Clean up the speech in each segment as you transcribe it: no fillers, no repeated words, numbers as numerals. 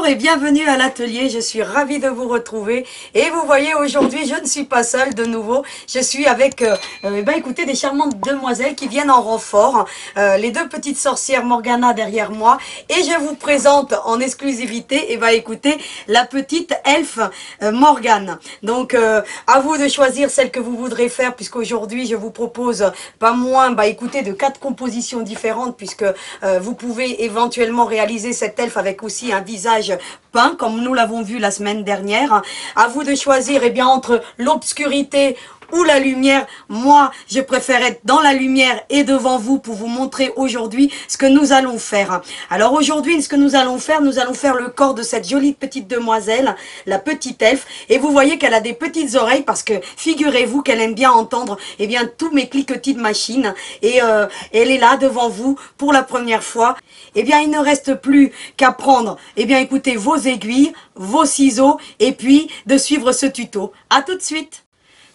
et bienvenue à l'atelier, je suis ravie de vous retrouver et vous voyez aujourd'hui je ne suis pas seule de nouveau, je suis avec écoutez, des charmantes demoiselles qui viennent en renfort, les deux petites sorcières Morgana derrière moi et je vous présente en exclusivité écoutez, la petite elfe Morgane. Donc à vous de choisir celle que vous voudrez faire puisqu'aujourd'hui je vous propose pas moins écoutez, de 4 compositions différentes puisque vous pouvez éventuellement réaliser cette elfe avec aussi un visage peint comme nous l'avons vu la semaine dernière. À vous de choisir entre l'obscurité ou la lumière. Moi, je préfère être dans la lumière et devant vous pour vous montrer aujourd'hui ce que nous allons faire. Alors aujourd'hui, ce que nous allons faire le corps de cette jolie petite demoiselle, la petite elfe. Et vous voyez qu'elle a des petites oreilles parce que figurez-vous qu'elle aime bien entendre tous mes cliquetis de machine. Et elle est là devant vous pour la première fois. Il ne reste plus qu'à prendre, écoutez, vos aiguilles, vos ciseaux et puis de suivre ce tuto. À tout de suite.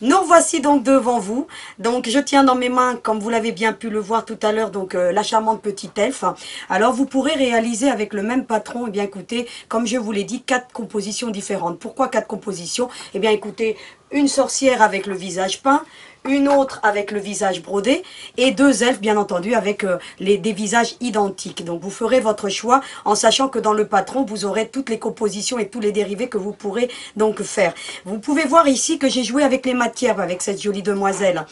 Nous voici donc devant vous. Donc je tiens dans mes mains, comme vous l'avez bien pu le voir tout à l'heure, la charmante petite elfe. Alors vous pourrez réaliser avec le même patron, écoutez, comme je vous l'ai dit, 4 compositions différentes. Pourquoi 4 compositions? Écoutez, une sorcière avec le visage peint, une autre avec le visage brodé et 2 elfes bien entendu avec des visages identiques. Donc vous ferez votre choix en sachant que dans le patron vous aurez toutes les compositions et tous les dérivés que vous pourrez donc faire. Vous pouvez voir ici que j'ai joué avec les matières avec cette jolie demoiselle.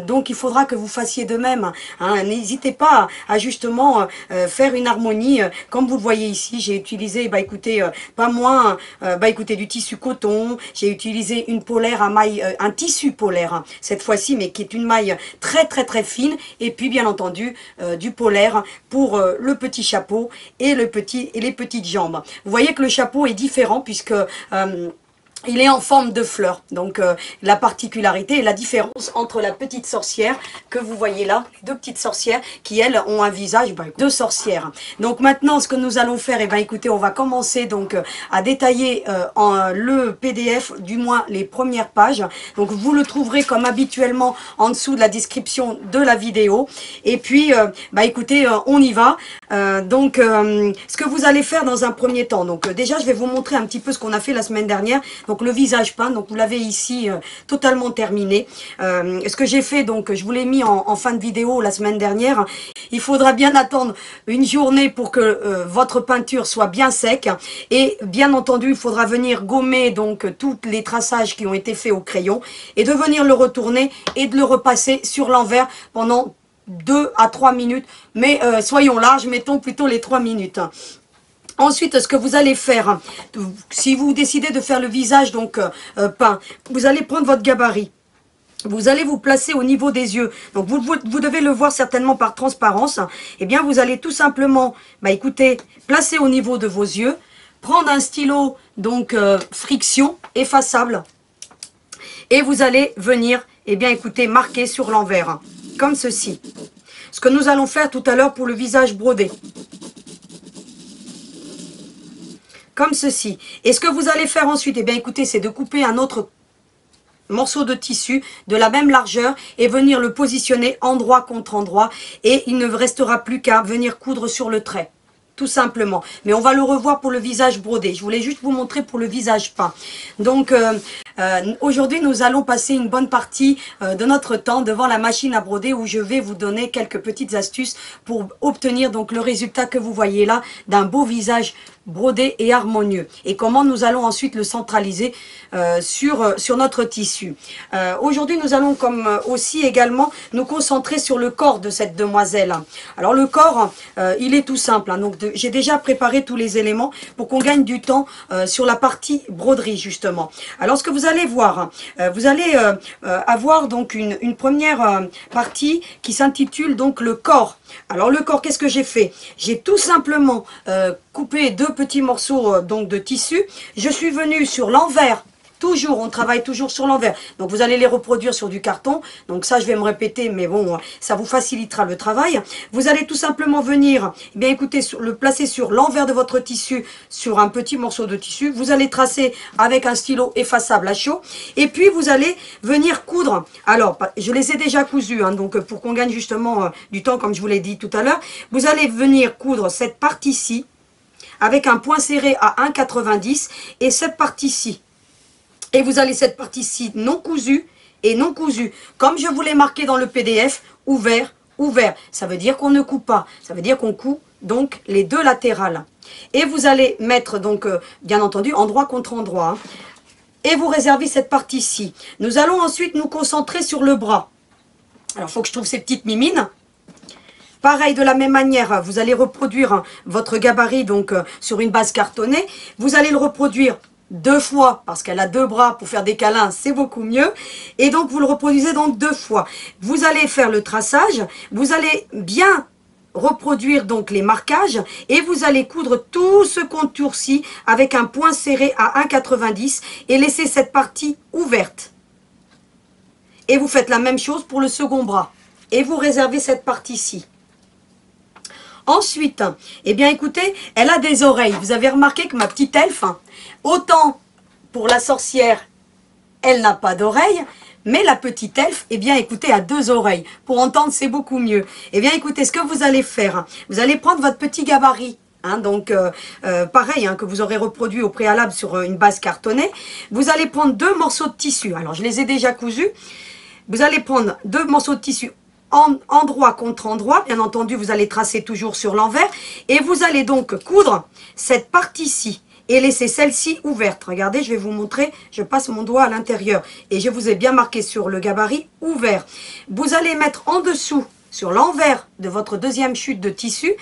Donc il faudra que vous fassiez de même. N'hésitez pas à justement faire une harmonie comme vous le voyez ici. J'ai utilisé écoutez pas moins écoutez du tissu coton. J'ai utilisé une polaire à maille, un tissu polaire. Cette fois-ci, mais qui est une maille très très très fine, et puis bien entendu du polaire pour le petit chapeau et les petites jambes. Vous voyez que le chapeau est différent puisque il est en forme de fleur. Donc la particularité et la différence entre la petite sorcière que vous voyez là, 2 petites sorcières qui elles ont un visage de sorcière. Donc maintenant ce que nous allons faire, écoutez, on va commencer donc à détailler le PDF, du moins les premières pages. Donc vous le trouverez comme habituellement en dessous de la description de la vidéo. Et puis écoutez, on y va. Ce que vous allez faire dans un premier temps. Donc déjà je vais vous montrer un petit peu ce qu'on a fait la semaine dernière. Donc le visage peint, donc vous l'avez ici totalement terminé. Ce que j'ai fait, donc je vous l'ai mis en fin de vidéo la semaine dernière. Il faudra bien attendre une journée pour que votre peinture soit bien sec. Et bien entendu, il faudra venir gommer donc tous les traçages qui ont été faits au crayon. Et de venir le retourner et de le repasser sur l'envers pendant 2 à 3 minutes. Mais soyons larges, mettons plutôt les 3 minutes. Ensuite, ce que vous allez faire, si vous décidez de faire le visage peint, vous allez prendre votre gabarit. Vous allez vous placer au niveau des yeux. Donc vous devez le voir certainement par transparence. Vous allez tout simplement, écoutez, placer au niveau de vos yeux, prendre un stylo friction effaçable et vous allez venir, écoutez, marquer sur l'envers comme ceci. Ce que nous allons faire tout à l'heure pour le visage brodé. Comme ceci. Et ce que vous allez faire ensuite, écoutez, c'est de couper un autre morceau de tissu de la même largeur et venir le positionner endroit contre endroit. Et il ne restera plus qu'à venir coudre sur le trait. Tout simplement. Mais on va le revoir pour le visage brodé. Je voulais juste vous montrer pour le visage peint. Donc, aujourd'hui, nous allons passer une bonne partie de notre temps devant la machine à broder où je vais vous donner quelques petites astuces pour obtenir donc le résultat que vous voyez là d'un beau visage brodé et harmonieux. Et comment nous allons ensuite le centraliser sur notre tissu. Aujourd'hui, nous allons aussi également nous concentrer sur le corps de cette demoiselle. Alors le corps, il est tout simple. Donc j'ai déjà préparé tous les éléments pour qu'on gagne du temps sur la partie broderie justement. Alors ce que vous allez voir, vous allez avoir donc une première partie qui s'intitule donc le corps. Alors le corps, qu'est-ce que j'ai fait? J'ai tout simplement coupé 2 petits morceaux de tissu. Je suis venue sur l'envers. Toujours, on travaille toujours sur l'envers. Donc vous allez les reproduire sur du carton. Donc ça, je vais me répéter, mais bon, ça vous facilitera le travail. Vous allez tout simplement venir, écoutez, le placer sur l'envers de votre tissu, sur un petit morceau de tissu. Vous allez tracer avec un stylo effaçable à chaud. Et puis vous allez venir coudre. Alors, je les ai déjà cousus, donc pour qu'on gagne justement du temps, comme je vous l'ai dit tout à l'heure. Vous allez venir coudre cette partie-ci avec un point serré à 1,90 et cette partie-ci. Et vous allez cette partie-ci non cousue et non cousue. Comme je vous l'ai marqué dans le PDF, ouvert, ouvert. Ça veut dire qu'on ne coupe pas. Ça veut dire qu'on coupe donc les deux latérales. Et vous allez mettre donc, bien entendu, endroit contre endroit. Hein. Et vous réservez cette partie-ci. Nous allons ensuite nous concentrer sur le bras. Alors, il faut que je trouve ces petites mimines. Pareil, de la même manière, vous allez reproduire votre gabarit donc sur une base cartonnée. Vous allez le reproduire 2 fois, parce qu'elle a 2 bras pour faire des câlins, c'est beaucoup mieux. Et donc, vous le reproduisez donc 2 fois. Vous allez faire le traçage, vous allez bien reproduire donc les marquages et vous allez coudre tout ce contour-ci avec un point serré à 1,90 et laisser cette partie ouverte. Et vous faites la même chose pour le second bras. Et vous réservez cette partie-ci. Ensuite, eh bien écoutez, elle a des oreilles. Vous avez remarqué que ma petite elfe, autant pour la sorcière, elle n'a pas d'oreilles, mais la petite elfe, eh bien écoutez, a 2 oreilles. Pour entendre, c'est beaucoup mieux. Eh bien écoutez, ce que vous allez faire, vous allez prendre votre petit gabarit. Hein, donc pareil que vous aurez reproduit au préalable sur une base cartonnée. Vous allez prendre 2 morceaux de tissu. Alors je les ai déjà cousus. Vous allez prendre 2 morceaux de tissu endroit contre endroit, bien entendu vous allez tracer toujours sur l'envers et vous allez donc coudre cette partie-ci et laisser celle-ci ouverte. Regardez, je vais vous montrer, je passe mon doigt à l'intérieur et je vous ai bien marqué sur le gabarit ouvert. Vous allez mettre en dessous, sur l'envers de votre deuxième chute de tissu,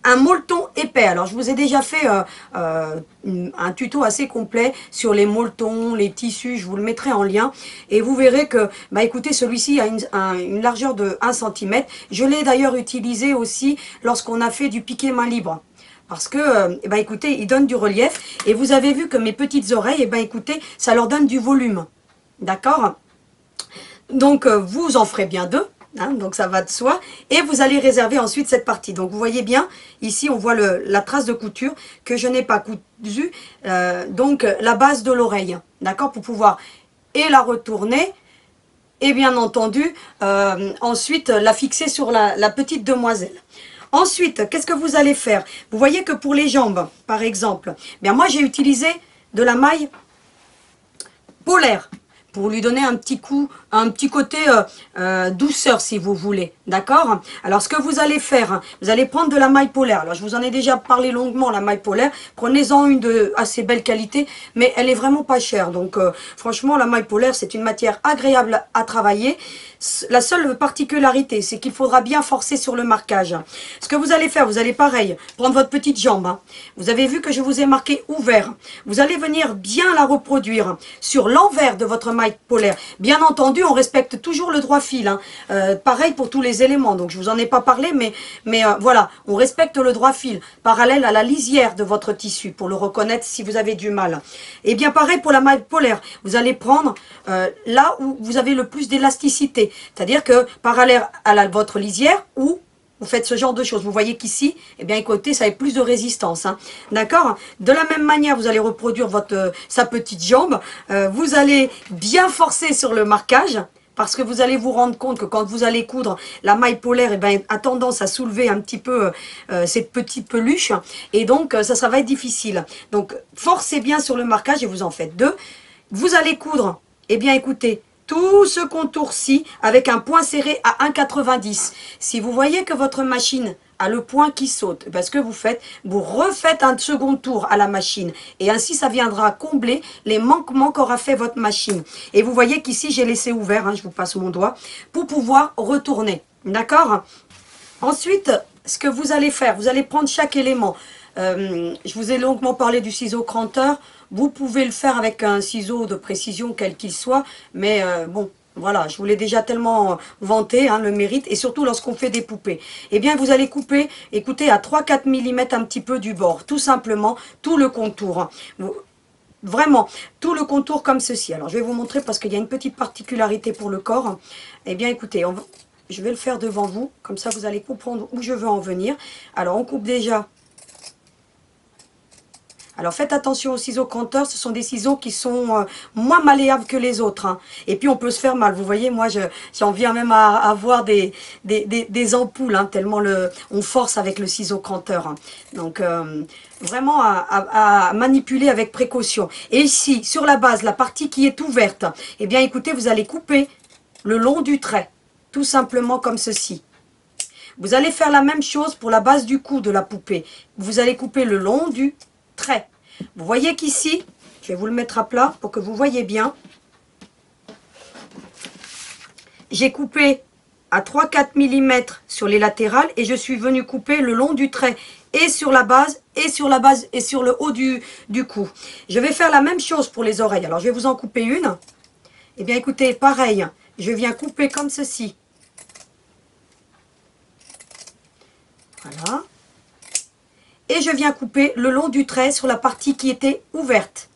un molleton épais. Alors je vous ai déjà fait un tuto assez complet sur les molletons, les tissus, je vous le mettrai en lien et vous verrez que bah écoutez, celui-ci a une largeur de 1 cm. Je l'ai d'ailleurs utilisé aussi lorsqu'on a fait du piqué main libre. Parce que, bah écoutez, il donne du relief. Et vous avez vu que mes petites oreilles, bah écoutez, ça leur donne du volume. D'accord? Donc vous en ferez bien 2. Hein, donc ça va de soi et vous allez réserver ensuite cette partie. Donc vous voyez bien ici on voit la trace de couture que je n'ai pas cousue, donc la base de l'oreille, d'accord, pour pouvoir et la retourner et bien entendu ensuite la fixer sur la petite demoiselle. Ensuite, qu'est-ce que vous allez faire? Vous voyez que pour les jambes par exemple, bien moi j'ai utilisé de la maille polaire pour lui donner un petit coup, un petit côté douceur si vous voulez, d'accord? Alors ce que vous allez faire, vous allez prendre de la maille polaire. Alors je vous en ai déjà parlé longuement, la maille polaire. Prenez-en une de assez belle qualité, mais elle est vraiment pas chère. Donc franchement, la maille polaire, c'est une matière agréable à travailler. La seule particularité, c'est qu'il faudra bien forcer sur le marquage. Ce que vous allez faire, vous allez pareil, prendre votre petite jambe. Hein. Vous avez vu que je vous ai marqué ouvert. Vous allez venir bien la reproduire sur l'envers de votre maille polaire. Bien entendu, on respecte toujours le droit fil. Hein. Pareil pour tous les éléments. Donc, je vous en ai pas parlé, mais voilà, on respecte le droit fil parallèle à la lisière de votre tissu pour le reconnaître si vous avez du mal. Et bien, pareil pour la maille polaire. Vous allez prendre là où vous avez le plus d'élasticité. C'est-à-dire que parallèle à votre lisière ou vous faites ce genre de choses. Vous voyez qu'ici, eh bien, écoutez, ça a plus de résistance. Hein. D'accord? De la même manière, vous allez reproduire sa petite jambe. Vous allez bien forcer sur le marquage. Parce que vous allez vous rendre compte que quand vous allez coudre, la maille polaire eh ben, a tendance à soulever un petit peu ces petites peluches. Et donc, ça va être difficile. Donc, forcez bien sur le marquage et vous en faites 2. Vous allez coudre, eh bien, écoutez, tout ce contour-ci avec un point serré à 1,90. Si vous voyez que votre machine a le point qui saute, parce que vous faites, vous refaites un second tour à la machine. Et ainsi, ça viendra combler les manquements qu'aura fait votre machine. Et vous voyez qu'ici, j'ai laissé ouvert, hein, je vous passe mon doigt, pour pouvoir retourner. D'accord? Ensuite, ce que vous allez faire, vous allez prendre chaque élément. Je vous ai longuement parlé du ciseau cranteur. Vous pouvez le faire avec un ciseau de précision quel qu'il soit, mais bon, voilà, je vous l'ai déjà tellement vanté, hein, le mérite, et surtout lorsqu'on fait des poupées. Eh bien, vous allez couper, écoutez, à 3-4 mm un petit peu du bord, tout simplement, tout le contour. Vraiment, tout le contour comme ceci. Alors, je vais vous montrer parce qu'il y a une petite particularité pour le corps. Eh bien, écoutez, je vais le faire devant vous, comme ça vous allez comprendre où je veux en venir. Alors, on coupe déjà. Alors faites attention aux ciseaux cranteurs, ce sont des ciseaux qui sont moins malléables que les autres. Hein. Et puis on peut se faire mal, vous voyez, moi j'en viens même à avoir des ampoules, hein, tellement on force avec le ciseau cranteur. Hein. Donc vraiment à manipuler avec précaution. Et ici, sur la base, la partie qui est ouverte, eh bien écoutez, vous allez couper le long du trait, tout simplement comme ceci. Vous allez faire la même chose pour la base du cou de la poupée. Vous allez couper le long du trait. Vous voyez qu'ici, je vais vous le mettre à plat pour que vous voyez bien. J'ai coupé à 3-4 mm sur les latérales et je suis venu couper le long du trait et sur la base et sur le haut du cou. Je vais faire la même chose pour les oreilles. Alors je vais vous en couper une. Eh bien écoutez, pareil, je viens couper comme ceci. Voilà. Et je viens couper le long du trait sur la partie qui était ouverte.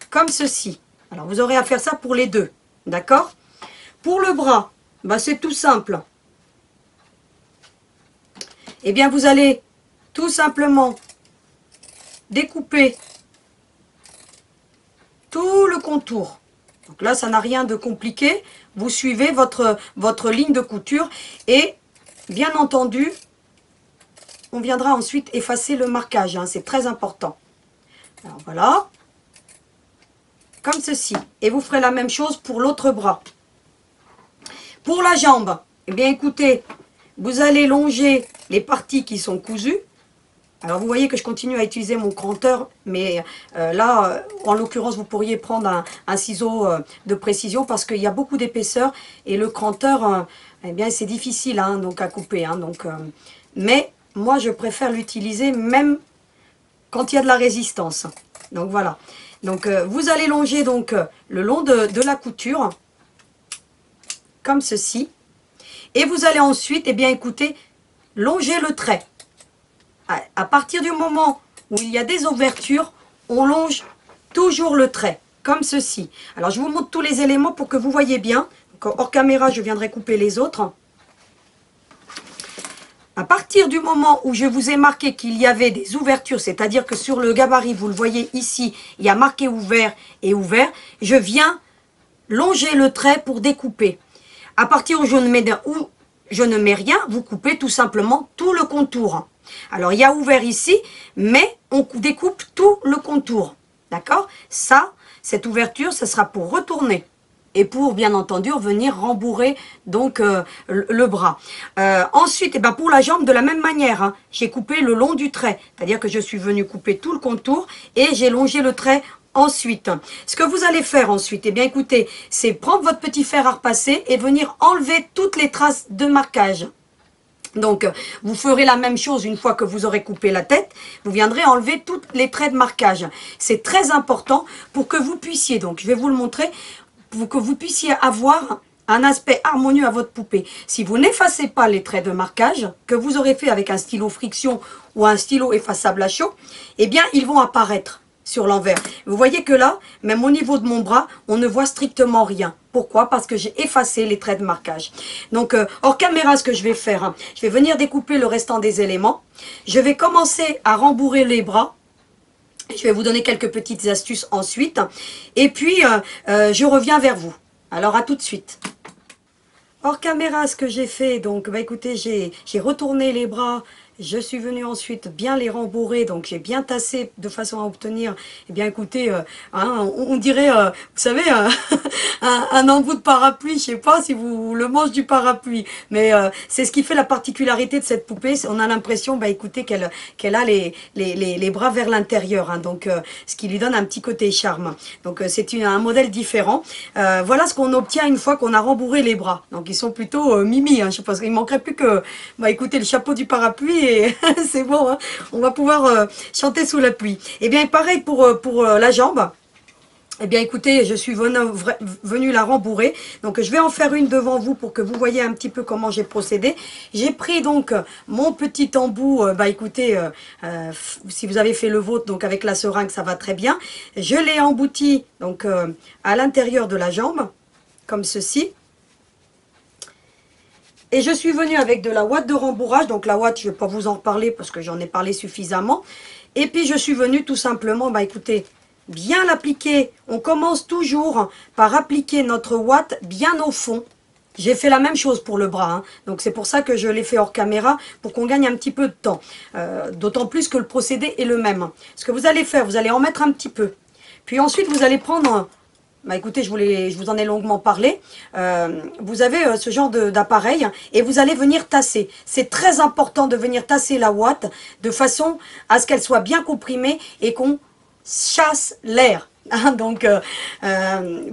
Comme ceci. Alors vous aurez à faire ça pour les deux. D'accord? Pour le bras, bah, c'est tout simple. Eh bien vous allez tout simplement découper tout le contour. Donc là, ça n'a rien de compliqué. Vous suivez votre ligne de couture et bien entendu, on viendra ensuite effacer le marquage. Hein, c'est très important. Alors voilà. Comme ceci. Et vous ferez la même chose pour l'autre bras. Pour la jambe, eh bien écoutez, vous allez longer les parties qui sont cousues. Alors vous voyez que je continue à utiliser mon cranteur, mais là, en l'occurrence, vous pourriez prendre un ciseau de précision parce qu'il y a beaucoup d'épaisseur et le cranteur, eh bien c'est difficile hein, donc à couper. Hein, mais moi, je préfère l'utiliser même quand il y a de la résistance. Donc voilà. Donc vous allez longer donc le long de la couture, comme ceci. Et vous allez ensuite, eh bien écoutez, longer le trait. À partir du moment où il y a des ouvertures, on longe toujours le trait, comme ceci. Alors je vous montre tous les éléments pour que vous voyez bien. Donc, hors caméra, je viendrai couper les autres. À partir du moment où je vous ai marqué qu'il y avait des ouvertures, c'est-à-dire que sur le gabarit, vous le voyez ici, il y a marqué ouvert et ouvert, je viens longer le trait pour découper. À partir où je ne mets rien, vous coupez tout simplement tout le contour. Alors, il y a ouvert ici, mais on découpe tout le contour. D'accord? Ça, cette ouverture, ce sera pour retourner. Et pour, bien entendu, venir rembourrer donc le bras. Ensuite, eh ben, pour la jambe, de la même manière, hein, j'ai coupé le long du trait. C'est-à-dire que je suis venue couper tout le contour et j'ai longé le trait ensuite. Ce que vous allez faire ensuite, eh bien écoutez, c'est prendre votre petit fer à repasser et venir enlever toutes les traces de marquage. Donc, vous ferez la même chose une fois que vous aurez coupé la tête. Vous viendrez enlever tous les traits de marquage. C'est très important pour que vous puissiez, donc je vais vous le montrer, pour que vous puissiez avoir un aspect harmonieux à votre poupée. Si vous n'effacez pas les traits de marquage que vous aurez fait avec un stylo friction ou un stylo effaçable à chaud, eh bien, ils vont apparaître sur l'envers. Vous voyez que là, même au niveau de mon bras, on ne voit strictement rien. Pourquoi? Parce que j'ai effacé les traits de marquage. Donc, hors caméra, ce que je vais faire, hein, je vais venir découper le restant des éléments. Je vais commencer à rembourrer les bras. Je vais vous donner quelques petites astuces ensuite. Et puis, je reviens vers vous. Alors, à tout de suite. Hors caméra, ce que j'ai fait, donc, bah écoutez, j'ai retourné les bras. Je suis venue ensuite bien les rembourrer, donc j'ai bien tassé de façon à obtenir, eh bien écoutez, hein, on dirait, vous savez, un embout de parapluie, je sais pas si vous le manche du parapluie, mais c'est ce qui fait la particularité de cette poupée, on a l'impression, bah écoutez, qu'elle a les bras vers l'intérieur, hein, donc ce qui lui donne un petit côté charme. Donc c'est un modèle différent. Voilà ce qu'on obtient une fois qu'on a rembourré les bras. Donc ils sont plutôt mimi, hein, je pense qu'il manquerait plus que, bah écoutez, le chapeau du parapluie. C'est bon, hein, on va pouvoir chanter sous la pluie. Et bien pareil pour la jambe. Eh bien écoutez, je suis venue la rembourrer. Donc je vais en faire une devant vous pour que vous voyez un petit peu comment j'ai procédé. J'ai pris donc mon petit embout, bah écoutez, si vous avez fait le vôtre, donc avec la seringue, ça va très bien. Je l'ai embouti donc à l'intérieur de la jambe, comme ceci. Et je suis venue avec de la ouate de rembourrage. Donc la ouate, je ne vais pas vous en reparler parce que j'en ai parlé suffisamment. Et puis je suis venue tout simplement, bah écoutez, bien l'appliquer. On commence toujours par appliquer notre ouate bien au fond. J'ai fait la même chose pour le bras, hein. Donc c'est pour ça que je l'ai fait hors caméra, pour qu'on gagne un petit peu de temps. D'autant plus que le procédé est le même. Ce que vous allez faire, vous allez en mettre un petit peu. Puis ensuite, vous allez prendre... Bah écoutez, je vous en ai longuement parlé. Vous avez ce genre d'appareil et vous allez venir tasser. C'est très important de venir tasser la ouate de façon à ce qu'elle soit bien comprimée et qu'on chasse l'air. Donc,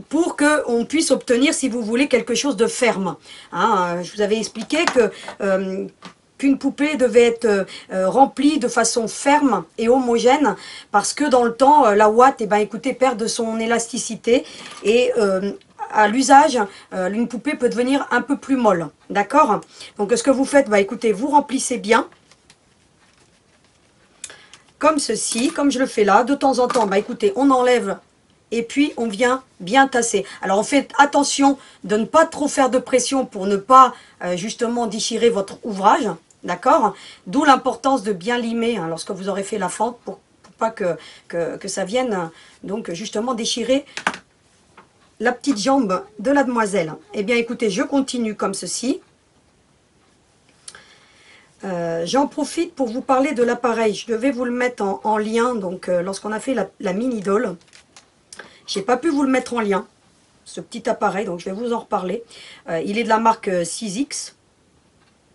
pour qu'on puisse obtenir, si vous voulez, quelque chose de ferme. Je vous avais expliqué que qu'une poupée devait être remplie de façon ferme et homogène, parce que dans le temps, la ouate, eh ben, écoutez, perd de son élasticité et à l'usage, une poupée peut devenir un peu plus molle. D'accord? Donc, ce que vous faites, bah, écoutez, vous remplissez bien. Comme ceci, comme je le fais là. De temps en temps, bah écoutez, on enlève et puis on vient bien tasser. Alors on fait attention de ne pas trop faire de pression pour ne pas justement déchirer votre ouvrage. D'accord? D'où l'importance de bien limer lorsque vous aurez fait la fente pour pas que ça vienne donc justement déchirer la petite jambe de la demoiselle. Eh bien écoutez, je continue comme ceci. J'en profite pour vous parler de l'appareil. Je devais vous le mettre en lien, donc lorsqu'on a fait la mini doll. J'ai pas pu vous le mettre en lien, ce petit appareil, donc je vais vous en reparler. Il est de la marque 6X.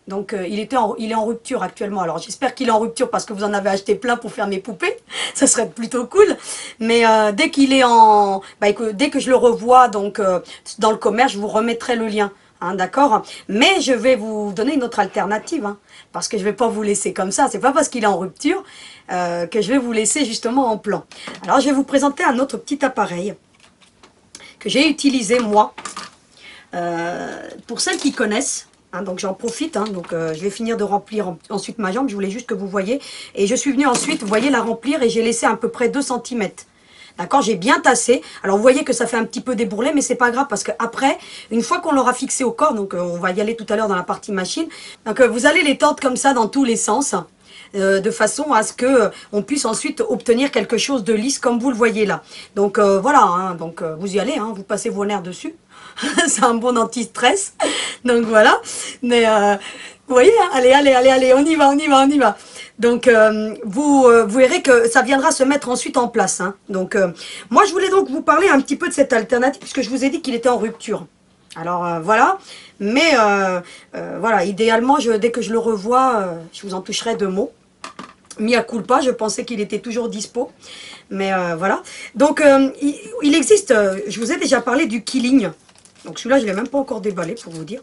Donc il est en rupture actuellement. Alors j'espère qu'il est en rupture parce que vous en avez acheté plein pour faire mes poupées. Ça serait plutôt cool. Mais dès qu'il est en... dès que je le revois donc dans le commerce, je vous remettrai le lien. D'accord? Mais je vais vous donner une autre alternative. Parce que je ne vais pas vous laisser comme ça. C'est pas parce qu'il est en rupture que je vais vous laisser justement en plan. Alors je vais vous présenter un autre petit appareil que j'ai utilisé moi. Pour celles qui connaissent. Donc j'en profite, donc je vais finir de remplir ensuite ma jambe, je voulais juste que vous voyez. Et je suis venue ensuite, vous voyez, la remplir et j'ai laissé à peu près 2 cm. D'accord, j'ai bien tassé. Alors vous voyez que ça fait un petit peu débourlé, mais c'est pas grave parce que après, une fois qu'on l'aura fixé au corps, donc on va y aller tout à l'heure dans la partie machine, donc vous allez les tordre comme ça dans tous les sens. De façon à ce que on puisse ensuite obtenir quelque chose de lisse comme vous le voyez là. Donc voilà, donc vous y allez, vous passez vos nerfs dessus. C'est un bon anti-stress. Donc voilà. Mais vous voyez, allez, on y va. Donc vous verrez que ça viendra se mettre ensuite en place. Donc moi je voulais donc vous parler un petit peu de cette alternative puisque je vous ai dit qu'il était en rupture. Alors voilà, mais voilà, idéalement dès que je le revois, je vous en toucherai 2 mots. Mea culpa, je pensais qu'il était toujours dispo, mais voilà. Donc il existe, je vous ai déjà parlé du quilling. Donc celui-là je ne l'ai même pas encore déballé pour vous dire.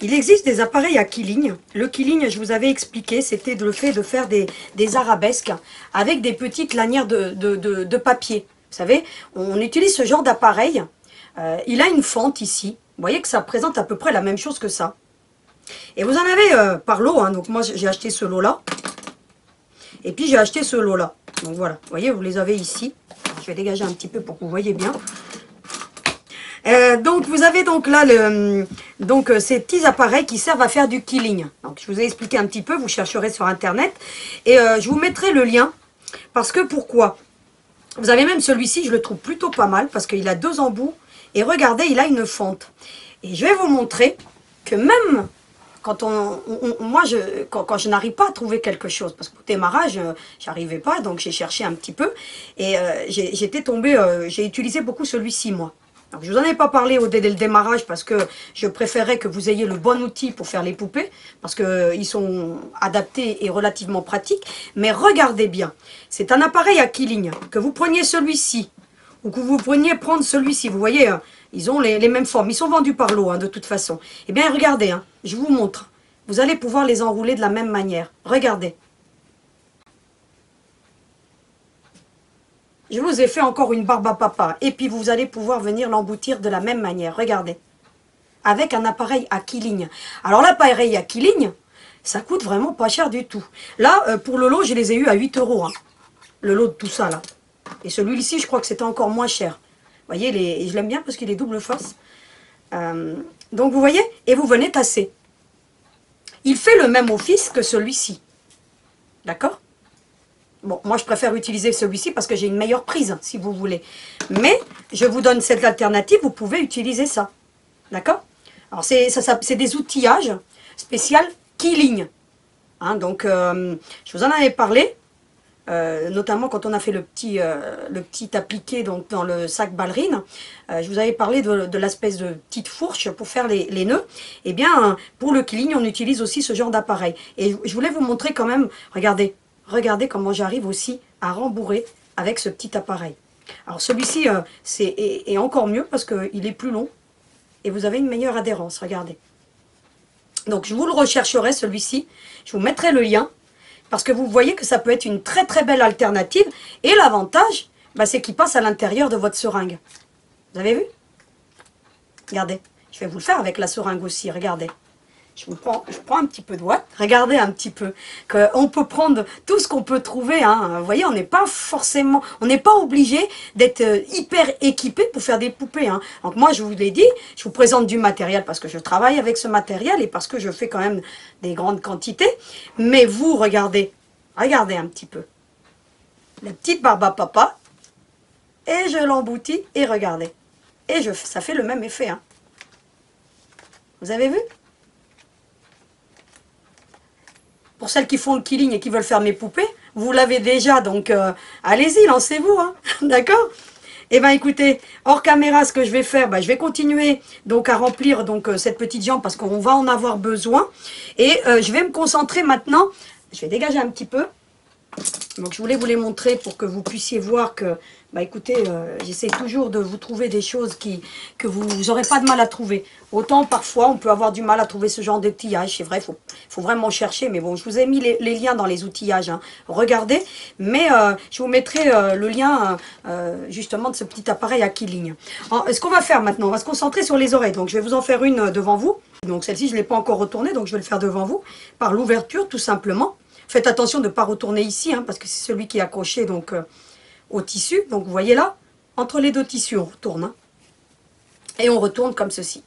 Il existe des appareils à quilling. Le quilling, je vous avais expliqué, c'était le fait de faire des arabesques avec des petites lanières de papier. Vous savez, on utilise ce genre d'appareil. Il a une fente ici. Vous voyez que ça présente à peu près la même chose que ça. Et vous en avez par lot. Donc moi, j'ai acheté ce lot-là. Et puis, j'ai acheté ce lot-là. Donc voilà. Vous voyez, vous les avez ici. Je vais dégager un petit peu pour que vous voyez bien. Donc vous avez donc là ces petits appareils qui servent à faire du quilling. Donc je vous ai expliqué un petit peu, vous chercherez sur internet et je vous mettrai le lien parce que pourquoi? Vous avez même celui-ci, je le trouve plutôt pas mal parce qu'il a 2 embouts et regardez, il a une fente. Et je vais vous montrer que même quand quand je n'arrive pas à trouver quelque chose, parce qu'au démarrage, j'arrivais pas, donc j'ai cherché un petit peu et j'étais tombée, j'ai utilisé beaucoup celui-ci moi. Donc, je ne vous en ai pas parlé dès le démarrage parce que je préférais que vous ayez le bon outil pour faire les poupées parce qu'ils sont adaptés et relativement pratiques. Mais regardez bien, c'est un appareil à quilling. Que vous preniez celui-ci ou que vous preniez prendre celui-ci, vous voyez, ils ont les mêmes formes. Ils sont vendus par lot de toute façon. Eh bien regardez, je vous montre. Vous allez pouvoir les enrouler de la même manière. Regardez. Je vous ai fait encore une barbe à papa. Et puis vous allez pouvoir venir l'emboutir de la même manière. Regardez. Avec un appareil à quilling. Alors l'appareil à quilling, ça coûte vraiment pas cher du tout. Là, pour le lot, je les ai eu à 8 €. Le lot de tout ça, là. Et celui-ci, je crois que c'était encore moins cher. Vous voyez, je l'aime bien parce qu'il est double face. Donc vous voyez, et vous venez tasser. Il fait le même office que celui-ci. D'accord? Bon, moi je préfère utiliser celui-ci parce que j'ai une meilleure prise, si vous voulez. Mais je vous donne cette alternative, vous pouvez utiliser ça. D'accord? Alors c'est des outillages spéciaux Keeling. Hein, donc je vous en avais parlé, notamment quand on a fait le petit appliqué donc, dans le sac ballerine. Je vous avais parlé de l'espèce de petite fourche pour faire les nœuds. Eh bien, pour le Keeling, on utilise aussi ce genre d'appareil. Et je voulais vous montrer quand même, regardez comment j'arrive aussi à rembourrer avec ce petit appareil. Alors celui-ci est encore mieux parce qu'il est plus long et vous avez une meilleure adhérence, regardez. Donc je vous le rechercherai celui-ci, je vous mettrai le lien, parce que vous voyez que ça peut être une très très belle alternative, et l'avantage, bah, c'est qu'il passe à l'intérieur de votre seringue. Vous avez vu? Regardez, je vais vous le faire avec la seringue aussi, regardez. Je prends un petit peu de ouate, regardez un petit peu, qu'on peut prendre tout ce qu'on peut trouver, hein. Vous voyez, on n'est pas forcément, on n'est pas obligé d'être hyper équipé pour faire des poupées, hein. Donc moi, je vous l'ai dit, je vous présente du matériel parce que je travaille avec ce matériel et parce que je fais quand même des grandes quantités. Mais vous, regardez un petit peu. La petite barbe à papa, et je l'emboutis, et regardez. Et ça fait le même effet, hein. Vous avez vu? Pour celles qui font le Keeling et qui veulent faire mes poupées, vous l'avez déjà, donc allez-y, lancez-vous, hein. D'accord? Eh bien écoutez, hors caméra, ce que je vais faire, je vais continuer donc à remplir donc, cette petite jambe parce qu'on va en avoir besoin. Et je vais me concentrer maintenant, je vais dégager un petit peu. Donc je voulais vous les montrer pour que vous puissiez voir que, écoutez, j'essaie toujours de vous trouver des choses que vous n'aurez pas de mal à trouver. Autant parfois on peut avoir du mal à trouver ce genre d'outillage, c'est vrai, faut vraiment chercher. Mais bon, je vous ai mis les liens dans les outillages, hein. Regardez, mais je vous mettrai le lien justement de ce petit appareil à Keeling. Ce qu'on va faire maintenant, on va se concentrer sur les oreilles. Donc je vais vous en faire une devant vous. Donc celle-ci je ne l'ai pas encore retournée, donc je vais le faire devant vous, par l'ouverture tout simplement. Faites attention de ne pas retourner ici, hein, parce que c'est celui qui est accroché donc, au tissu. Donc vous voyez là, entre les deux tissus, on retourne. Hein, et on retourne comme ceci.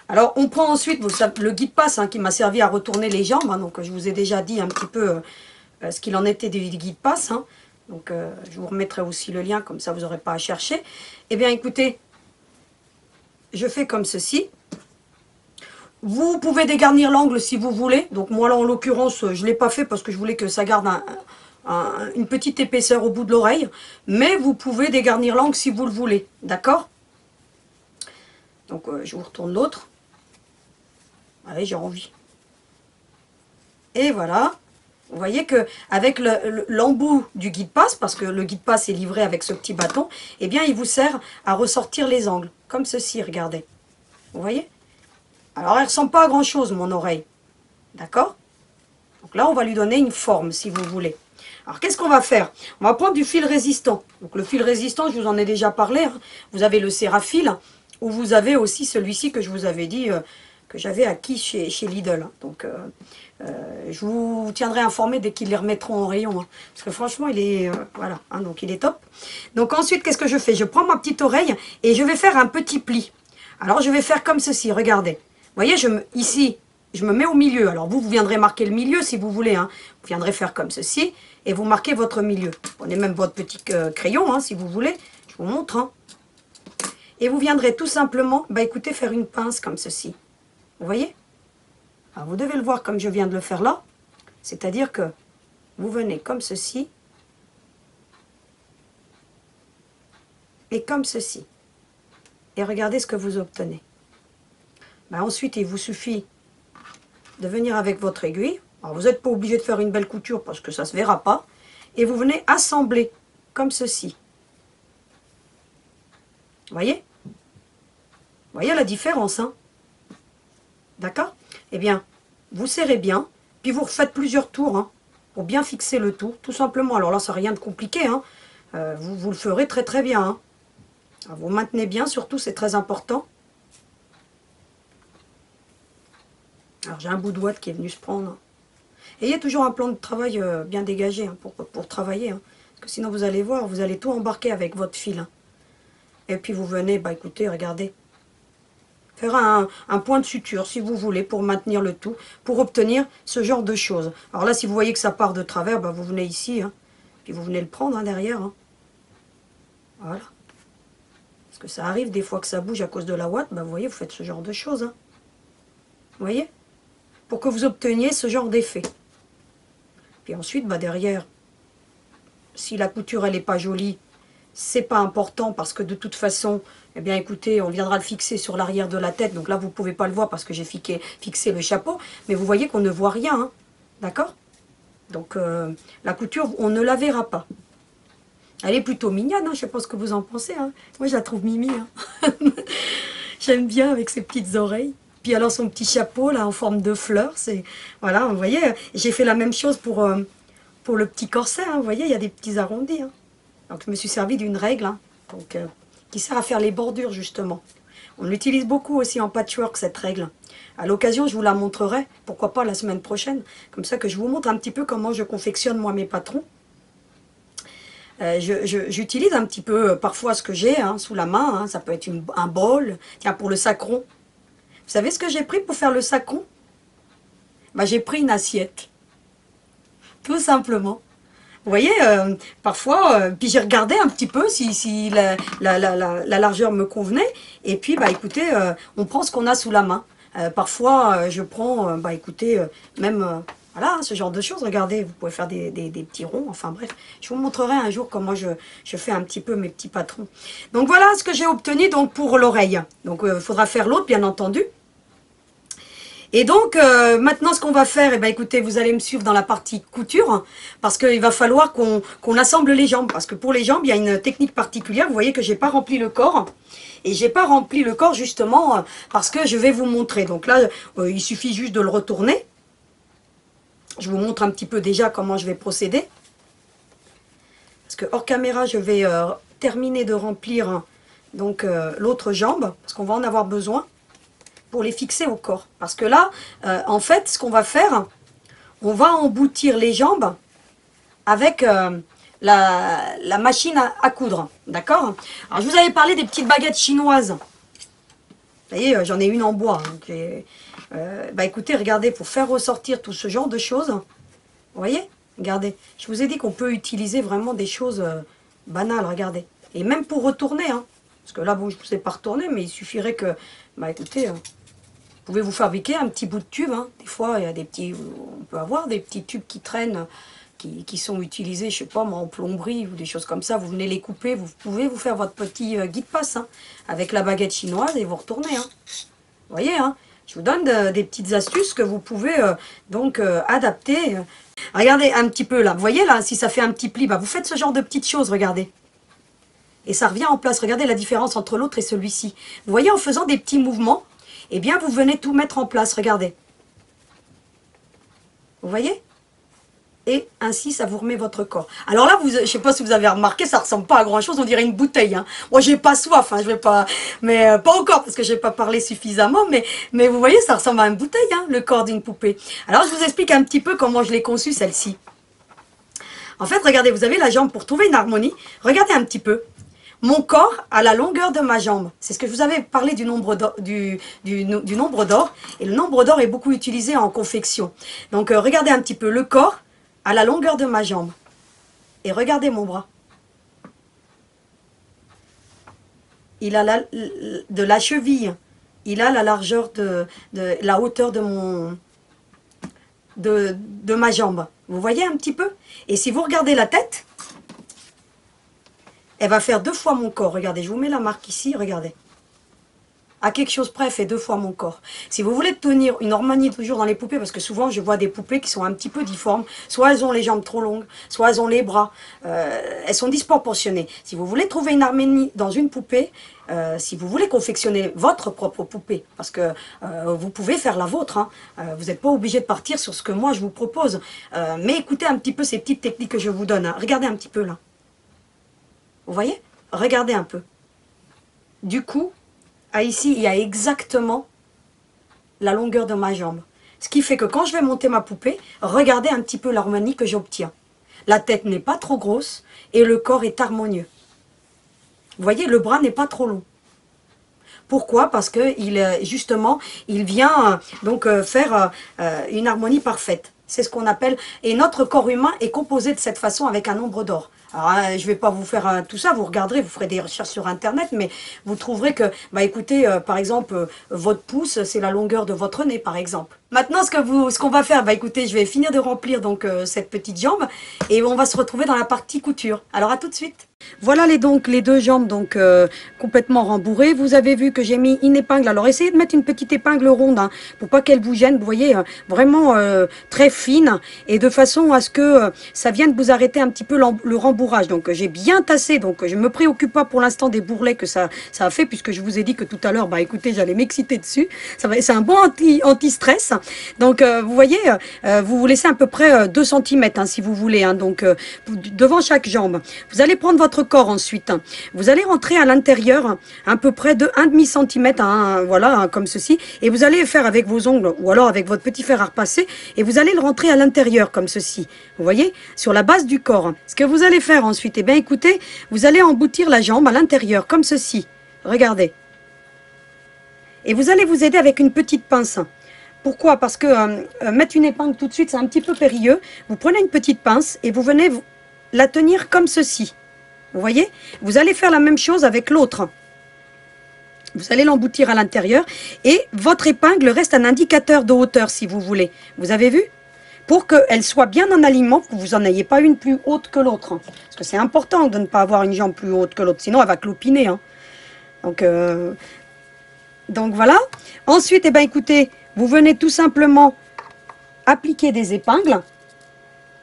Alors on prend ensuite le guide-passe qui m'a servi à retourner les jambes. Hein, donc je vous ai déjà dit un petit peu ce qu'il en était des guide-passe. Hein, donc je vous remettrai aussi le lien, comme ça vous n'aurez pas à chercher. Eh bien écoutez, je fais comme ceci. Vous pouvez dégarnir l'angle si vous voulez. Donc moi là en l'occurrence je ne l'ai pas fait parce que je voulais que ça garde une petite épaisseur au bout de l'oreille. Mais vous pouvez dégarnir l'angle si vous le voulez. D'accord? Donc je vous retourne l'autre. Allez, j'ai envie. Et voilà. Vous voyez que avec l'embout du guide-passe, parce que le guide-passe est livré avec ce petit bâton, eh bien il vous sert à ressortir les angles. Comme ceci, regardez. Vous voyez? Alors, elle ne ressemble pas à grand-chose, mon oreille. D'accord? Donc là, on va lui donner une forme, si vous voulez. Alors, qu'est-ce qu'on va faire? On va prendre du fil résistant. Donc, le fil résistant, je vous en ai déjà parlé. Hein. Vous avez le Sérafil, ou vous avez aussi celui-ci que je vous avais dit, que j'avais acquis chez Lidl. Hein. Donc, je vous tiendrai informé dès qu'ils les remettront en rayon. Hein. Parce que franchement, il est, voilà, hein, donc il est top. Donc, ensuite, qu'est-ce que je fais? Je prends ma petite oreille et je vais faire un petit pli. Alors, je vais faire comme ceci, regardez. Vous voyez, ici, je me mets au milieu. Alors vous viendrez marquer le milieu si vous voulez. Hein. Vous viendrez faire comme ceci et vous marquez votre milieu. Prenez même votre petit crayon hein, si vous voulez. Je vous montre. Hein. Et vous viendrez tout simplement, écoutez, faire une pince comme ceci. Vous voyez? Alors vous devez le voir comme je viens de le faire là. C'est-à-dire que vous venez comme ceci et comme ceci. Et regardez ce que vous obtenez. Ensuite, il vous suffit de venir avec votre aiguille. Alors, vous n'êtes pas obligé de faire une belle couture parce que ça ne se verra pas. Et vous venez assembler comme ceci. Vous voyez? Vous voyez la différence, hein? D'accord? Eh bien, vous serrez bien, puis vous refaites plusieurs tours hein, pour bien fixer le tout simplement. Alors là, ça n'a rien de compliqué. Hein. Vous le ferez très très bien. Hein. Alors, vous maintenez bien, surtout, c'est très important. Alors j'ai un bout de ouate qui est venu se prendre. Ayez toujours un plan de travail bien dégagé hein, pour travailler. Hein. Parce que sinon vous allez voir, vous allez tout embarquer avec votre fil. Hein. Et puis vous venez, écoutez, regardez. Faire un point de suture si vous voulez pour maintenir le tout. Pour obtenir ce genre de choses. Alors là si vous voyez que ça part de travers, vous venez ici. Hein, Puis vous venez le prendre hein, derrière. Hein. Voilà. Parce que ça arrive des fois que ça bouge à cause de la ouate. Bah, vous voyez, vous faites ce genre de choses. Hein. Vous voyez? Pour que vous obteniez ce genre d'effet. Puis ensuite, bah, derrière, si la couture elle n'est pas jolie, c'est pas important parce que de toute façon, eh bien écoutez, on viendra le fixer sur l'arrière de la tête. Donc là, vous ne pouvez pas le voir parce que j'ai fixé le chapeau. Mais vous voyez qu'on ne voit rien. Hein. D'accord? Donc la couture, on ne la verra pas. Elle est plutôt mignonne, hein, je ne sais pas ce que vous en pensez. Hein. Moi, je la trouve mimi. Hein. J'aime bien avec ses petites oreilles. Puis alors son petit chapeau, là, en forme de fleur. C'est voilà, vous voyez, j'ai fait la même chose pour le petit corset. Hein, vous voyez, il y a des petits arrondis. Hein. Donc, je me suis servi d'une règle hein, donc, qui sert à faire les bordures, justement. On l'utilise beaucoup aussi en patchwork, cette règle. À l'occasion, je vous la montrerai, pourquoi pas la semaine prochaine. Comme ça que je vous montre un petit peu comment je confectionne, moi, mes patrons. J'utilise un petit peu parfois ce que j'ai hein, sous la main. Hein. Ça peut être un bol. Tiens, pour le sacron. Vous savez ce que j'ai pris pour faire le sacron? Bah, j'ai pris une assiette. Tout simplement. Vous voyez, parfois, puis j'ai regardé un petit peu si la largeur me convenait. Et puis, bah, écoutez, on prend ce qu'on a sous la main. Parfois, je prends, bah, écoutez, même... Voilà, ce genre de choses. Regardez, vous pouvez faire des petits ronds. Enfin bref, je vous montrerai un jour comment je fais un petit peu mes petits patrons. Donc voilà ce que j'ai obtenu donc, pour l'oreille. Donc il faudra faire l'autre, bien entendu. Et donc, maintenant, ce qu'on va faire, eh ben, écoutez, vous allez me suivre dans la partie couture, hein, parce qu'il va falloir qu'on assemble les jambes. Parce que pour les jambes, il y a une technique particulière. Vous voyez que j'ai pas rempli le corps. Et j'ai pas rempli le corps, justement, parce que je vais vous montrer. Donc là, il suffit juste de le retourner. Je vous montre un petit peu déjà comment je vais procéder. Parce que hors caméra, je vais terminer de remplir hein, donc l'autre jambe, parce qu'on va en avoir besoin pour les fixer au corps. Parce que là, en fait, ce qu'on va faire, on va emboutir les jambes avec la machine à coudre. D'accord? Alors, je vous avais parlé des petites baguettes chinoises. Vous voyez, j'en ai une en bois. Donc bah écoutez, regardez, pour faire ressortir tout ce genre de choses, vous voyez, regardez, je vous ai dit qu'on peut utiliser vraiment des choses banales, regardez. Et même pour retourner, hein, parce que là, bon, je ne vous ai pas retourné, mais il suffirait que, bah écoutez, vous pouvez vous fabriquer un petit bout de tube, hein. Des fois, il y a des petits, on peut avoir des petits tubes qui traînent, qui sont utilisés, je sais pas, moi, en plomberie ou des choses comme ça. Vous venez les couper, vous pouvez vous faire votre petit guide-passe hein, avec la baguette chinoise et vous retournez. Hein. Vous voyez, hein. Je vous donne des petites astuces que vous pouvez donc adapter. Regardez un petit peu là. Vous voyez là, si ça fait un petit pli, bah, vous faites ce genre de petites choses, regardez. Et ça revient en place. Regardez la différence entre l'autre et celui-ci. Vous voyez, en faisant des petits mouvements, eh bien, vous venez tout mettre en place. Regardez. Vous voyez? Et ainsi, ça vous remet votre corps. Alors là, je ne sais pas si vous avez remarqué, ça ne ressemble pas à grand-chose, on dirait une bouteille. Hein. Moi, j'ai pas soif, hein, je vais pas, mais pas encore, parce que je n'ai pas parlé suffisamment, mais vous voyez, ça ressemble à une bouteille, hein, le corps d'une poupée. Alors, je vous explique un petit peu comment je l'ai conçue, celle-ci. En fait, regardez, vous avez la jambe pour trouver une harmonie. Regardez un petit peu. Mon corps a la longueur de ma jambe. C'est ce que je vous avais parlé du nombre d'or. Du nombre d'or. Et le nombre d'or est beaucoup utilisé en confection. Donc, regardez un petit peu le corps à la longueur de ma jambe. Et regardez mon bras. Il a de la cheville. Il a la largeur la hauteur de ma jambe. Vous voyez un petit peu? Et si vous regardez la tête, elle va faire 2 fois mon corps. Regardez, je vous mets la marque ici, regardez. À quelque chose près, elle fait 2 fois mon corps. Si vous voulez tenir une harmonie toujours dans les poupées, parce que souvent je vois des poupées qui sont un petit peu difformes, soit elles ont les jambes trop longues, soit elles ont les bras, elles sont disproportionnées. Si vous voulez trouver une harmonie dans une poupée, si vous voulez confectionner votre propre poupée, parce que vous pouvez faire la vôtre, hein, vous n'êtes pas obligé de partir sur ce que moi je vous propose, mais écoutez un petit peu ces petites techniques que je vous donne. Hein. Regardez un petit peu là. Vous voyez? Regardez un peu. Du coup, ici, il y a exactement la longueur de ma jambe. Ce qui fait que quand je vais monter ma poupée, regardez un petit peu l'harmonie que j'obtiens. La tête n'est pas trop grosse et le corps est harmonieux. Vous voyez, le bras n'est pas trop long. Pourquoi? Parce que justement, il vient donc faire une harmonie parfaite. C'est ce qu'on appelle, et notre corps humain est composé de cette façon avec un nombre d'or. Alors, je ne vais pas vous faire tout ça, vous regarderez, vous ferez des recherches sur Internet, mais vous trouverez que, bah écoutez, par exemple, votre pouce, c'est la longueur de votre nez, par exemple. Maintenant, ce qu'on va faire, bah écoutez, je vais finir de remplir donc cette petite jambe, et on va se retrouver dans la partie couture. Alors, à tout de suite. Voilà les deux jambes donc complètement rembourrées. Vous avez vu que j'ai mis une épingle. Alors essayez de mettre une petite épingle ronde hein, pour pas qu'elle vous gêne. Vous voyez, vraiment très fine et de façon à ce que ça vienne vous arrêter un petit peu le rembourrage. Donc j'ai bien tassé. Donc je me préoccupe pas pour l'instant des bourrelets que ça a fait puisque je vous ai dit que tout à l'heure, bah écoutez, j'allais m'exciter dessus. C'est un bon anti-stress. Donc vous voyez, vous vous laissez à peu près 2 cm hein, si vous voulez. Hein, donc devant chaque jambe. Vous allez prendre votre corps ensuite. Vous allez rentrer à l'intérieur à peu près de 1,5 cm, hein, voilà, hein, comme ceci. Et vous allez faire avec vos ongles ou alors avec votre petit fer à repasser et vous allez le rentrer à l'intérieur comme ceci. Vous voyez, sur la base du corps. Ce que vous allez faire ensuite, eh bien écoutez, vous allez emboutir la jambe à l'intérieur comme ceci. Regardez. Et vous allez vous aider avec une petite pince. Pourquoi? Parce que mettre une épingle tout de suite, c'est un petit peu périlleux. Vous prenez une petite pince et vous venez la tenir comme ceci. Vous voyez? Vous allez faire la même chose avec l'autre. Vous allez l'emboutir à l'intérieur et votre épingle reste un indicateur de hauteur si vous voulez. Vous avez vu? Pour qu'elle soit bien en alignement, que vous n'en ayez pas une plus haute que l'autre. Parce que c'est important de ne pas avoir une jambe plus haute que l'autre, sinon elle va clopiner. Hein. Donc voilà. Ensuite, eh ben, écoutez, vous venez tout simplement appliquer des épingles.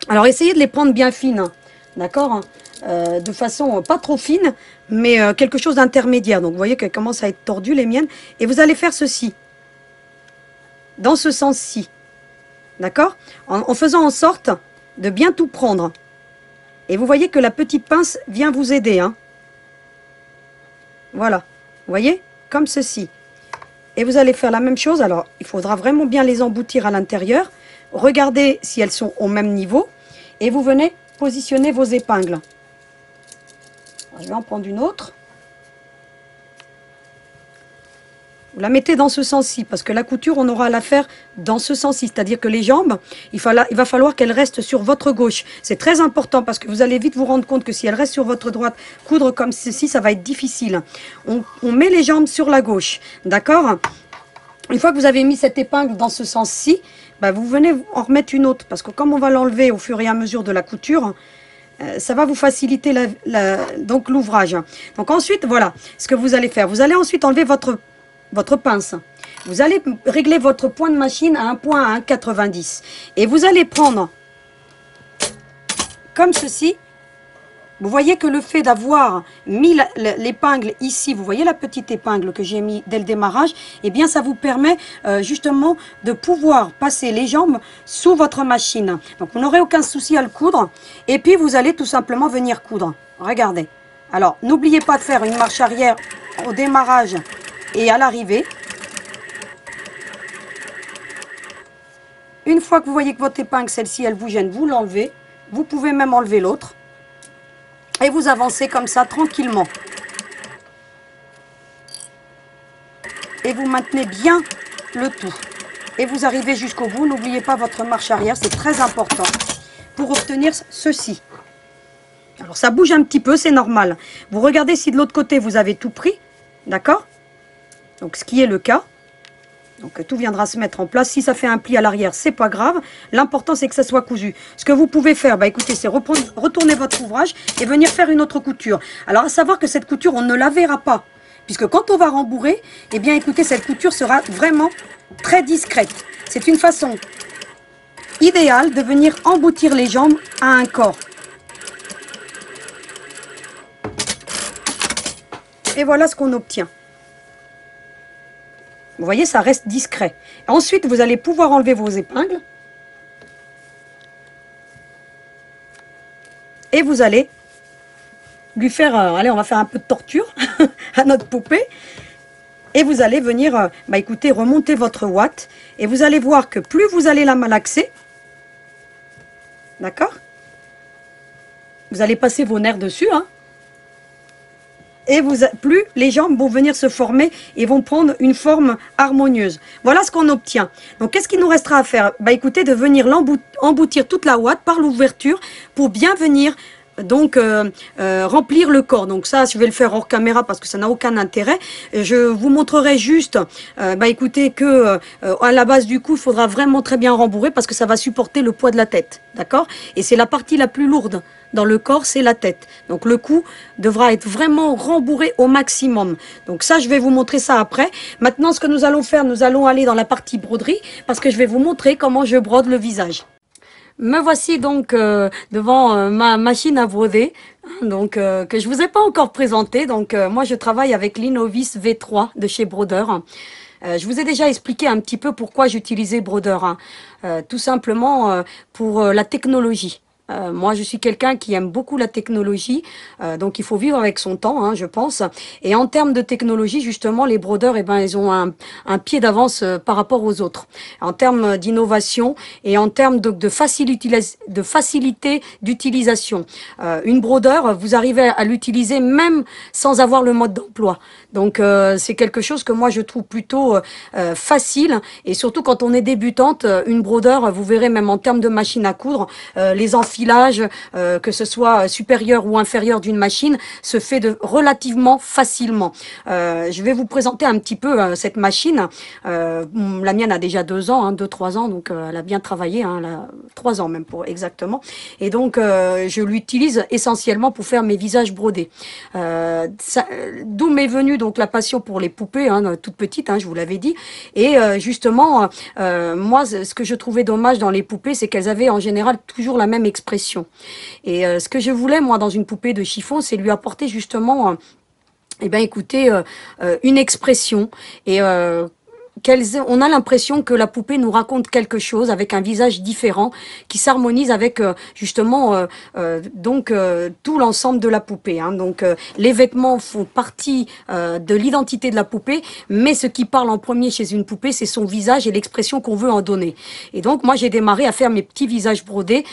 Alors essayez de les prendre bien fines, hein. D'accord? De façon pas trop fine, mais quelque chose d'intermédiaire. Donc vous voyez qu'elles commencent à être tordues les miennes. Et vous allez faire ceci. Dans ce sens-ci. D'accord? En faisant en sorte de bien tout prendre. Et vous voyez que la petite pince vient vous aider. Hein. Voilà. Vous voyez? Comme ceci. Et vous allez faire la même chose. Alors, il faudra vraiment bien les emboutir à l'intérieur. Regardez si elles sont au même niveau. Et vous venez positionner vos épingles. Alors, je vais en prendre une autre. Vous la mettez dans ce sens-ci, parce que la couture, on aura à la faire dans ce sens-ci. C'est-à-dire que les jambes, il va falloir qu'elles restent sur votre gauche. C'est très important, parce que vous allez vite vous rendre compte que si elles restent sur votre droite, coudre comme ceci, ça va être difficile. On met les jambes sur la gauche, d'accord? Une fois que vous avez mis cette épingle dans ce sens-ci, bah, vous venez en remettre une autre, parce que comme on va l'enlever au fur et à mesure de la couture, ça va vous faciliter donc l'ouvrage. Donc ensuite, voilà ce que vous allez faire. Vous allez ensuite enlever votre pince. Vous allez régler votre point de machine à un point à 1,90. Et vous allez prendre comme ceci. Vous voyez que le fait d'avoir mis l'épingle ici, vous voyez la petite épingle que j'ai mis dès le démarrage, eh bien ça vous permet justement de pouvoir passer les jambes sous votre machine. Donc vous n'aurez aucun souci à le coudre. Et puis vous allez tout simplement venir coudre. Regardez. Alors n'oubliez pas de faire une marche arrière au démarrage et à l'arrivée. Une fois que vous voyez que votre épingle, celle-ci, elle vous gêne, vous l'enlevez. Vous pouvez même enlever l'autre. Et vous avancez comme ça, tranquillement. Et vous maintenez bien le tout. Et vous arrivez jusqu'au bout. N'oubliez pas votre marche arrière, c'est très important pour obtenir ceci. Alors ça bouge un petit peu, c'est normal. Vous regardez si de l'autre côté, vous avez tout pris. D'accord? Donc ce qui est le cas. Donc tout viendra se mettre en place. Si ça fait un pli à l'arrière, c'est pas grave. L'important, c'est que ça soit cousu. Ce que vous pouvez faire, bah écoutez, c'est retourner votre ouvrage et venir faire une autre couture. Alors à savoir que cette couture, on ne la verra pas. Puisque quand on va rembourrer, eh bien écoutez, cette couture sera vraiment très discrète. C'est une façon idéale de venir emboutir les jambes à un corps. Et voilà ce qu'on obtient. Vous voyez, ça reste discret. Ensuite, vous allez pouvoir enlever vos épingles. Et vous allez lui faire, allez, on va faire un peu de torture à notre poupée. Et vous allez venir, bah écoutez, remonter votre ouate. Et vous allez voir que plus vous allez la malaxer, d'accord? Vous allez passer vos nerfs dessus, hein? et plus les jambes vont venir se former et vont prendre une forme harmonieuse. Voilà ce qu'on obtient. Donc qu'est-ce qu'il nous restera à faire? Bah écoutez, de venir emboutir toute la ouate par l'ouverture pour bien venir donc remplir le corps. Donc ça, je vais le faire hors caméra parce que ça n'a aucun intérêt. Je vous montrerai juste bah écoutez que à la base du cou, il faudra vraiment très bien rembourrer parce que ça va supporter le poids de la tête, d'accord? Et c'est la partie la plus lourde dans le corps, c'est la tête. Donc le cou devra être vraiment rembourré au maximum. Donc ça, je vais vous montrer ça après. Maintenant, ce que nous allons faire, nous allons aller dans la partie broderie parce que je vais vous montrer comment je brode le visage. Me voici donc devant ma machine à broder, donc que je vous ai pas encore présentée. Donc moi je travaille avec l'Innovis V3 de chez Brodeur. Je vous ai déjà expliqué un petit peu pourquoi j'utilisais Brodeur, hein. Tout simplement pour la technologie. Moi, je suis quelqu'un qui aime beaucoup la technologie, donc il faut vivre avec son temps, hein, je pense. Et en termes de technologie, justement, les brodeurs, eh ben, ils ont un pied d'avance par rapport aux autres. En termes d'innovation et en termes de facilité d'utilisation. Une brodeur, vous arrivez à l'utiliser même sans avoir le mode d'emploi. Donc, c'est quelque chose que moi, je trouve plutôt facile. Et surtout, quand on est débutante, une brodeur, vous verrez même en termes de machine à coudre, les enfilage, que ce soit supérieur ou inférieur d'une machine, se fait relativement facilement. Je vais vous présenter un petit peu cette machine. La mienne a déjà 2 ans, hein, 2-3 ans, donc elle a bien travaillé, hein, elle a 3 ans même pour exactement. Et donc je l'utilise essentiellement pour faire mes visages brodés. D'où m'est venue donc la passion pour les poupées, hein, toutes petites, hein, je vous l'avais dit. Et justement, moi, ce que je trouvais dommage dans les poupées, c'est qu'elles avaient en général toujours la même expression. Et ce que je voulais, moi, dans une poupée de chiffon, c'est lui apporter justement, eh ben, écoutez, une expression. Et on a l'impression que la poupée nous raconte quelque chose avec un visage différent qui s'harmonise avec justement donc tout l'ensemble de la poupée, hein. Donc les vêtements font partie de l'identité de la poupée, mais ce qui parle en premier chez une poupée, c'est son visage et l'expression qu'on veut en donner. Et donc moi j'ai démarré à faire mes petits visages brodés.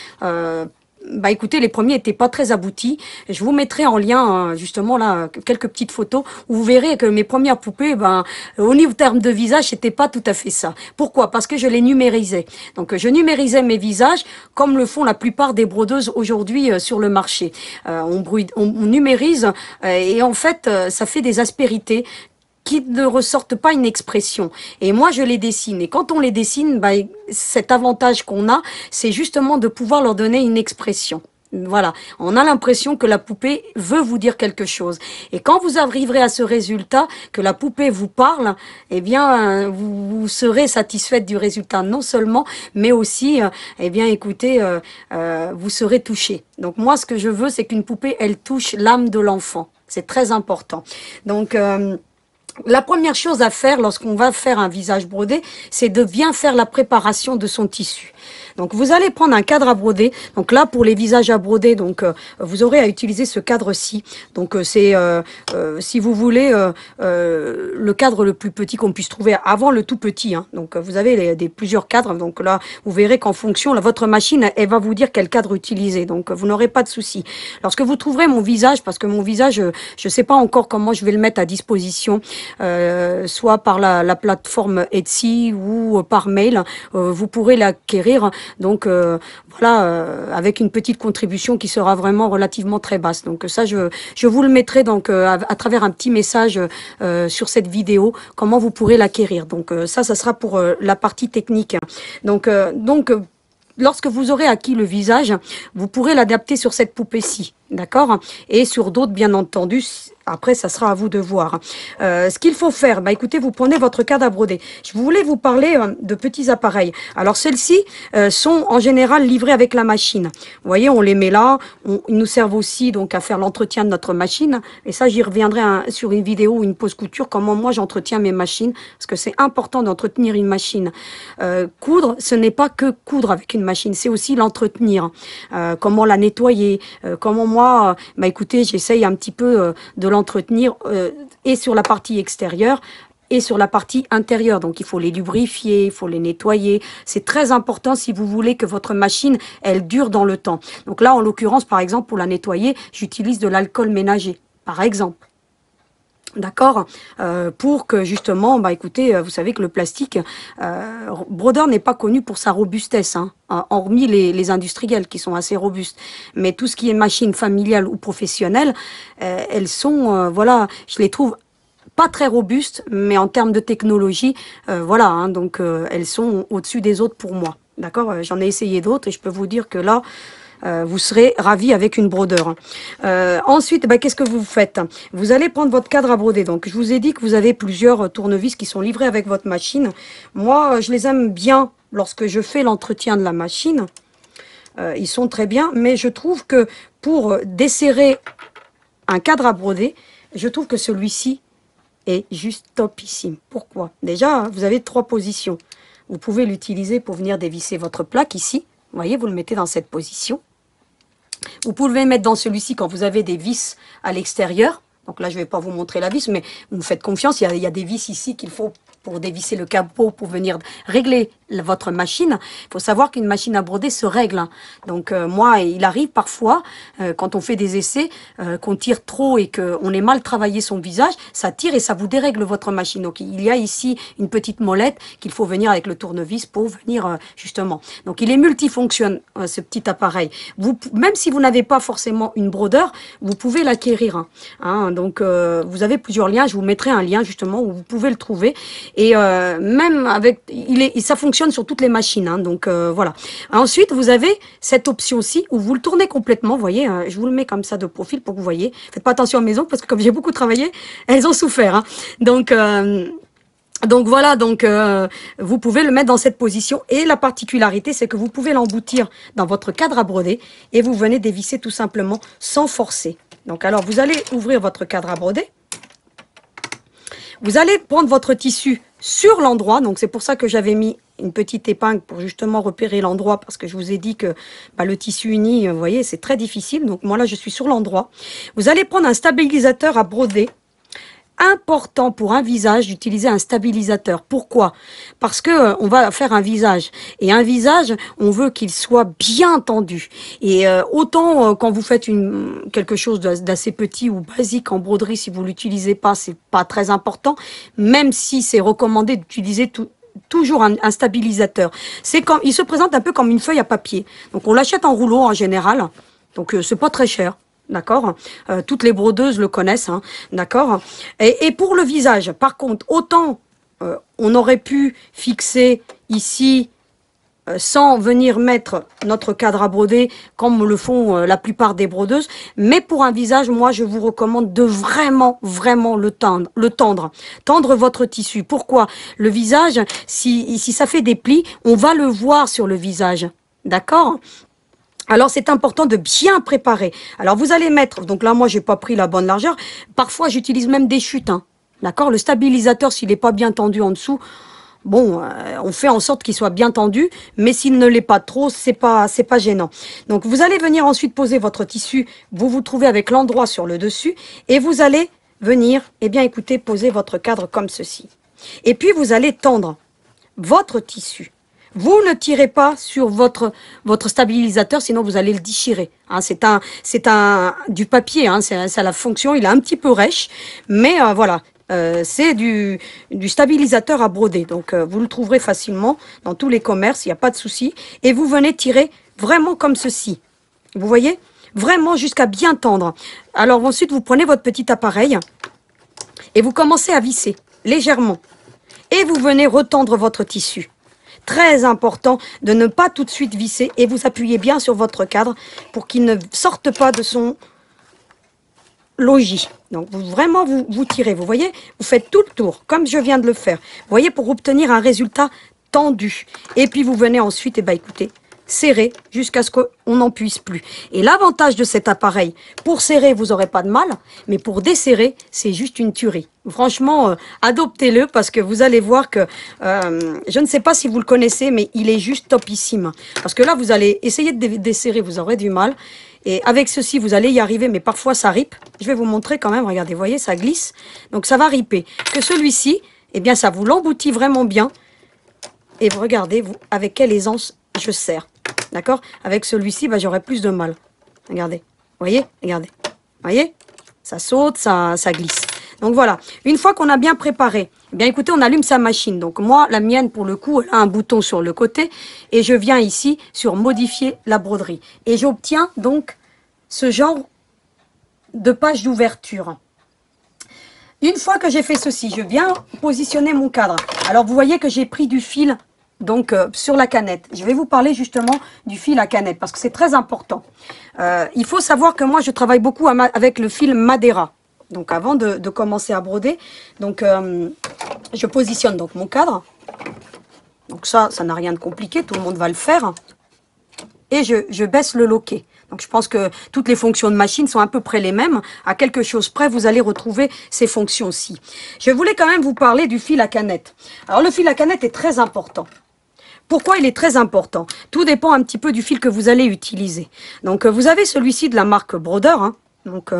Bah écoutez, les premiers étaient pas très aboutis. Je vous mettrai en lien justement là quelques petites photos où vous verrez que mes premières poupées, ben au niveau terme de visage, c'était pas tout à fait ça. Pourquoi? Parce que je les numérisais. Donc je numérisais mes visages comme le font la plupart des brodeuses aujourd'hui sur le marché. On numérise et en fait ça fait des aspérités qui ne ressortent pas une expression. Et moi, je les dessine. Et quand on les dessine, bah, cet avantage qu'on a, c'est justement de pouvoir leur donner une expression. Voilà, on a l'impression que la poupée veut vous dire quelque chose. Et quand vous arriverez à ce résultat, que la poupée vous parle, eh bien, vous serez satisfaite du résultat non seulement, mais aussi, eh bien, écoutez, vous serez touché. Donc moi, ce que je veux, c'est qu'une poupée, elle touche l'âme de l'enfant. C'est très important. Donc la première chose à faire lorsqu'on va faire un visage brodé, c'est de bien faire la préparation de son tissu. Donc vous allez prendre un cadre à broder. Donc là pour les visages à broder, donc vous aurez à utiliser ce cadre-ci. Donc c'est si vous voulez le cadre le plus petit qu'on puisse trouver avant le tout petit, hein. Donc vous avez plusieurs cadres. Donc là vous verrez qu'en fonction, votre machine elle va vous dire quel cadre utiliser. Donc vous n'aurez pas de souci. Lorsque vous trouverez mon visage, parce que mon visage, je sais pas encore comment je vais le mettre à disposition. Soit par la plateforme Etsy ou par mail, vous pourrez l'acquérir. Donc voilà, avec une petite contribution qui sera vraiment relativement très basse. Donc ça, je vous le mettrai donc à travers un petit message sur cette vidéo, comment vous pourrez l'acquérir. Donc ça sera pour la partie technique. Donc lorsque vous aurez acquis le visage, vous pourrez l'adapter sur cette poupée-ci, d'accord? Et sur d'autres, bien entendu. Après, ça sera à vous de voir. Ce qu'il faut faire, bah écoutez, vous prenez votre cadre à broder. Je voulais vous parler de petits appareils. Alors, celles-ci sont en général livrées avec la machine. Vous voyez, on les met là. Ils nous servent aussi donc à faire l'entretien de notre machine. Et ça, j'y reviendrai sur une vidéo ou une pause couture, comment moi j'entretiens mes machines. Parce que c'est important d'entretenir une machine. Coudre, ce n'est pas que coudre avec une machine, c'est aussi l'entretenir. Comment la nettoyer. Comment moi, bah écoutez, j'essaye un petit peu de l'entretenir et sur la partie extérieure et sur la partie intérieure. Donc il faut les lubrifier, il faut les nettoyer. C'est très important si vous voulez que votre machine, elle dure dans le temps. Donc là, en l'occurrence, par exemple, pour la nettoyer, j'utilise de l'alcool ménager, par exemple. D'accord, pour que justement, bah écoutez, vous savez que le plastique, Brodeur n'est pas connu pour sa robustesse, hein, hormis les industriels qui sont assez robustes. Mais tout ce qui est machine familiale ou professionnelle, elles sont, voilà, je les trouve pas très robustes, mais en termes de technologie, voilà, hein, donc elles sont au-dessus des autres pour moi. D'accord, j'en ai essayé d'autres et je peux vous dire que là, vous serez ravis avec une brodeur. Ensuite, bah, qu'est-ce que vous faites? Vous allez prendre votre cadre à broder. Donc, je vous ai dit que vous avez plusieurs tournevis qui sont livrés avec votre machine. Moi, je les aime bien lorsque je fais l'entretien de la machine. Ils sont très bien, mais je trouve que pour desserrer un cadre à broder, je trouve que celui-ci est juste topissime. Pourquoi? Déjà, vous avez 3 positions. Vous pouvez l'utiliser pour venir dévisser votre plaque ici. Vous voyez, vous le mettez dans cette position. Vous pouvez le mettre dans celui-ci quand vous avez des vis à l'extérieur. Donc là, je ne vais pas vous montrer la vis, mais vous me faites confiance. Il y a des vis ici qu'il faut pour dévisser le capot, pour venir régler votre machine. Il faut savoir qu'une machine à broder se règle, hein. Donc moi, il arrive parfois, quand on fait des essais, qu'on tire trop et qu'on ait mal travaillé son visage, ça tire et ça vous dérègle votre machine. Donc il y a ici une petite molette qu'il faut venir avec le tournevis pour venir justement. Donc il est multifonction, ce petit appareil. Même si vous n'avez pas forcément une brodeur, vous pouvez l'acquérir, hein. Donc vous avez plusieurs liens. Je vous mettrai un lien justement où vous pouvez le trouver. Et même avec, ça fonctionne sur toutes les machines, hein, donc voilà. Ensuite, vous avez cette option-ci où vous le tournez complètement, vous voyez, je vous le mets comme ça de profil pour que vous voyez. Faites pas attention à mes ongles parce que comme j'ai beaucoup travaillé, elles ont souffert, hein. Donc voilà, vous pouvez le mettre dans cette position et la particularité, c'est que vous pouvez l'emboutir dans votre cadre à broder et vous venez dévisser tout simplement sans forcer. Donc alors, vous allez ouvrir votre cadre à broder. Vous allez prendre votre tissu sur l'endroit, donc c'est pour ça que j'avais mis une petite épingle pour justement repérer l'endroit, parce que je vous ai dit que bah, le tissu uni, vous voyez, c'est très difficile. Donc moi là, je suis sur l'endroit. Vous allez prendre un stabilisateur à broder. Important pour un visage d'utiliser un stabilisateur. Pourquoi? Parce que on va faire un visage. Et un visage, on veut qu'il soit bien tendu. Et autant quand vous faites quelque chose d'assez petit ou basique en broderie, si vous l'utilisez pas, c'est pas très important. Même si c'est recommandé d'utiliser toujours un stabilisateur. Il se présente un peu comme une feuille à papier. Donc on l'achète en rouleau en général. Donc c'est pas très cher. D'accord, toutes les brodeuses le connaissent, hein, d'accord. Et pour le visage, par contre, autant on aurait pu fixer ici sans venir mettre notre cadre à broder comme le font la plupart des brodeuses, mais pour un visage, moi je vous recommande de vraiment le tendre votre tissu. Pourquoi? Le visage, si ça fait des plis, on va le voir sur le visage, d'accord. Alors, c'est important de bien préparer. Alors, vous allez mettre, donc là, moi, j'ai pas pris la bonne largeur. Parfois, j'utilise même des chutes, hein. D'accord? Le stabilisateur, s'il n'est pas bien tendu en dessous, bon, on fait en sorte qu'il soit bien tendu, mais s'il ne l'est pas trop, c'est pas gênant. Donc, vous allez venir ensuite poser votre tissu. Vous vous trouvez avec l'endroit sur le dessus et vous allez venir, eh bien, écoutez, poser votre cadre comme ceci. Et puis, vous allez tendre votre tissu. Vous ne tirez pas sur votre stabilisateur, sinon vous allez le déchirer. Hein, c'est du papier, hein, ça a la fonction, il est un petit peu rêche, mais voilà, c'est du stabilisateur à broder. Donc vous le trouverez facilement dans tous les commerces, il n'y a pas de souci. Et vous venez tirer vraiment comme ceci. Vous voyez? Vraiment jusqu'à bien tendre. Alors ensuite, vous prenez votre petit appareil et vous commencez à visser légèrement. Et vous venez retendre votre tissu. Très important de ne pas tout de suite visser et vous appuyez bien sur votre cadre pour qu'il ne sorte pas de son logis. Donc vraiment vous tirez, vous voyez, vous faites tout le tour comme je viens de le faire. Vous voyez, pour obtenir un résultat tendu. Et puis vous venez ensuite, et écoutez, serrer jusqu'à ce qu'on n'en puisse plus. Et l'avantage de cet appareil, pour serrer, vous n'aurez pas de mal, mais pour desserrer, c'est juste une tuerie. Franchement, adoptez-le parce que vous allez voir que, je ne sais pas si vous le connaissez, mais il est juste topissime. Parce que là, vous allez essayer de desserrer, vous aurez du mal. Et avec ceci, vous allez y arriver, mais parfois ça ripe. Je vais vous montrer quand même, regardez, vous voyez, ça glisse. Donc ça va riper. Que celui-ci, eh bien, ça vous l'emboutit vraiment bien. Et vous regardez, vous, avec quelle aisance je serre. D'accord? Avec celui-ci, bah, j'aurai plus de mal. Regardez. Vous voyez? Regardez. Vous voyez? Ça saute, ça glisse. Donc voilà, une fois qu'on a bien préparé, eh bien écoutez, on allume sa machine. Donc moi, la mienne, pour le coup, elle a un bouton sur le côté. Et je viens ici sur modifier la broderie. Et j'obtiens donc ce genre de page d'ouverture. Une fois que j'ai fait ceci, je viens positionner mon cadre. Alors vous voyez que j'ai pris du fil donc sur la canette. Je vais vous parler justement du fil à canette parce que c'est très important. Il faut savoir que moi je travaille beaucoup avec le fil Madeira. Donc avant de commencer à broder, donc je positionne donc mon cadre. Donc ça n'a rien de compliqué, tout le monde va le faire. Et je baisse le loquet. Donc je pense que toutes les fonctions de machine sont à peu près les mêmes. À quelque chose près, vous allez retrouver ces fonctions-ci. Je voulais quand même vous parler du fil à canette. Alors le fil à canette est très important. Pourquoi il est très important? Tout dépend un petit peu du fil que vous allez utiliser. Donc vous avez celui-ci de la marque Brodeur, hein. Donc,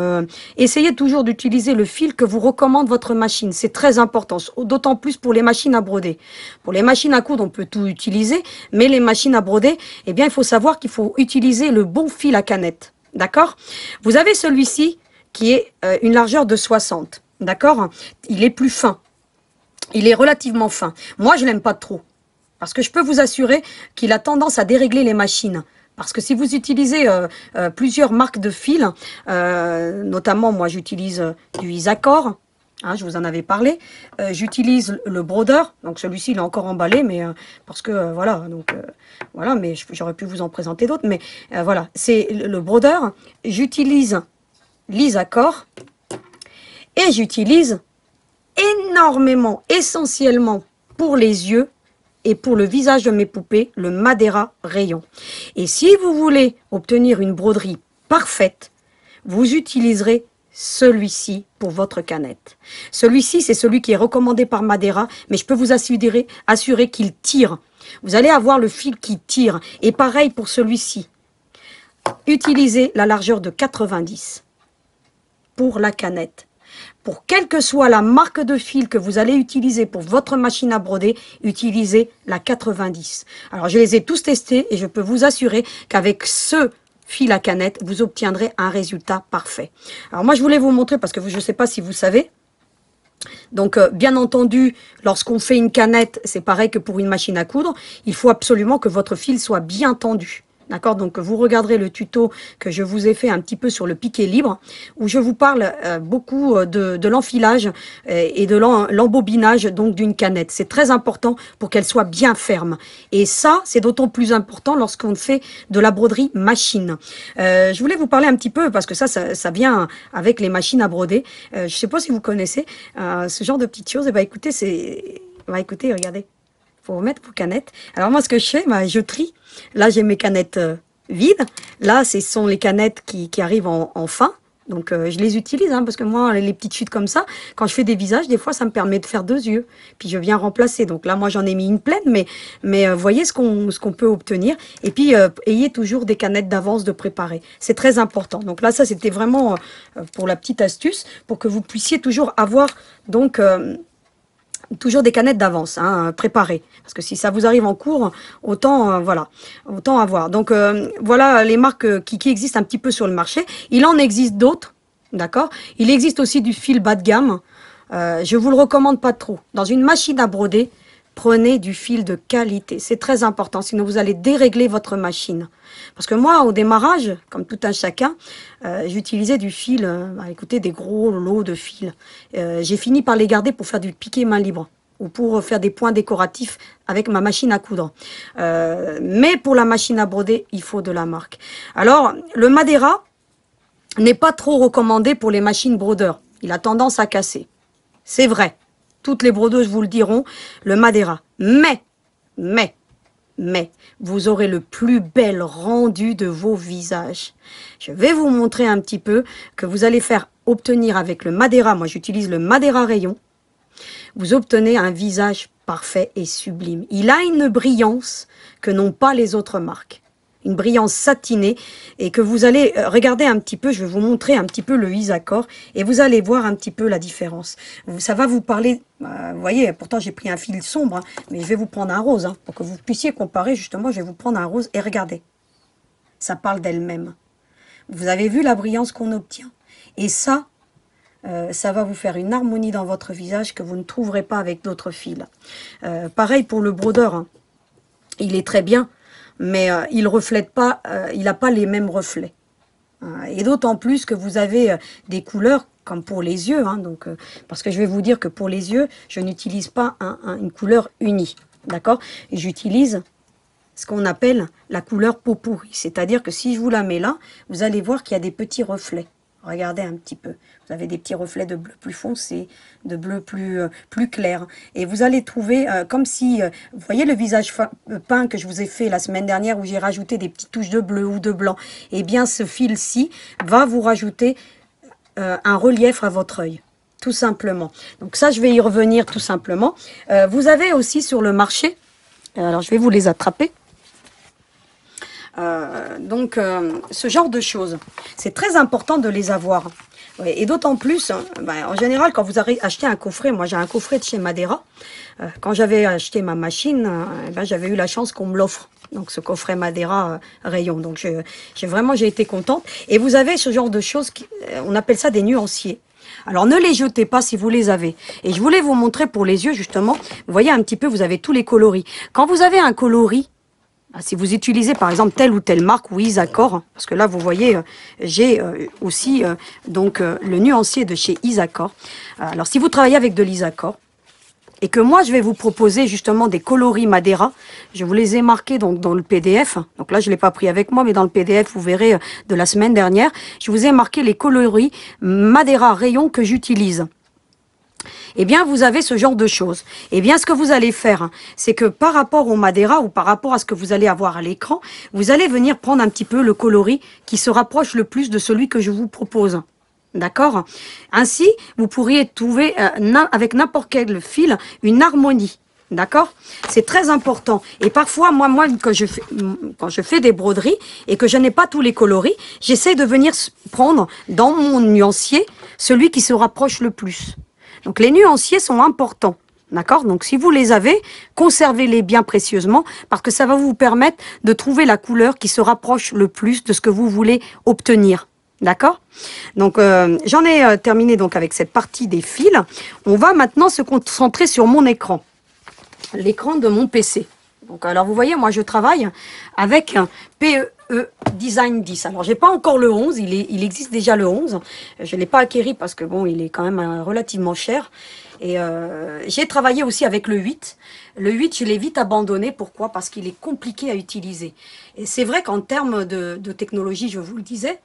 essayez toujours d'utiliser le fil que vous recommande votre machine. C'est très important, d'autant plus pour les machines à broder. Pour les machines à coudre, on peut tout utiliser, mais les machines à broder, eh bien, il faut savoir qu'il faut utiliser le bon fil à canette. D'accord? Vous avez celui-ci qui est une largeur de 60. D'accord? Il est plus fin. Il est relativement fin. Moi, je l'aime pas trop. Parce que je peux vous assurer qu'il a tendance à dérégler les machines. Parce que si vous utilisez plusieurs marques de fils, notamment moi j'utilise du Isacor, hein, je vous en avais parlé, j'utilise le Brodeur, donc celui-ci il est encore emballé, mais parce que voilà, donc voilà, mais j'aurais pu vous en présenter d'autres, mais voilà, c'est le Brodeur, j'utilise l'Isacor et j'utilise énormément, essentiellement pour les yeux, et pour le visage de mes poupées, le Madeira Rayon. Et si vous voulez obtenir une broderie parfaite, vous utiliserez celui-ci pour votre canette. Celui-ci, c'est celui qui est recommandé par Madeira, mais je peux vous assurer qu'il tire. Vous allez avoir le fil qui tire. Et pareil pour celui-ci. Utilisez la largeur de 90 pour la canette. Pour quelle que soit la marque de fil que vous allez utiliser pour votre machine à broder, utilisez la 90. Alors, je les ai tous testés et je peux vous assurer qu'avec ce fil à canette, vous obtiendrez un résultat parfait. Alors, moi, je voulais vous montrer parce que je ne sais pas si vous savez. Donc, bien entendu, lorsqu'on fait une canette, c'est pareil que pour une machine à coudre. Il faut absolument que votre fil soit bien tendu. D'accord, donc vous regarderez le tuto que je vous ai fait un petit peu sur le piqué libre, où je vous parle beaucoup de l'enfilage et de l'embobinage donc d'une canette. C'est très important pour qu'elle soit bien ferme. Et ça, c'est d'autant plus important lorsqu'on fait de la broderie machine. Je voulais vous parler un petit peu, parce que ça vient avec les machines à broder. Je ne sais pas si vous connaissez ce genre de petites choses. Et bah écoutez, écoutez, regardez. Faut remettre vos canettes. Alors moi, ce que je fais, je trie. Là, j'ai mes canettes vides. Là, ce sont les canettes qui arrivent en fin. Donc, je les utilise, hein, parce que moi, les petites chutes comme ça, quand je fais des visages, des fois, ça me permet de faire 2 yeux. Puis, je viens remplacer. Donc là, moi, j'en ai mis une pleine, mais voyez ce qu'on peut obtenir. Et puis, ayez toujours des canettes d'avance de préparer. C'est très important. Donc là, ça, c'était vraiment pour la petite astuce, pour que vous puissiez toujours avoir, donc... toujours des canettes d'avance, hein, préparées. Parce que si ça vous arrive en cours, autant, voilà, autant avoir. Donc, voilà les marques qui existent un petit peu sur le marché. Il en existe d'autres, d'accord? Il existe aussi du fil bas de gamme. Je vous le recommande pas trop. Dans une machine à broder, prenez du fil de qualité. C'est très important, sinon vous allez dérégler votre machine. Parce que moi, au démarrage, comme tout un chacun, j'utilisais du fil, écoutez, des gros lots de fils. J'ai fini par les garder pour faire du piqué main libre ou pour faire des points décoratifs avec ma machine à coudre. Mais pour la machine à broder, il faut de la marque. Alors, le Madeira n'est pas trop recommandé pour les machines brodeurs. Il a tendance à casser. C'est vrai. Toutes les brodeuses vous le diront, le Madeira. Mais, vous aurez le plus bel rendu de vos visages. Je vais vous montrer un petit peu que vous allez faire obtenir avec le Madeira. Moi, j'utilise le Madeira Rayon. Vous obtenez un visage parfait et sublime. Il a une brillance que n'ont pas les autres marques. Une brillance satinée et que vous allez regarder un petit peu, je vais vous montrer un petit peu le Isacor et vous allez voir un petit peu la différence. Ça va vous parler, vous voyez, pourtant j'ai pris un fil sombre, hein, mais je vais vous prendre un rose, hein, pour que vous puissiez comparer, justement, je vais vous prendre un rose et regardez, ça parle d'elle-même. Vous avez vu la brillance qu'on obtient. Et ça, ça va vous faire une harmonie dans votre visage que vous ne trouverez pas avec d'autres fils. Pareil pour le brodeur, hein. Il est très bien, mais il reflète pas, il n'a pas les mêmes reflets. Et d'autant plus que vous avez des couleurs comme pour les yeux, hein, donc, parce que je vais vous dire que pour les yeux, je n'utilise pas une couleur unie, d'accord? Et j'utilise ce qu'on appelle la couleur peau pourrie, c'est-à-dire que si je vous la mets là, vous allez voir qu'il y a des petits reflets. Regardez un petit peu, vous avez des petits reflets de bleu plus foncé, de bleu plus clair. Et vous allez trouver comme si, vous voyez le visage peint que je vous ai fait la semaine dernière où j'ai rajouté des petites touches de bleu ou de blanc. Eh bien ce fil-ci va vous rajouter un relief à votre œil, tout simplement. Donc ça, je vais y revenir tout simplement. Vous avez aussi sur le marché, alors je vais vous les attraper. Ce genre de choses, c'est très important de les avoir. Ouais, et d'autant plus, en général, quand vous achetez un coffret, moi j'ai un coffret de chez Madera, quand j'avais acheté ma machine, j'avais eu la chance qu'on me l'offre. Donc ce coffret Madera rayon. Donc j'ai été contente. Et vous avez ce genre de choses, on appelle ça des nuanciers. Alors ne les jetez pas si vous les avez. Et je voulais vous montrer pour les yeux justement, vous voyez un petit peu, vous avez tous les coloris. Quand vous avez un coloris, si vous utilisez par exemple telle ou telle marque ou Isacor, parce que là vous voyez, j'ai aussi le nuancier de chez Isacor. Alors si vous travaillez avec de l'Isacor, et que moi je vais vous proposer justement des coloris Madera, je vous les ai marqués donc dans le PDF, donc là je ne l'ai pas pris avec moi, mais dans le PDF vous verrez de la semaine dernière, je vous ai marqué les coloris Madera rayon que j'utilise. Eh bien, vous avez ce genre de choses. Eh bien, ce que vous allez faire, c'est que par rapport au Madera ou par rapport à ce que vous allez avoir à l'écran, vous allez venir prendre un petit peu le coloris qui se rapproche le plus de celui que je vous propose. D'accord? Ainsi, vous pourriez trouver avec n'importe quel fil une harmonie. D'accord? C'est très important. Et parfois, moi quand je fais des broderies et que je n'ai pas tous les coloris, j'essaie de venir prendre dans mon nuancier celui qui se rapproche le plus. Donc les nuanciers sont importants, d'accord? Donc si vous les avez, conservez-les bien précieusement parce que ça va vous permettre de trouver la couleur qui se rapproche le plus de ce que vous voulez obtenir, d'accord? Donc j'en ai terminé donc avec cette partie des fils. On va maintenant se concentrer sur mon écran, l'écran de mon PC. Donc alors vous voyez, moi je travaille avec un PE Design 10. Alors j'ai pas encore le 11, il existe déjà le 11. Je l'ai pas acquéri parce que bon, il est quand même relativement cher. Et j'ai travaillé aussi avec le 8. Le 8, je l'ai vite abandonné. Pourquoi? Parce qu'il est compliqué à utiliser. Et c'est vrai qu'en termes de technologie, je vous le disais,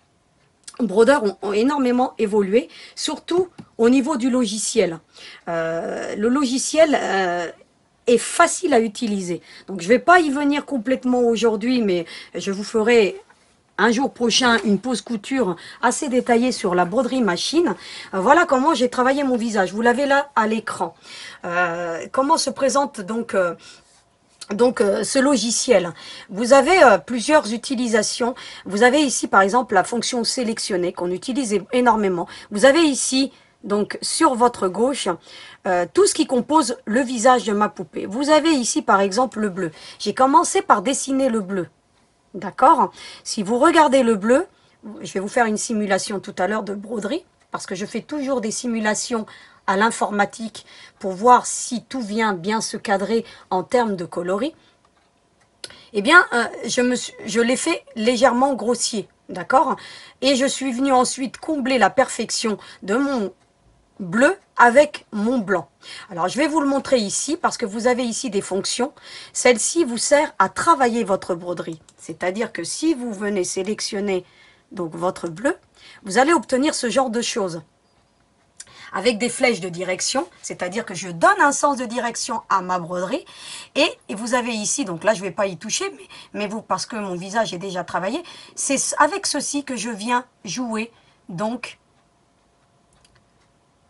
brodeurs ont énormément évolué, surtout au niveau du logiciel. Le logiciel est facile à utiliser. Donc je ne vais pas y venir complètement aujourd'hui, mais je vous ferai un jour prochain une pause couture assez détaillée sur la broderie machine. Voilà comment j'ai travaillé mon visage. Vous l'avez là à l'écran. Comment se présente donc ce logiciel? Vous avez plusieurs utilisations. Vous avez ici par exemple la fonction sélectionner qu'on utilise énormément. Vous avez ici donc sur votre gauche tout ce qui compose le visage de ma poupée. Vous avez ici par exemple le bleu. J'ai commencé par dessiner le bleu. D'accord? Si vous regardez le bleu, je vais vous faire une simulation tout à l'heure de broderie, parce que je fais toujours des simulations à l'informatique pour voir si tout vient bien se cadrer en termes de coloris. Eh bien, je l'ai fait légèrement grossier, d'accord? Et je suis venue ensuite combler la perfection de mon bleu avec mon blanc. Alors je vais vous le montrer ici parce que vous avez ici des fonctions. Celle-ci vous sert à travailler votre broderie. C'est-à-dire que si vous venez sélectionner donc votre bleu, vous allez obtenir ce genre de choses. Avec des flèches de direction, c'est-à-dire que je donne un sens de direction à ma broderie. Et vous avez ici, donc là je ne vais pas y toucher, mais vous, parce que mon visage est déjà travaillé, c'est avec ceci que je viens jouer donc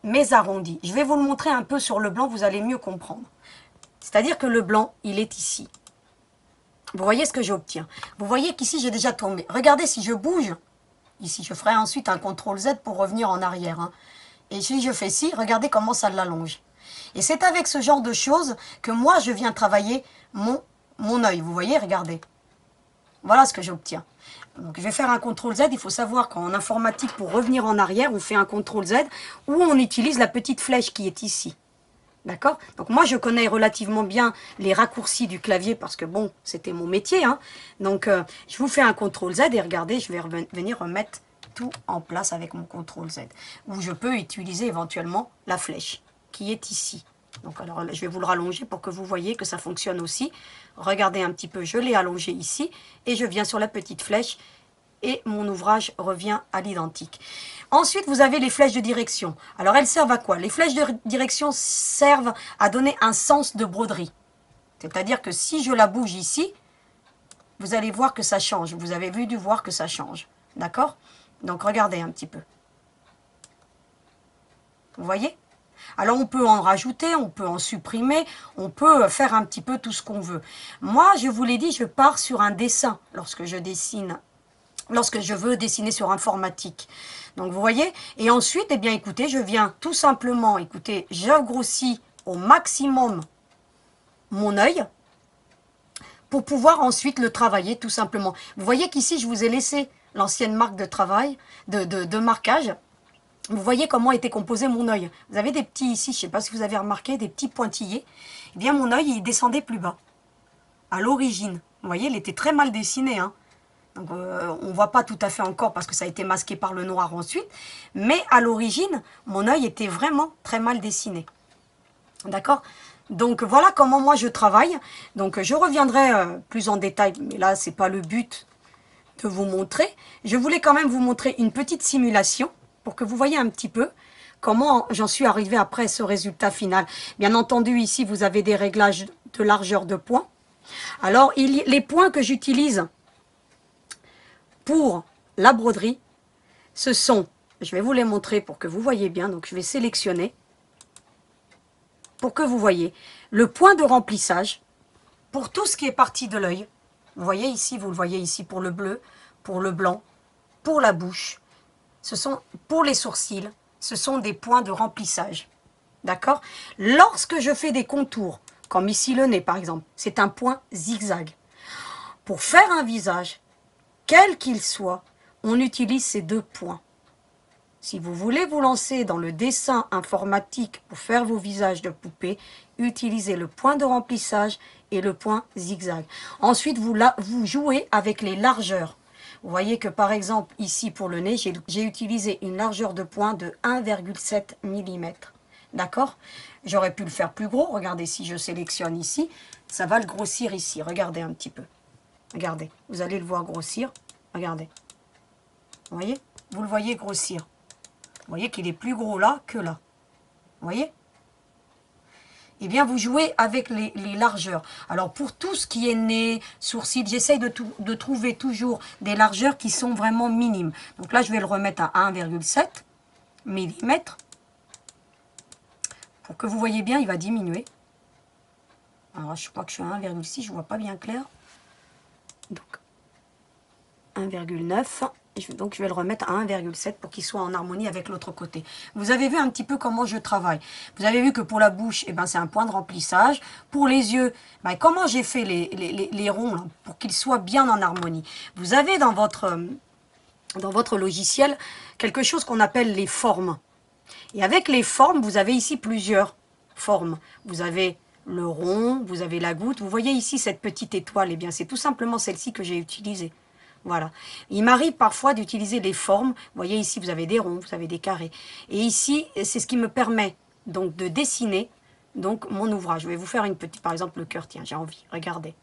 mes arrondis. Je vais vous le montrer un peu sur le blanc, vous allez mieux comprendre. C'est-à-dire que le blanc, il est ici. Vous voyez ce que j'obtiens. Vous voyez qu'ici, j'ai déjà tombé. Regardez si je bouge. Ici, je ferai ensuite un CTRL Z pour revenir en arrière. Hein. Et si je fais ci, regardez comment ça l'allonge. Et c'est avec ce genre de choses que moi, je viens travailler mon œil. Vous voyez, regardez. Voilà ce que j'obtiens. Donc je vais faire un CTRL Z. Il faut savoir qu'en informatique, pour revenir en arrière, on fait un CTRL Z où on utilise la petite flèche qui est ici. D'accord? Donc moi, je connais relativement bien les raccourcis du clavier parce que bon, c'était mon métier. Hein. Donc je vous fais un CTRL Z et regardez, je vais venir remettre tout en place avec mon CTRL Z. Où je peux utiliser éventuellement la flèche qui est ici. Donc alors, je vais vous le rallonger pour que vous voyez que ça fonctionne aussi. Regardez un petit peu, je l'ai allongé ici et je viens sur la petite flèche et mon ouvrage revient à l'identique. Ensuite, vous avez les flèches de direction. Alors, elles servent à quoi? Les flèches de direction servent à donner un sens de broderie. C'est-à-dire que si je la bouge ici, vous allez voir que ça change. Vous avez dû voir que ça change. D'accord? Donc, regardez un petit peu. Vous voyez? Alors, on peut en rajouter, on peut en supprimer, on peut faire un petit peu tout ce qu'on veut. Moi, je vous l'ai dit, je pars sur un dessin lorsque je dessine. Lorsque je veux dessiner sur informatique. Donc vous voyez, et ensuite, eh bien écoutez, je viens tout simplement, écoutez, je grossis au maximum mon œil pour pouvoir ensuite le travailler tout simplement. Vous voyez qu'ici, je vous ai laissé l'ancienne marque de travail, de marquage. Vous voyez comment était composé mon œil. Vous avez des petits ici, je ne sais pas si vous avez remarqué, des petits pointillés. Eh bien mon œil, il descendait plus bas, à l'origine. Vous voyez, il était très mal dessiné, hein. Donc, on ne voit pas tout à fait encore parce que ça a été masqué par le noir ensuite. Mais à l'origine, mon œil était vraiment très mal dessiné. D'accord? Donc voilà comment moi je travaille. Donc je reviendrai plus en détail, mais là ce n'est pas le but de vous montrer. Je voulais quand même vous montrer une petite simulation pour que vous voyez un petit peu comment j'en suis arrivé après ce résultat final. Bien entendu, ici vous avez des réglages de largeur de points. Alors les points que j'utilise pour la broderie, ce sont, je vais vous les montrer pour que vous voyez bien, donc je vais sélectionner, pour que vous voyez, le point de remplissage, pour tout ce qui est partie de l'œil, vous voyez ici, vous le voyez ici pour le bleu, pour le blanc, pour la bouche, ce sont, pour les sourcils, ce sont des points de remplissage, d'accord? Lorsque je fais des contours, comme ici le nez par exemple, c'est un point zigzag. Pour faire un visage, quel qu'il soit, on utilise ces deux points. Si vous voulez vous lancer dans le dessin informatique pour faire vos visages de poupée, utilisez le point de remplissage et le point zigzag. Ensuite, vous jouez avec les largeurs. Vous voyez que par exemple, ici pour le nez, j'ai utilisé une largeur de point de 1,7 mm. D'accord? J'aurais pu le faire plus gros. Regardez, si je sélectionne ici, ça va le grossir ici. Regardez un petit peu. Regardez, vous allez le voir grossir. Regardez. Vous voyez? Vous le voyez grossir. Vous voyez qu'il est plus gros là que là. Vous voyez? Eh bien, vous jouez avec les largeurs. Alors, pour tout ce qui est nez, sourcils, j'essaye de trouver toujours des largeurs qui sont vraiment minimes. Donc là, je vais le remettre à 1,7 mm. Pour que vous voyez bien, il va diminuer. Alors, je crois que je suis à 1,6, je ne vois pas bien clair. Donc, 1,9. Donc, je vais le remettre à 1,7 pour qu'il soit en harmonie avec l'autre côté. Vous avez vu un petit peu comment je travaille. Vous avez vu que pour la bouche, eh ben, c'est un point de remplissage. Pour les yeux, ben, comment j'ai fait les ronds là, pour qu'ils soient bien en harmonie. Vous avez dans votre logiciel quelque chose qu'on appelle les formes. Et avec les formes, vous avez ici plusieurs formes. Vous avez le rond, vous avez la goutte. Vous voyez ici cette petite étoile, eh bien, c'est tout simplement celle-ci que j'ai utilisée. Voilà. Il m'arrive parfois d'utiliser les formes. Vous voyez ici, vous avez des ronds, vous avez des carrés. Et ici, c'est ce qui me permet donc de dessiner donc mon ouvrage. Je vais vous faire une petite, par exemple, le cœur. Tiens, j'ai envie. Regardez.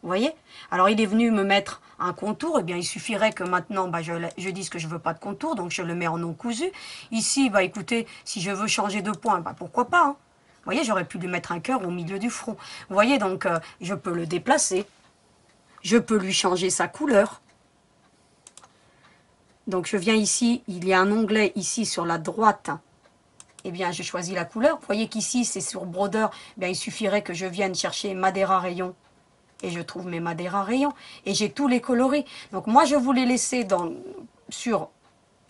Vous voyez? Alors, il est venu me mettre un contour. Eh bien, il suffirait que maintenant, bah, je dise que je ne veux pas de contour. Donc, je le mets en non cousu. Ici, bah, écoutez, si je veux changer de point, bah, pourquoi pas, hein. Vous voyez, j'aurais pu lui mettre un cœur au milieu du front. Vous voyez, donc, je peux le déplacer. Je peux lui changer sa couleur. Donc, je viens ici. Il y a un onglet ici sur la droite. Eh bien, je choisis la couleur. Vous voyez qu'ici, c'est sur brodeur. Eh bien, il suffirait que je vienne chercher Madeira rayon. Et je trouve mes Madeira rayons. Et j'ai tous les colorés. Donc, moi, je vous les laisser sur...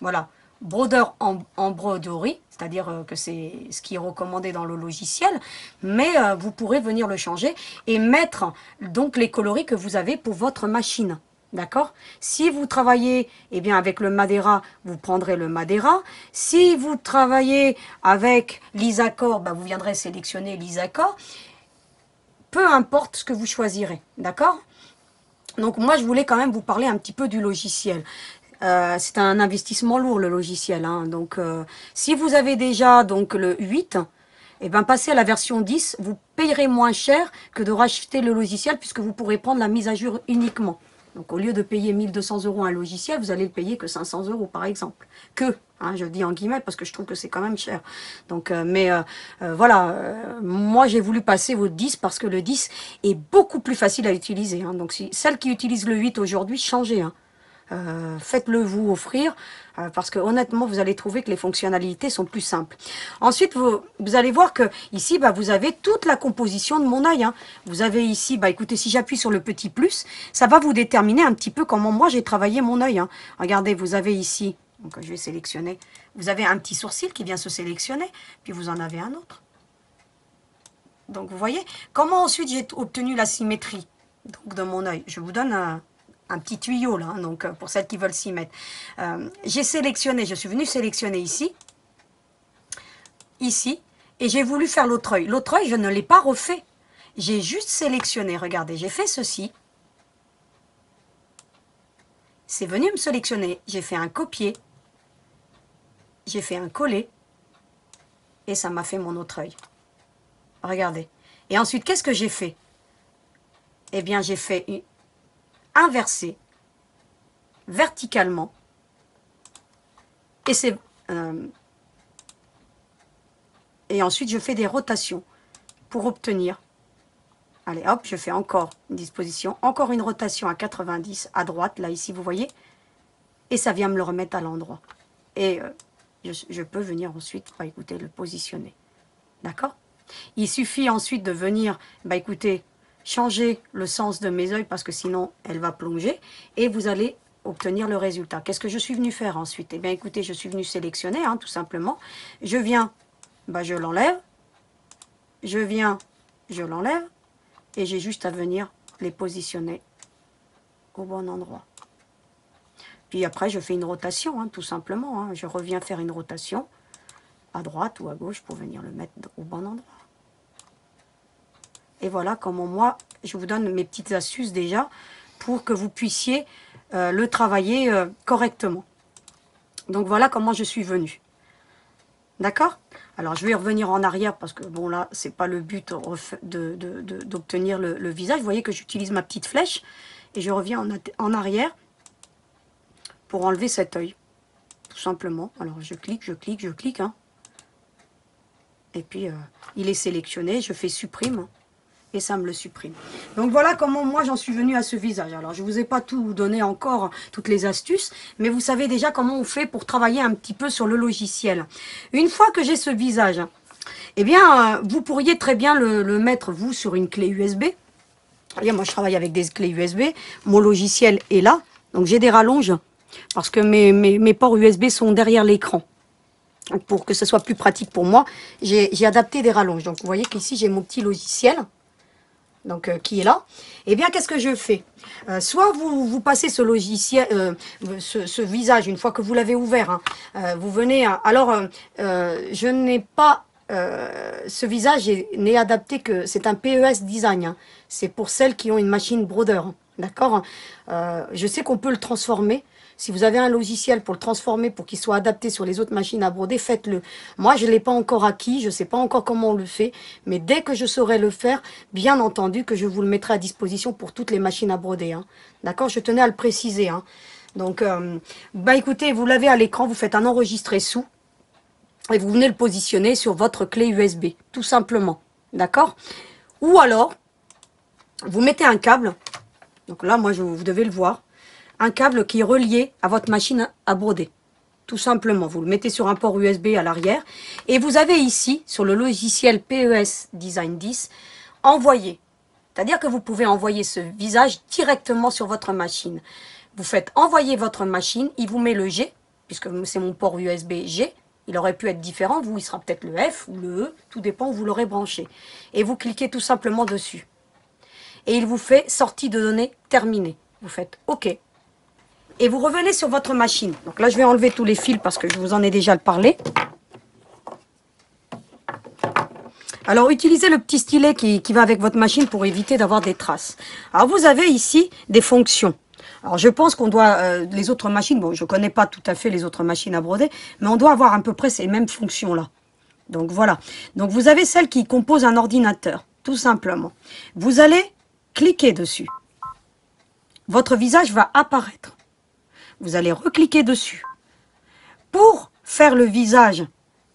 Voilà. brodeur en broderie, c'est-à-dire que c'est ce qui est recommandé dans le logiciel, mais vous pourrez venir le changer et mettre donc les coloris que vous avez pour votre machine. D'accord? Si vous travaillez eh bien, avec le Madeira, vous prendrez le Madeira. Si vous travaillez avec l'Isacor, ben, vous viendrez sélectionner l'Isacor. Peu importe ce que vous choisirez. D'accord? Donc moi, je voulais quand même vous parler un petit peu du logiciel. C'est un investissement lourd, le logiciel. Hein. Donc, si vous avez déjà donc, le 8, eh ben, passez à la version 10, vous payerez moins cher que de racheter le logiciel puisque vous pourrez prendre la mise à jour uniquement. Donc, au lieu de payer 1200 € un logiciel, vous allez le payer que 500 € par exemple. Que, hein, je dis en guillemets parce que je trouve que c'est quand même cher. Donc, voilà, moi j'ai voulu passer au 10 parce que le 10 est beaucoup plus facile à utiliser. Hein. Donc, si celles qui utilisent le 8 aujourd'hui, changez. Hein. Faites-le vous offrir parce que honnêtement vous allez trouver que les fonctionnalités sont plus simples. Ensuite vous allez voir que ici bah, vous avez toute la composition de mon œil. Hein. Vous avez ici, bah écoutez, si j'appuie sur le petit plus, ça va vous déterminer un petit peu comment moi j'ai travaillé mon œil. Hein. Regardez, vous avez ici, donc je vais sélectionner, vous avez un petit sourcil qui vient se sélectionner, puis vous en avez un autre. Donc vous voyez, comment ensuite j'ai obtenu la symétrie donc, de mon œil. Je vous donne un petit tuyau là, hein, donc pour celles qui veulent s'y mettre. J'ai sélectionné, je suis venue sélectionner ici, et j'ai voulu faire l'autre œil. L'autre œil, je ne l'ai pas refait. J'ai juste sélectionné, regardez, j'ai fait ceci. C'est venu me sélectionner, j'ai fait un copier, j'ai fait un coller, et ça m'a fait mon autre œil. Regardez. Et ensuite, qu'est-ce que j'ai fait? Eh bien, j'ai fait inversé verticalement et c'est et ensuite je fais des rotations pour obtenir, allez hop, je fais encore une disposition, encore une rotation à 90 à droite, là ici vous voyez, et ça vient me le remettre à l'endroit et je peux venir ensuite, bah, écoutez, le positionner, d'accord? Il suffit ensuite de venir, bah écoutez, changer le sens de mes yeux parce que sinon elle va plonger et vous allez obtenir le résultat. Qu'est-ce que je suis venu faire ensuite? Eh bien écoutez, je suis venu sélectionner hein, tout simplement. Je viens, bah, je l'enlève, je viens, je l'enlève et j'ai juste à venir les positionner au bon endroit. Puis après je fais une rotation hein, tout simplement. Hein. Je reviens faire une rotation à droite ou à gauche pour venir le mettre au bon endroit. Et voilà comment moi, je vous donne mes petites astuces déjà pour que vous puissiez le travailler correctement. Donc voilà comment je suis venue. D'accord? Alors je vais revenir en arrière parce que bon là, c'est pas le but d'obtenir le visage. Vous voyez que j'utilise ma petite flèche et je reviens en arrière pour enlever cet œil. Tout simplement. Alors je clique, je clique, je clique. Hein. Et puis il est sélectionné, je fais supprime. Et ça me le supprime. Donc voilà comment moi j'en suis venue à ce visage. Alors je ne vous ai pas tout donné encore, toutes les astuces, mais vous savez déjà comment on fait pour travailler un petit peu sur le logiciel. Une fois que j'ai ce visage, eh bien vous pourriez très bien le mettre vous sur une clé USB. Et moi je travaille avec des clés USB, mon logiciel est là, donc j'ai des rallonges, parce que mes ports USB sont derrière l'écran. Pour que ce soit plus pratique pour moi, j'ai adapté des rallonges. Donc vous voyez qu'ici j'ai mon petit logiciel. Donc qui est là, eh bien qu'est-ce que je fais? Soit vous passez ce logiciel, ce visage, une fois que vous l'avez ouvert, hein, vous venez, alors je n'ai pas, ce visage n'est adapté que, c'est un PES design, hein. C'est pour celles qui ont une machine brodeur, hein, d'accord? Je sais qu'on peut le transformer. Si vous avez un logiciel pour le transformer, pour qu'il soit adapté sur les autres machines à broder, faites-le. Moi, je ne l'ai pas encore acquis, je ne sais pas encore comment on le fait, mais dès que je saurai le faire, bien entendu que je vous le mettrai à disposition pour toutes les machines à broder. Hein. D'accord? Je tenais à le préciser. Hein. Donc, bah écoutez, vous l'avez à l'écran, vous faites un enregistré sous, et vous venez le positionner sur votre clé USB, tout simplement. D'accord? Ou alors, vous mettez un câble, donc là, moi, vous devez le voir, un câble qui est relié à votre machine à broder. Tout simplement, vous le mettez sur un port USB à l'arrière. Et vous avez ici, sur le logiciel PES Design 10, envoyer. C'est-à-dire que vous pouvez envoyer ce visage directement sur votre machine. Vous faites envoyer votre machine, il vous met le G, puisque c'est mon port USB-G. Il aurait pu être différent, vous, il sera peut-être le F ou le E, tout dépend où vous l'aurez branché. Et vous cliquez tout simplement dessus. Et il vous fait sortie de données terminée. Vous faites OK. Et vous revenez sur votre machine. Donc là, je vais enlever tous les fils parce que je vous en ai déjà parlé. Alors, utilisez le petit stylet qui va avec votre machine pour éviter d'avoir des traces. Alors, vous avez ici des fonctions. Alors, je pense qu'on doit, les autres machines, bon, je ne connais pas tout à fait les autres machines à broder, mais on doit avoir à peu près ces mêmes fonctions-là. Donc, voilà. Donc, vous avez celle qui compose un ordinateur, tout simplement. Vous allez cliquer dessus. Votre visage va apparaître. Vous allez recliquer dessus. Pour faire le visage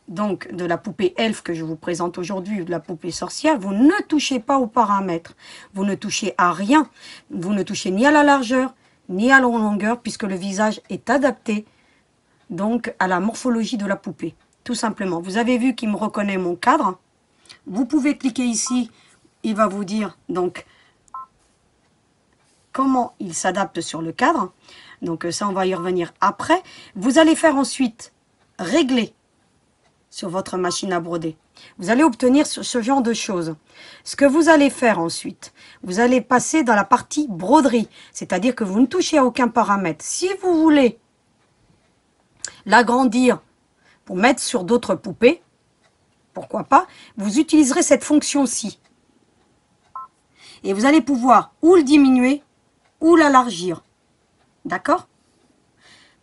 donc de la poupée elfe que je vous présente aujourd'hui, de la poupée sorcière, vous ne touchez pas aux paramètres. Vous ne touchez à rien. Vous ne touchez ni à la largeur, ni à la longueur, puisque le visage est adapté donc à la morphologie de la poupée. Tout simplement. Vous avez vu qu'il me reconnaît mon cadre. Vous pouvez cliquer ici. Il va vous dire donc comment il s'adapte sur le cadre. Donc ça, on va y revenir après. Vous allez faire ensuite régler sur votre machine à broder. Vous allez obtenir ce genre de choses. Ce que vous allez faire ensuite, vous allez passer dans la partie broderie. C'est-à-dire que vous ne touchez à aucun paramètre. Si vous voulez l'agrandir pour mettre sur d'autres poupées, pourquoi pas, vous utiliserez cette fonction-ci. Et vous allez pouvoir ou le diminuer ou l'élargir. D'accord?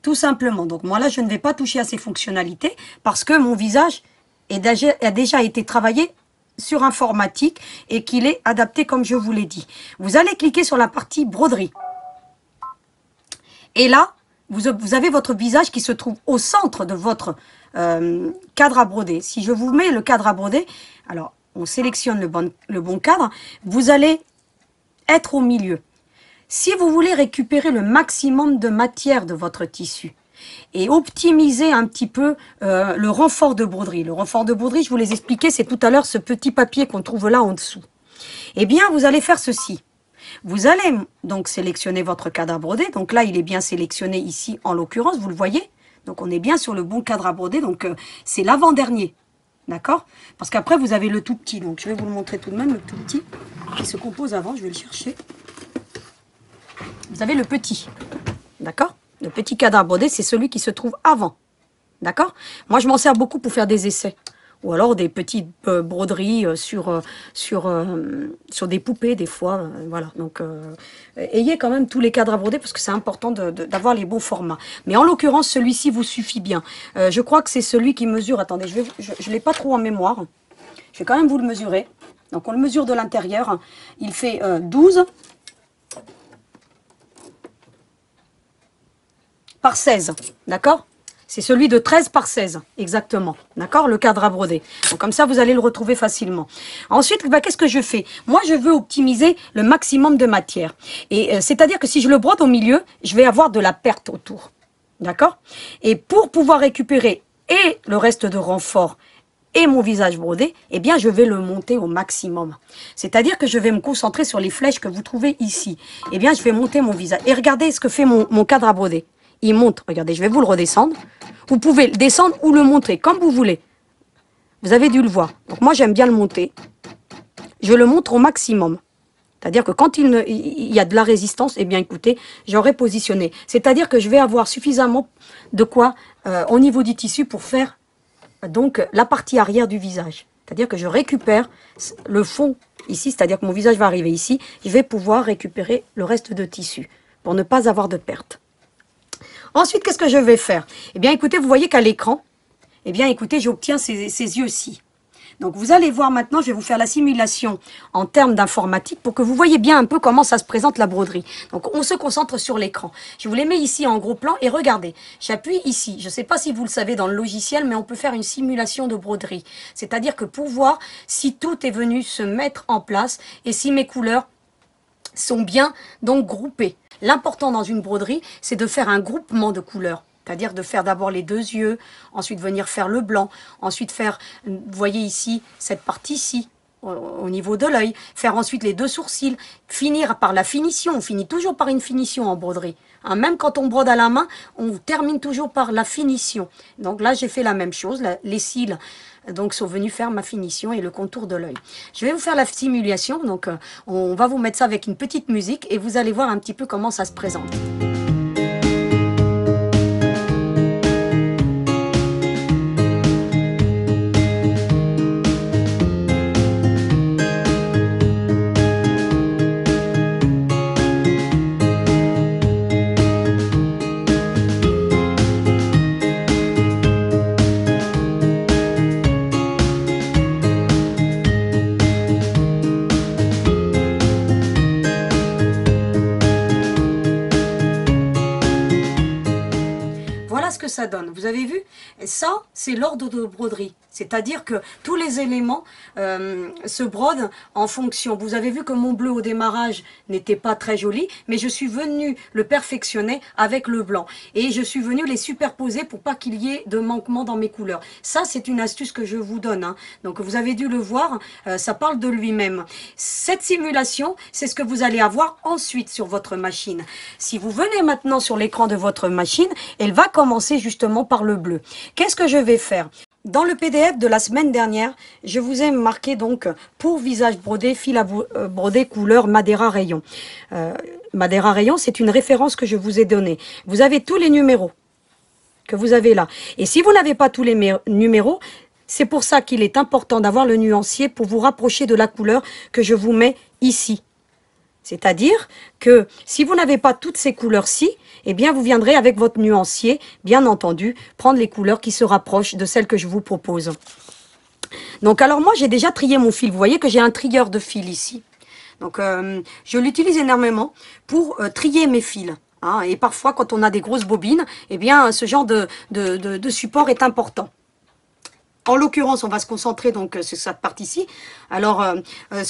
Tout simplement. Donc moi là, je ne vais pas toucher à ces fonctionnalités parce que mon visage a déjà été travaillé sur informatique et qu'il est adapté comme je vous l'ai dit. Vous allez cliquer sur la partie broderie. Et là, vous avez votre visage qui se trouve au centre de votre cadre à broder. Si je vous mets le cadre à broder, alors on sélectionne le bon cadre, vous allez être au milieu. Si vous voulez récupérer le maximum de matière de votre tissu et optimiser un petit peu le renfort de broderie. Le renfort de broderie, je vous l'ai expliqué, c'est tout à l'heure ce petit papier qu'on trouve là en dessous. Eh bien, vous allez faire ceci. Vous allez donc sélectionner votre cadre à broder. Donc là, il est bien sélectionné ici, en l'occurrence, vous le voyez. Donc on est bien sur le bon cadre à broder. Donc c'est l'avant-dernier. D'accord? Parce qu'après, vous avez le tout petit. Donc je vais vous le montrer tout de même, le tout petit qui se compose avant. Je vais le chercher. Vous avez le petit, d'accord? Le petit cadre à broder, c'est celui qui se trouve avant, d'accord? Moi, je m'en sers beaucoup pour faire des essais. Ou alors des petites broderies sur des poupées, des fois. Voilà, donc ayez quand même tous les cadres à broder parce que c'est important d'avoir les bons formats. Mais en l'occurrence, celui-ci vous suffit bien. Je crois que c'est celui qui mesure, attendez, je ne l'ai pas trop en mémoire. Je vais quand même vous le mesurer. Donc on le mesure de l'intérieur. Il fait 12 par 16, d'accord? C'est celui de 13 par 16, exactement, d'accord? Le cadre à broder. Donc comme ça, vous allez le retrouver facilement. Ensuite, bah, qu'est-ce que je fais? Moi, je veux optimiser le maximum de matière. Et c'est-à-dire que si je le brode au milieu, je vais avoir de la perte autour, d'accord? Et pour pouvoir récupérer et le reste de renfort et mon visage brodé, eh bien, je vais le monter au maximum. C'est-à-dire que je vais me concentrer sur les flèches que vous trouvez ici. Eh bien, je vais monter mon visage. Et regardez ce que fait mon cadre à broder. Il monte, regardez, je vais vous le redescendre. Vous pouvez le descendre ou le monter, comme vous voulez. Vous avez dû le voir. Donc moi, j'aime bien le monter. Je le monte au maximum. C'est-à-dire que quand il y a de la résistance, eh bien écoutez, j'aurai positionné. C'est-à-dire que je vais avoir suffisamment de quoi au niveau du tissu pour faire donc la partie arrière du visage. C'est-à-dire que je récupère le fond ici, c'est-à-dire que mon visage va arriver ici. Je vais pouvoir récupérer le reste de tissu pour ne pas avoir de perte. Ensuite, qu'est-ce que je vais faire? Eh bien, écoutez, vous voyez qu'à l'écran, eh bien, écoutez, j'obtiens ces yeux-ci. Donc, vous allez voir maintenant, je vais vous faire la simulation en termes d'informatique pour que vous voyez bien un peu comment ça se présente la broderie. Donc, on se concentre sur l'écran. Je vous les mets ici en gros plan et regardez, j'appuie ici. Je ne sais pas si vous le savez dans le logiciel, mais on peut faire une simulation de broderie. C'est-à-dire que pour voir si tout est venu se mettre en place et si mes couleurs sont bien donc groupées. L'important dans une broderie, c'est de faire un groupement de couleurs. C'est-à-dire de faire d'abord les deux yeux, ensuite venir faire le blanc, ensuite faire, vous voyez ici, cette partie-ci, au niveau de l'œil, faire ensuite les 2 sourcils, finir par la finition. On finit toujours par une finition en broderie. Hein, même quand on brode à la main, on termine toujours par la finition. Donc là, j'ai fait la même chose. Les cils donc sont venus faire ma finition et le contour de l'œil. Je vais vous faire la simulation. Donc on va vous mettre ça avec une petite musique et vous allez voir un petit peu comment ça se présente. Voilà ce que ça donne. Vous avez vu? Et ça, c'est l'ordre de broderie. C'est-à-dire que tous les éléments se brodent en fonction. Vous avez vu que mon bleu au démarrage n'était pas très joli, mais je suis venue le perfectionner avec le blanc. Et je suis venue les superposer pour pas qu'il y ait de manquement dans mes couleurs. Ça, c'est une astuce que je vous donne. Hein. Donc, vous avez dû le voir, ça parle de lui-même. Cette simulation, c'est ce que vous allez avoir ensuite sur votre machine. Si vous venez maintenant sur l'écran de votre machine, elle va commencer justement par le bleu. Qu'est-ce que je vais faire ? Dans le PDF de la semaine dernière, je vous ai marqué donc pour visage brodé, fil à broder couleur Madeira Rayon. Madeira Rayon, c'est une référence que je vous ai donnée. Vous avez tous les numéros que vous avez là. Et si vous n'avez pas tous les numéros, c'est pour ça qu'il est important d'avoir le nuancier pour vous rapprocher de la couleur que je vous mets ici. C'est-à-dire que si vous n'avez pas toutes ces couleurs-ci, eh bien vous viendrez avec votre nuancier, bien entendu, prendre les couleurs qui se rapprochent de celles que je vous propose. Donc alors moi j'ai déjà trié mon fil. Vous voyez que j'ai un trieur de fil ici. Donc je l'utilise énormément pour trier mes fils. Hein, et parfois quand on a des grosses bobines, eh bien ce genre de support est important. En l'occurrence, on va se concentrer donc sur cette partie-ci. Alors,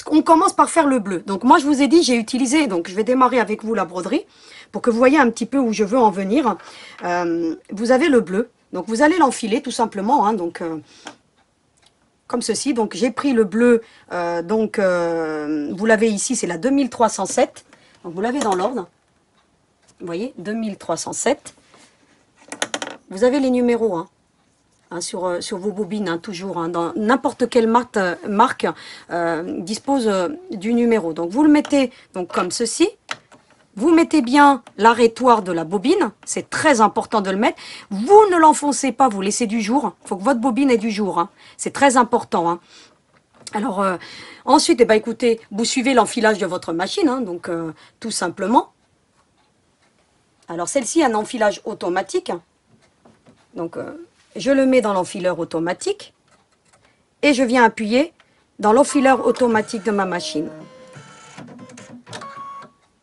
on commence par faire le bleu. Donc moi, je vous ai dit, j'ai utilisé, donc je vais démarrer avec vous la broderie pour que vous voyez un petit peu où je veux en venir. Vous avez le bleu, donc vous allez l'enfiler tout simplement, hein, donc comme ceci. Donc j'ai pris le bleu, vous l'avez ici, c'est la 2307. Donc vous l'avez dans l'ordre. Vous voyez, 2307. Vous avez les numéros, hein. Sur vos bobines, hein, toujours, hein, dans n'importe quelle marque dispose du numéro. Donc vous le mettez donc comme ceci. Vous mettez bien l'arrêtoir de la bobine, c'est très important de le mettre. Vous ne l'enfoncez pas, vous laissez du jour. Il faut que votre bobine ait du jour, hein. C'est très important. Hein. Alors ensuite, eh ben, écoutez, vous suivez l'enfilage de votre machine, hein, donc tout simplement. Alors celle-ci a un enfilage automatique, donc je le mets dans l'enfileur automatique et je viens appuyer dans l'enfileur automatique de ma machine.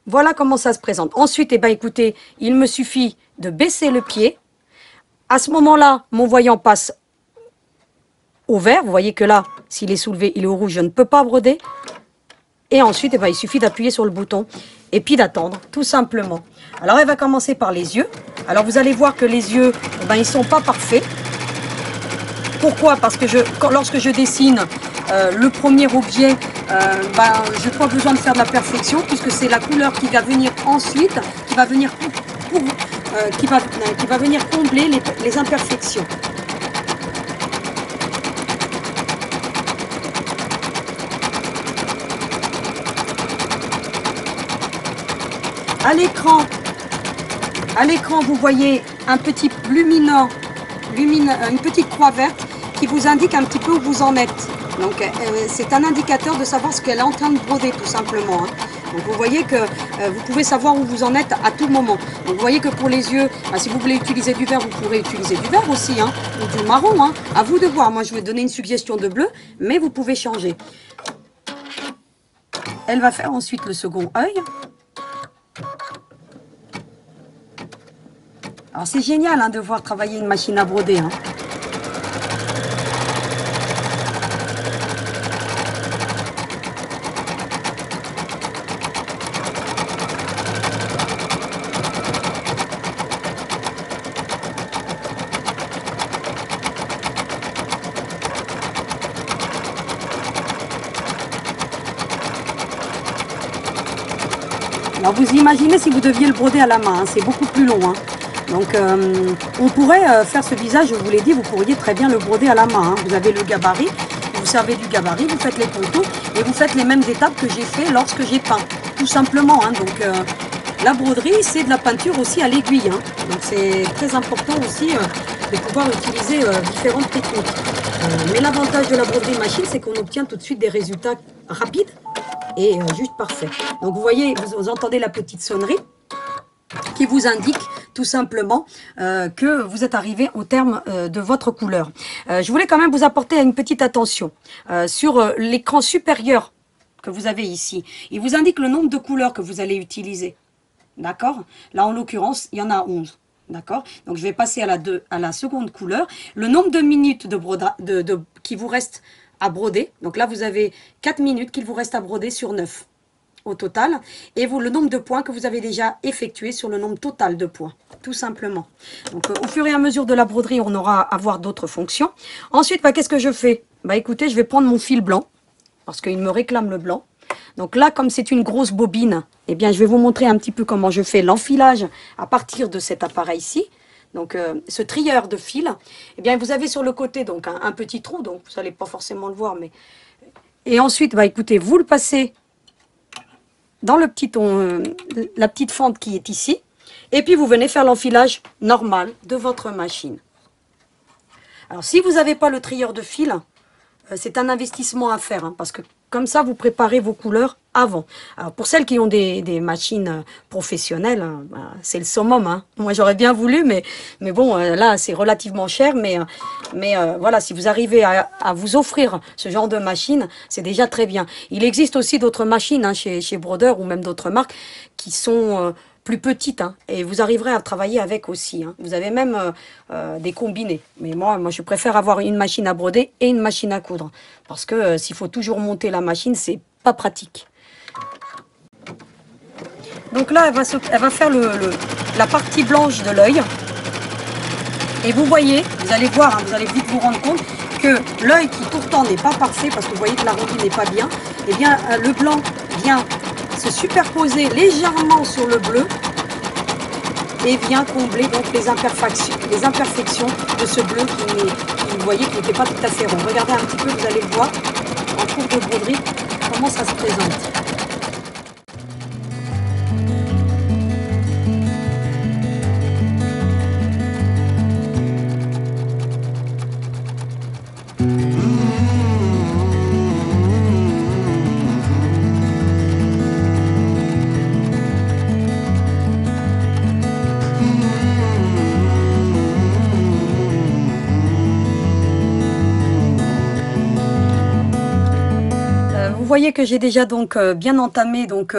Voilà comment ça se présente. Ensuite, eh ben, écoutez, il me suffit de baisser le pied. À ce moment-là, mon voyant passe au vert. Vous voyez que là, s'il est soulevé, il est au rouge, je ne peux pas broder. Et ensuite, eh ben, il suffit d'appuyer sur le bouton et puis d'attendre, tout simplement. Alors, elle va commencer par les yeux. Alors, vous allez voir que les yeux, eh ben, ils ne sont pas parfaits. Pourquoi? Parce que lorsque je dessine le premier objet, je n'ai pas besoin de faire de la perfection, puisque c'est la couleur qui va venir ensuite, qui va venir, qui va venir combler les imperfections. À l'écran, vous voyez un petit luminant, une petite croix verte qui vous indique un petit peu où vous en êtes. Donc c'est un indicateur de savoir ce qu'elle est en train de broder tout simplement. Hein. Donc vous voyez que vous pouvez savoir où vous en êtes à tout moment. Donc vous voyez que pour les yeux, si vous voulez utiliser du vert, vous pourrez utiliser du vert aussi, hein, ou du marron. Hein. À vous de voir. Moi je vais donner une suggestion de bleu, mais vous pouvez changer. Elle va faire ensuite le second œil. Alors c'est génial, hein, de voir travailler une machine à broder. Hein. Alors vous imaginez si vous deviez le broder à la main, hein, c'est beaucoup plus long. Hein. Donc on pourrait faire ce visage, je vous l'ai dit, vous pourriez très bien le broder à la main. Hein. Vous avez le gabarit, vous servez du gabarit, vous faites les contours et vous faites les mêmes étapes que j'ai fait lorsque j'ai peint. Tout simplement. Hein. Donc la broderie, c'est de la peinture aussi à l'aiguille. Hein. Donc c'est très important aussi de pouvoir utiliser différentes techniques. Mais l'avantage de la broderie machine, c'est qu'on obtient tout de suite des résultats rapides et juste parfaits. Donc vous voyez, vous entendez la petite sonnerie qui vous indique tout simplement que vous êtes arrivé au terme de votre couleur. Je voulais quand même vous apporter une petite attention sur l'écran supérieur que vous avez ici. Il vous indique le nombre de couleurs que vous allez utiliser. D'accord? Là, en l'occurrence, il y en a 11. D'accord? Donc, je vais passer à la seconde couleur. Le nombre de minutes qui vous reste à broder. Donc là, vous avez 4 minutes qu'il vous reste à broder sur 9 au total. Et le nombre de points que vous avez déjà effectué sur le nombre total de points. Tout simplement. Donc, au fur et à mesure de la broderie, on aura à voir d'autres fonctions. Ensuite, qu'est-ce que je fais? Écoutez, je vais prendre mon fil blanc. Parce qu'il me réclame le blanc. Donc là, comme c'est une grosse bobine, eh bien, je vais vous montrer un petit peu comment je fais l'enfilage à partir de cet appareil-ci. Donc, ce trieur de fil, eh bien, vous avez sur le côté donc un petit trou, donc vous n'allez pas forcément le voir. Mais... Et ensuite, écoutez, vous le passez dans la petite fente qui est ici. Et puis, vous venez faire l'enfilage normal de votre machine. Alors, si vous n'avez pas le trieur de fil, c'est un investissement à faire, hein, parce que comme ça, vous préparez vos couleurs avant. Alors, pour celles qui ont des machines professionnelles, c'est le summum. Hein. Moi, j'aurais bien voulu, mais bon, là, c'est relativement cher. Mais voilà, si vous arrivez à vous offrir ce genre de machine, c'est déjà très bien. Il existe aussi d'autres machines hein, chez Brodeur ou même d'autres marques qui sont... plus petite, hein, et vous arriverez à travailler avec aussi. Hein. Vous avez même des combinés. Mais moi, je préfère avoir une machine à broder et une machine à coudre. Parce que s'il faut toujours monter la machine, c'est pas pratique. Donc là, elle va faire la partie blanche de l'œil. Et vous voyez, vous allez voir, hein, vous allez vite vous rendre compte que l'œil qui pourtant n'est pas parfait, parce que vous voyez que l'arrondi n'est pas bien, eh bien le blanc vient se superposer légèrement sur le bleu et vient combler donc les imperfections de ce bleu qui vous voyez qui n'était pas tout à fait rond. Regardez un petit peu, vous allez le voir en cours de broderie comment ça se présente. Vous voyez que j'ai déjà donc bien entamé donc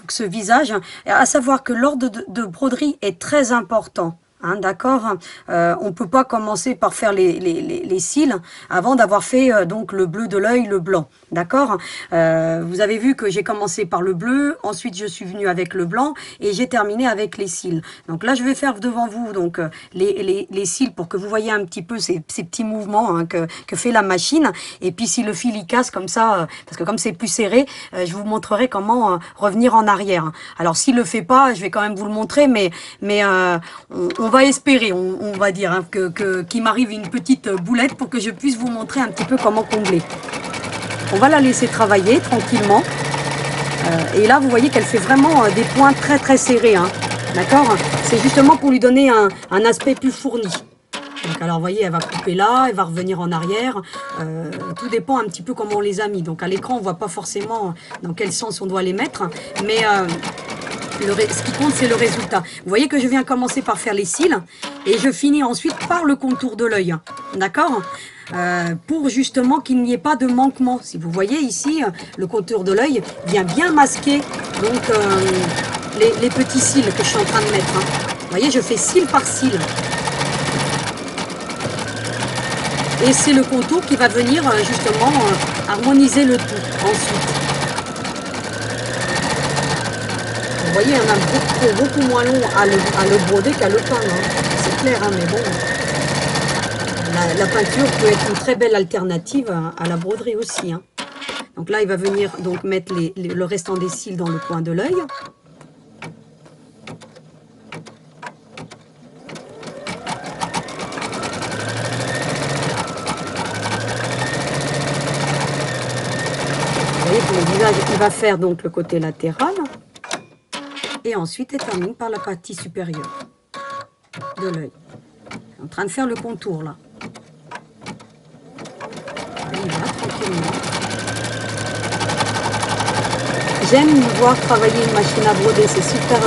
ce visage, à savoir que l'ordre de broderie est très important. Hein, d'accord, on ne peut pas commencer par faire les cils avant d'avoir fait donc le bleu de l'œil, le blanc. D'accord, vous avez vu que j'ai commencé par le bleu, ensuite je suis venue avec le blanc et j'ai terminé avec les cils. Donc là, je vais faire devant vous donc les cils pour que vous voyez un petit peu ces petits mouvements hein, que fait la machine. Et puis si le fil il casse comme ça, parce que comme c'est plus serré, je vous montrerai comment revenir en arrière. Alors s'il le fait pas, je vais quand même vous le montrer, mais on va espérer, on va dire, hein, qu'il m'arrive une petite boulette pour que je puisse vous montrer un petit peu comment combler. On va la laisser travailler tranquillement. Et là, vous voyez qu'elle fait vraiment des points très très serrés. Hein, d'accord, c'est justement pour lui donner un aspect plus fourni. Donc, alors, vous voyez, elle va couper là, elle va revenir en arrière. Tout dépend un petit peu comment on les a mis. Donc, à l'écran, on ne voit pas forcément dans quel sens on doit les mettre. Mais... ce qui compte, c'est le résultat. Vous voyez que je viens commencer par faire les cils et je finis ensuite par le contour de l'œil. D'accord, pour justement qu'il n'y ait pas de manquement. Si vous voyez ici, le contour de l'œil vient bien masquer donc, les petits cils que je suis en train de mettre. Hein. Vous voyez, je fais cil par cil. Et c'est le contour qui va venir justement harmoniser le tout ensuite. Vous voyez, on a beaucoup moins long à le broder qu'à le peindre. Hein. C'est clair, hein, mais bon. La peinture peut être une très belle alternative à la broderie aussi. Hein. Donc là, il va venir donc mettre le restant des cils dans le coin de l'œil. Elle va faire donc le côté latéral. Et ensuite, elle termine par la partie supérieure de l'œil. En train de faire le contour là. On y va tranquillement. J'aime voir travailler une machine à broder, c'est super,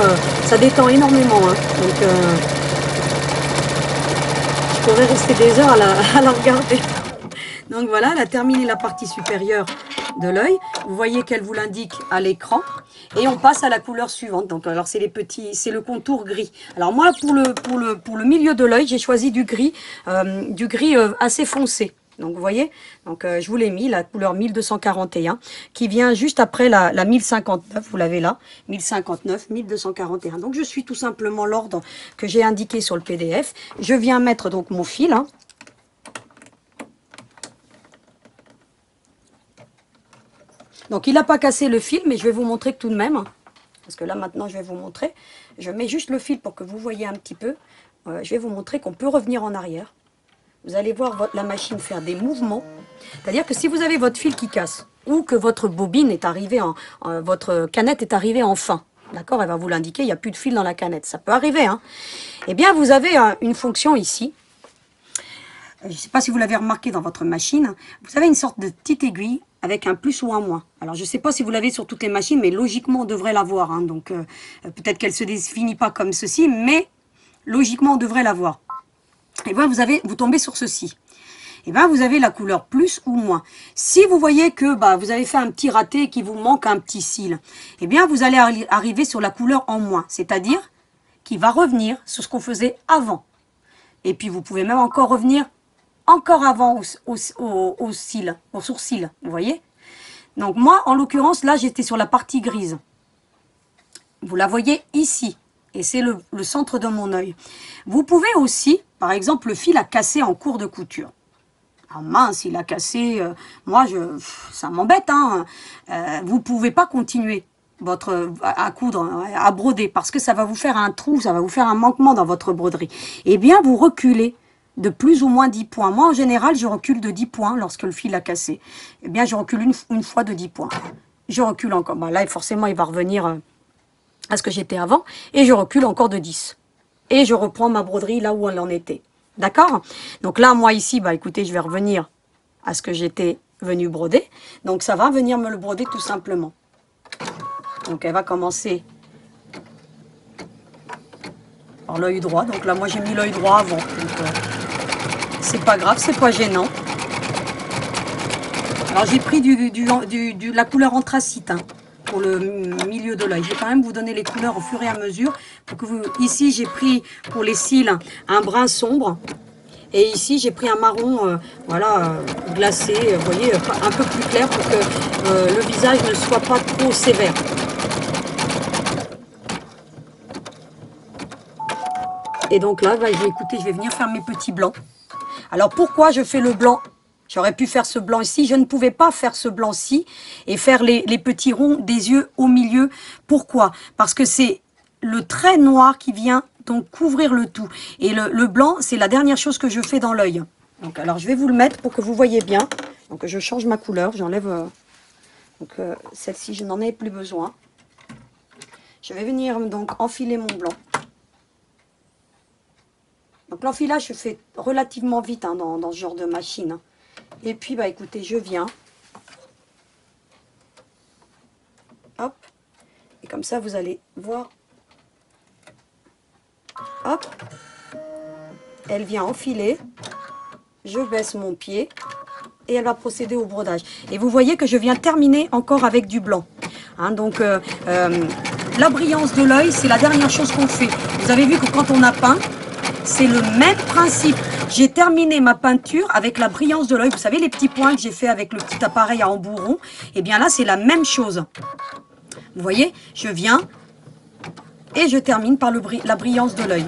ça détend énormément. Hein. Donc, je pourrais rester des heures à la regarder. Donc voilà, elle a terminé la partie supérieure de l'œil. Vous voyez qu'elle vous l'indique à l'écran. Et on passe à la couleur suivante. Donc, alors c'est le contour gris. Alors moi, pour le milieu de l'œil, j'ai choisi du gris assez foncé. Donc vous voyez, donc je vous l'ai mis, la couleur 1241, qui vient juste après la 1059, vous l'avez là, 1059, 1241. Donc je suis tout simplement l'ordre que j'ai indiqué sur le PDF. Je viens mettre donc mon fil. Hein. Donc il n'a pas cassé le fil, mais je vais vous montrer que tout de même, parce que là maintenant je vais vous montrer. Je mets juste le fil pour que vous voyez un petit peu. Je vais vous montrer qu'on peut revenir en arrière. Vous allez voir la machine faire des mouvements. C'est-à-dire que si vous avez votre fil qui casse, ou que votre bobine est arrivée votre canette est arrivée en fin, d'accord, elle va vous l'indiquer, il n'y a plus de fil dans la canette. Ça peut arriver, hein. Eh bien, vous avez une fonction ici. Je ne sais pas si vous l'avez remarqué dans votre machine. Vous avez une sorte de petite aiguille avec un plus ou un moins. Alors, je ne sais pas si vous l'avez sur toutes les machines, mais logiquement, on devrait l'avoir. Hein. Donc, peut-être qu'elle ne se définit pas comme ceci, mais logiquement, on devrait l'avoir. Et bien, vous tombez sur ceci. Et bien, vous avez la couleur plus ou moins. Si vous voyez que vous avez fait un petit raté et qu'il vous manque un petit cil, et bien, vous allez arriver sur la couleur en moins. C'est-à-dire qu'il va revenir sur ce qu'on faisait avant. Et puis, vous pouvez même encore revenir encore avant au cil, au sourcil. Vous voyez? Donc, moi, en l'occurrence, là, j'étais sur la partie grise. Vous la voyez ici. Et c'est le centre de mon œil. Vous pouvez aussi, par exemple, le fil a cassé en cours de couture. Ah mince, il a cassé, ça m'embête. Hein. Vous ne pouvez pas continuer à coudre, à broder, parce que ça va vous faire un trou, ça va vous faire un manquement dans votre broderie. Eh bien, vous reculez de plus ou moins 10 points. Moi, en général, je recule de 10 points lorsque le fil a cassé. Eh bien, je recule une fois de 10 points. Je recule encore. Là, forcément, il va revenir à ce que j'étais avant, et je recule encore de 10. Et je reprends ma broderie là où elle en était. D'accord? Donc là, moi ici, écoutez, je vais revenir à ce que j'étais venu broder. Donc ça va venir me le broder tout simplement. Donc elle va commencer par l'œil droit. Donc là, moi j'ai mis l'œil droit avant. Donc c'est pas grave, c'est pas gênant. Alors j'ai pris la couleur anthracite. Hein. Pour le milieu de l'œil. Je vais quand même vous donner les couleurs au fur et à mesure. Pour que ici, j'ai pris pour les cils un brun sombre. Et ici, j'ai pris un marron glacé, vous voyez, un peu plus clair pour que le visage ne soit pas trop sévère. Et donc là, écoutez, je vais venir faire mes petits blancs. Alors pourquoi je fais le blanc? J'aurais pu faire ce blanc ici, je ne pouvais pas faire ce blanc-ci et faire les petits ronds des yeux au milieu. Pourquoi? Parce que c'est le trait noir qui vient donc couvrir le tout. Et le blanc, c'est la dernière chose que je fais dans l'œil. Donc alors je vais vous le mettre pour que vous voyez bien. Donc je change ma couleur, j'enlève celle-ci, je n'en ai plus besoin. Je vais venir donc enfiler mon blanc. Donc l'enfilage se fait relativement vite hein, dans ce genre de machine. Hein. Et puis, écoutez, je viens. Hop. Et comme ça, vous allez voir. Hop. Elle vient enfiler. Je baisse mon pied. Et elle va procéder au brodage. Et vous voyez que je viens terminer encore avec du blanc. Hein, donc, la brillance de l'œil, c'est la dernière chose qu'on fait. Vous avez vu que quand on a peint, c'est le même principe. J'ai terminé ma peinture avec la brillance de l'œil. Vous savez, les petits points que j'ai fait avec le petit appareil à embout rond. Eh bien là, c'est la même chose. Vous voyez, je viens et je termine par la brillance de l'œil.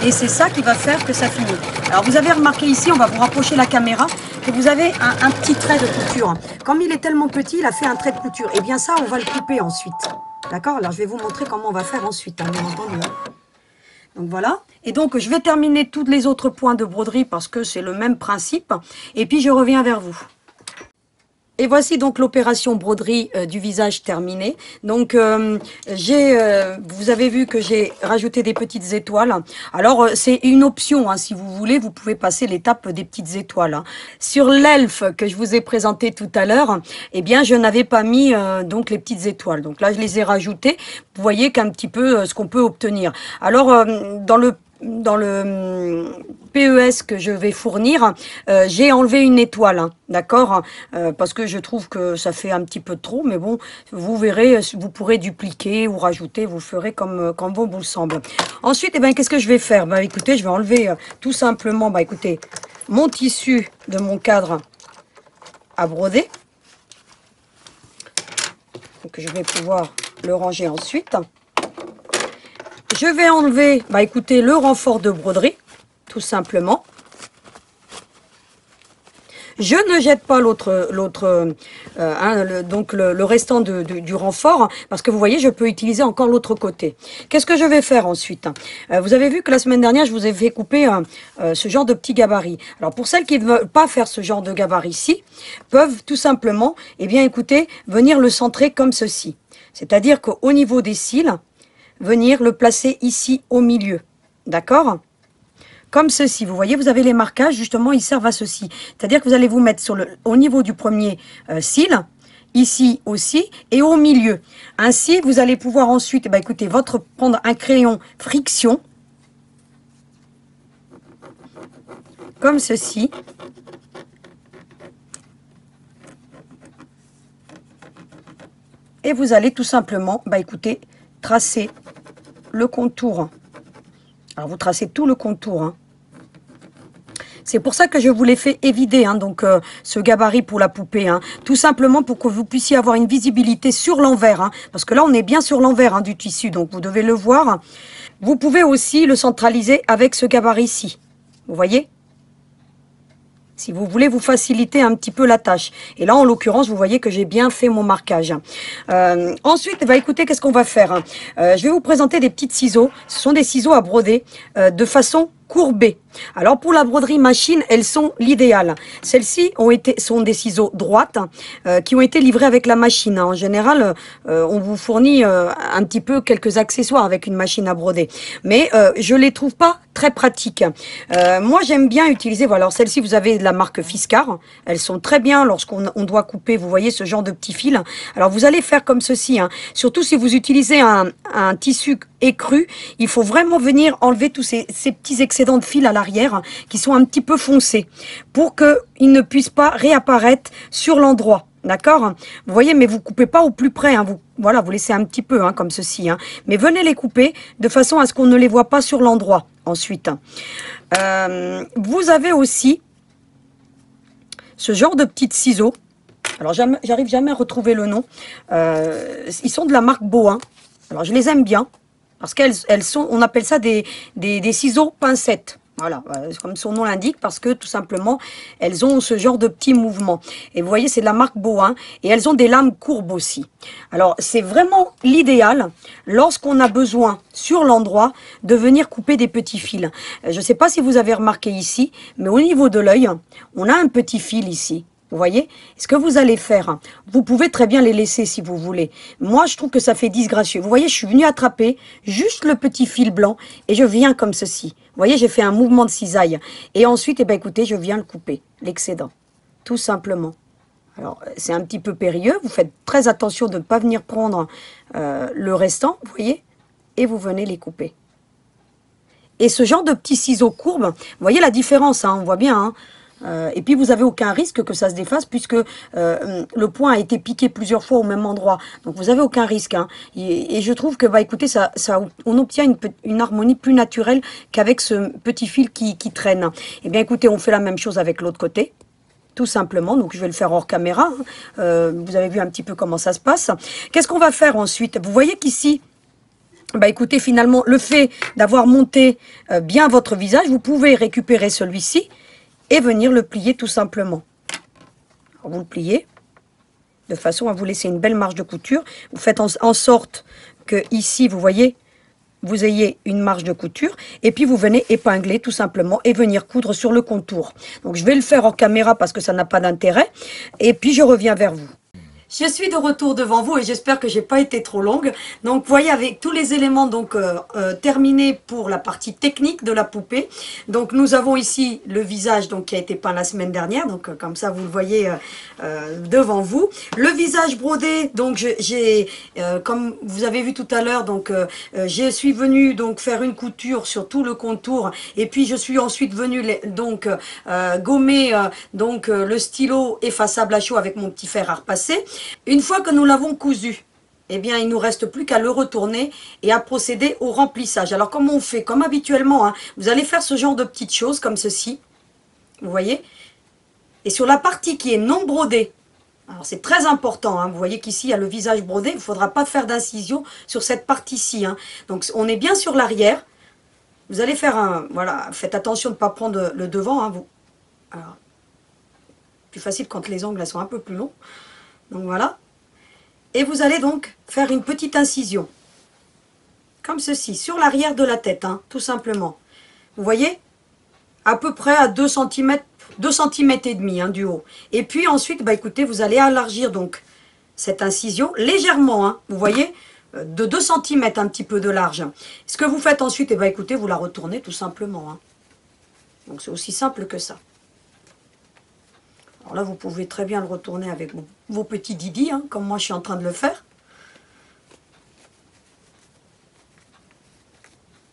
Et c'est ça qui va faire que ça finit. Alors, vous avez remarqué ici, on va vous rapprocher la caméra, que vous avez un petit trait de couture. Comme il est tellement petit, il a fait un trait de couture. Et bien ça, on va le couper ensuite. D'accord? Alors, je vais vous montrer comment on va faire ensuite, hein, bien entendu. Donc voilà, et donc je vais terminer tous les autres points de broderie parce que c'est le même principe, et puis je reviens vers vous. Et voici donc l'opération broderie du visage terminée. Donc vous avez vu que j'ai rajouté des petites étoiles. Alors c'est une option, hein, si vous voulez, vous pouvez passer l'étape des petites étoiles. Hein. Sur l'elfe que je vous ai présenté tout à l'heure, eh bien je n'avais pas mis donc les petites étoiles. Donc là je les ai rajoutées. Vous voyez qu'un petit peu ce qu'on peut obtenir. Alors dans le PES que je vais fournir, j'ai enlevé une étoile, hein, d'accord, parce que je trouve que ça fait un petit peu trop, mais bon, vous verrez, vous pourrez dupliquer ou rajouter, vous ferez comme bon vous semble. Ensuite, eh ben, qu'est-ce que je vais faire? Bah, écoutez, je vais enlever tout simplement, bah, écoutez, mon tissu de mon cadre à broder. Donc, je vais pouvoir le ranger ensuite. Je vais enlever, bah écoutez, le renfort de broderie, tout simplement. Je ne jette pas donc le restant du renfort, parce que vous voyez, je peux utiliser encore l'autre côté. Qu'est-ce que je vais faire ensuite? Vous avez vu que la semaine dernière, je vous ai fait couper ce genre de petit gabarit. Alors pour celles qui ne veulent pas faire ce genre de gabarit-ci, peuvent tout simplement, eh bien écoutez, venir le centrer comme ceci. C'est-à-dire qu'au niveau des cils, venir le placer ici au milieu, d'accord? Comme ceci, vous voyez, vous avez les marquages, justement, ils servent à ceci. C'est-à-dire que vous allez vous mettre au niveau du premier cil, ici aussi, et au milieu. Ainsi, vous allez pouvoir ensuite, bah, écoutez, prendre un crayon friction, comme ceci. Et vous allez tout simplement, bah, écoutez, tracer le contour. Alors, vous tracez tout le contour, hein. C'est pour ça que je vous l'ai fait évider, hein, donc ce gabarit pour la poupée, hein, tout simplement pour que vous puissiez avoir une visibilité sur l'envers, hein, parce que là on est bien sur l'envers, hein, du tissu, donc vous devez le voir. Vous pouvez aussi le centraliser avec ce gabarit-ci, vous voyez, si vous voulez vous faciliter un petit peu la tâche. Et là, en l'occurrence, vous voyez que j'ai bien fait mon marquage. Ensuite, bah, écoutez, qu'est-ce qu'on va faire? Je vais vous présenter des petits ciseaux. Ce sont des ciseaux à broder de façon courbée. Alors pour la broderie machine, elles sont l'idéal. Celles-ci sont des ciseaux droites qui ont été livrés avec la machine. En général, on vous fournit un petit peu quelques accessoires avec une machine à broder, mais je les trouve pas très pratiques. Moi, j'aime bien utiliser. Voilà, alors celles-ci, vous avez de la marque Fiskars. Elles sont très bien lorsqu'on doit couper. Vous voyez ce genre de petits fils. Alors vous allez faire comme ceci. Hein. Surtout si vous utilisez un tissu écru, il faut vraiment venir enlever tous ces petits excédents de fil à l'arrière qui sont un petit peu foncés pour qu'ils ne puissent pas réapparaître sur l'endroit. D'accord? Vous voyez, mais vous coupez pas au plus près. Hein, voilà, vous laissez un petit peu, hein, comme ceci. Hein, mais venez les couper de façon à ce qu'on ne les voit pas sur l'endroit. Ensuite, vous avez aussi ce genre de petits ciseaux. Alors, j'arrive jamais à retrouver le nom. Ils sont de la marque Bohin. Alors, je les aime bien. Parce qu'elles sont, on appelle ça des ciseaux pincettes. Voilà, comme son nom l'indique, parce que tout simplement, elles ont ce genre de petits mouvements. Et vous voyez, c'est de la marque Bohin, et elles ont des lames courbes aussi. Alors, c'est vraiment l'idéal, lorsqu'on a besoin, sur l'endroit, de venir couper des petits fils. Je ne sais pas si vous avez remarqué ici, mais au niveau de l'œil, on a un petit fil ici. Vous voyez, ce que vous allez faire, vous pouvez très bien les laisser si vous voulez. Moi, je trouve que ça fait disgracieux. Vous voyez, je suis venue attraper juste le petit fil blanc et je viens comme ceci. Vous voyez, j'ai fait un mouvement de cisaille. Et ensuite, eh ben, écoutez, je viens le couper, l'excédent, tout simplement. Alors, c'est un petit peu périlleux. Vous faites très attention de ne pas venir prendre le restant, vous voyez, et vous venez les couper. Et ce genre de petits ciseaux courbes, vous voyez la différence, hein, on voit bien, hein. Et puis vous n'avez aucun risque que ça se défasse puisque le point a été piqué plusieurs fois au même endroit. Donc vous n'avez aucun risque. Hein. Et je trouve que, bah, écoutez, on obtient une harmonie plus naturelle qu'avec ce petit fil qui traîne. Eh bien écoutez, on fait la même chose avec l'autre côté. Tout simplement, donc je vais le faire hors caméra. Vous avez vu un petit peu comment ça se passe. Qu'est-ce qu'on va faire ensuite? Vous voyez qu'ici, bah écoutez, finalement, le fait d'avoir monté bien votre visage, vous pouvez récupérer celui-ci et venir le plier tout simplement. Alors, vous le pliez de façon à vous laisser une belle marge de couture. Vous faites en sorte que ici, vous voyez, vous ayez une marge de couture. Et puis vous venez épingler tout simplement et venir coudre sur le contour. Donc je vais le faire hors caméra parce que ça n'a pas d'intérêt. Et puis je reviens vers vous. Je suis de retour devant vous et j'espère que j'ai pas été trop longue. Donc, vous voyez, avec tous les éléments donc terminés pour la partie technique de la poupée. Donc, nous avons ici le visage donc qui a été peint la semaine dernière. Donc, comme ça, vous le voyez devant vous. Le visage brodé, donc j'ai, comme vous avez vu tout à l'heure, donc je suis venue donc faire une couture sur tout le contour et puis je suis ensuite venue donc gommer donc le stylo effaçable à chaud avec mon petit fer à repasser. Une fois que nous l'avons cousu, eh bien, il ne nous reste plus qu'à le retourner et à procéder au remplissage. Alors, comment on fait? Comme habituellement, hein, vous allez faire ce genre de petites choses comme ceci. Vous voyez? Et sur la partie qui est non brodée, alors c'est très important, hein, vous voyez qu'ici, il y a le visage brodé. Il ne faudra pas faire d'incision sur cette partie-ci. Hein. Donc, on est bien sur l'arrière. Vous allez faire un... Voilà, faites attention de ne pas prendre le devant. Hein, vous. Alors, plus facile quand les ongles sont un peu plus longs. Donc voilà. Et vous allez donc faire une petite incision. Comme ceci, sur l'arrière de la tête, hein, tout simplement. Vous voyez? À peu près à 2 cm, 2 cm et demi hein, du haut. Et puis ensuite, bah écoutez, vous allez élargir donc cette incision légèrement, hein, vous voyez? De 2 cm un petit peu de large. Ce que vous faites ensuite, et bah écoutez, vous la retournez tout simplement. Hein. Donc c'est aussi simple que ça. Alors là, vous pouvez très bien le retourner avec vos petits didis, hein, comme moi je suis en train de le faire.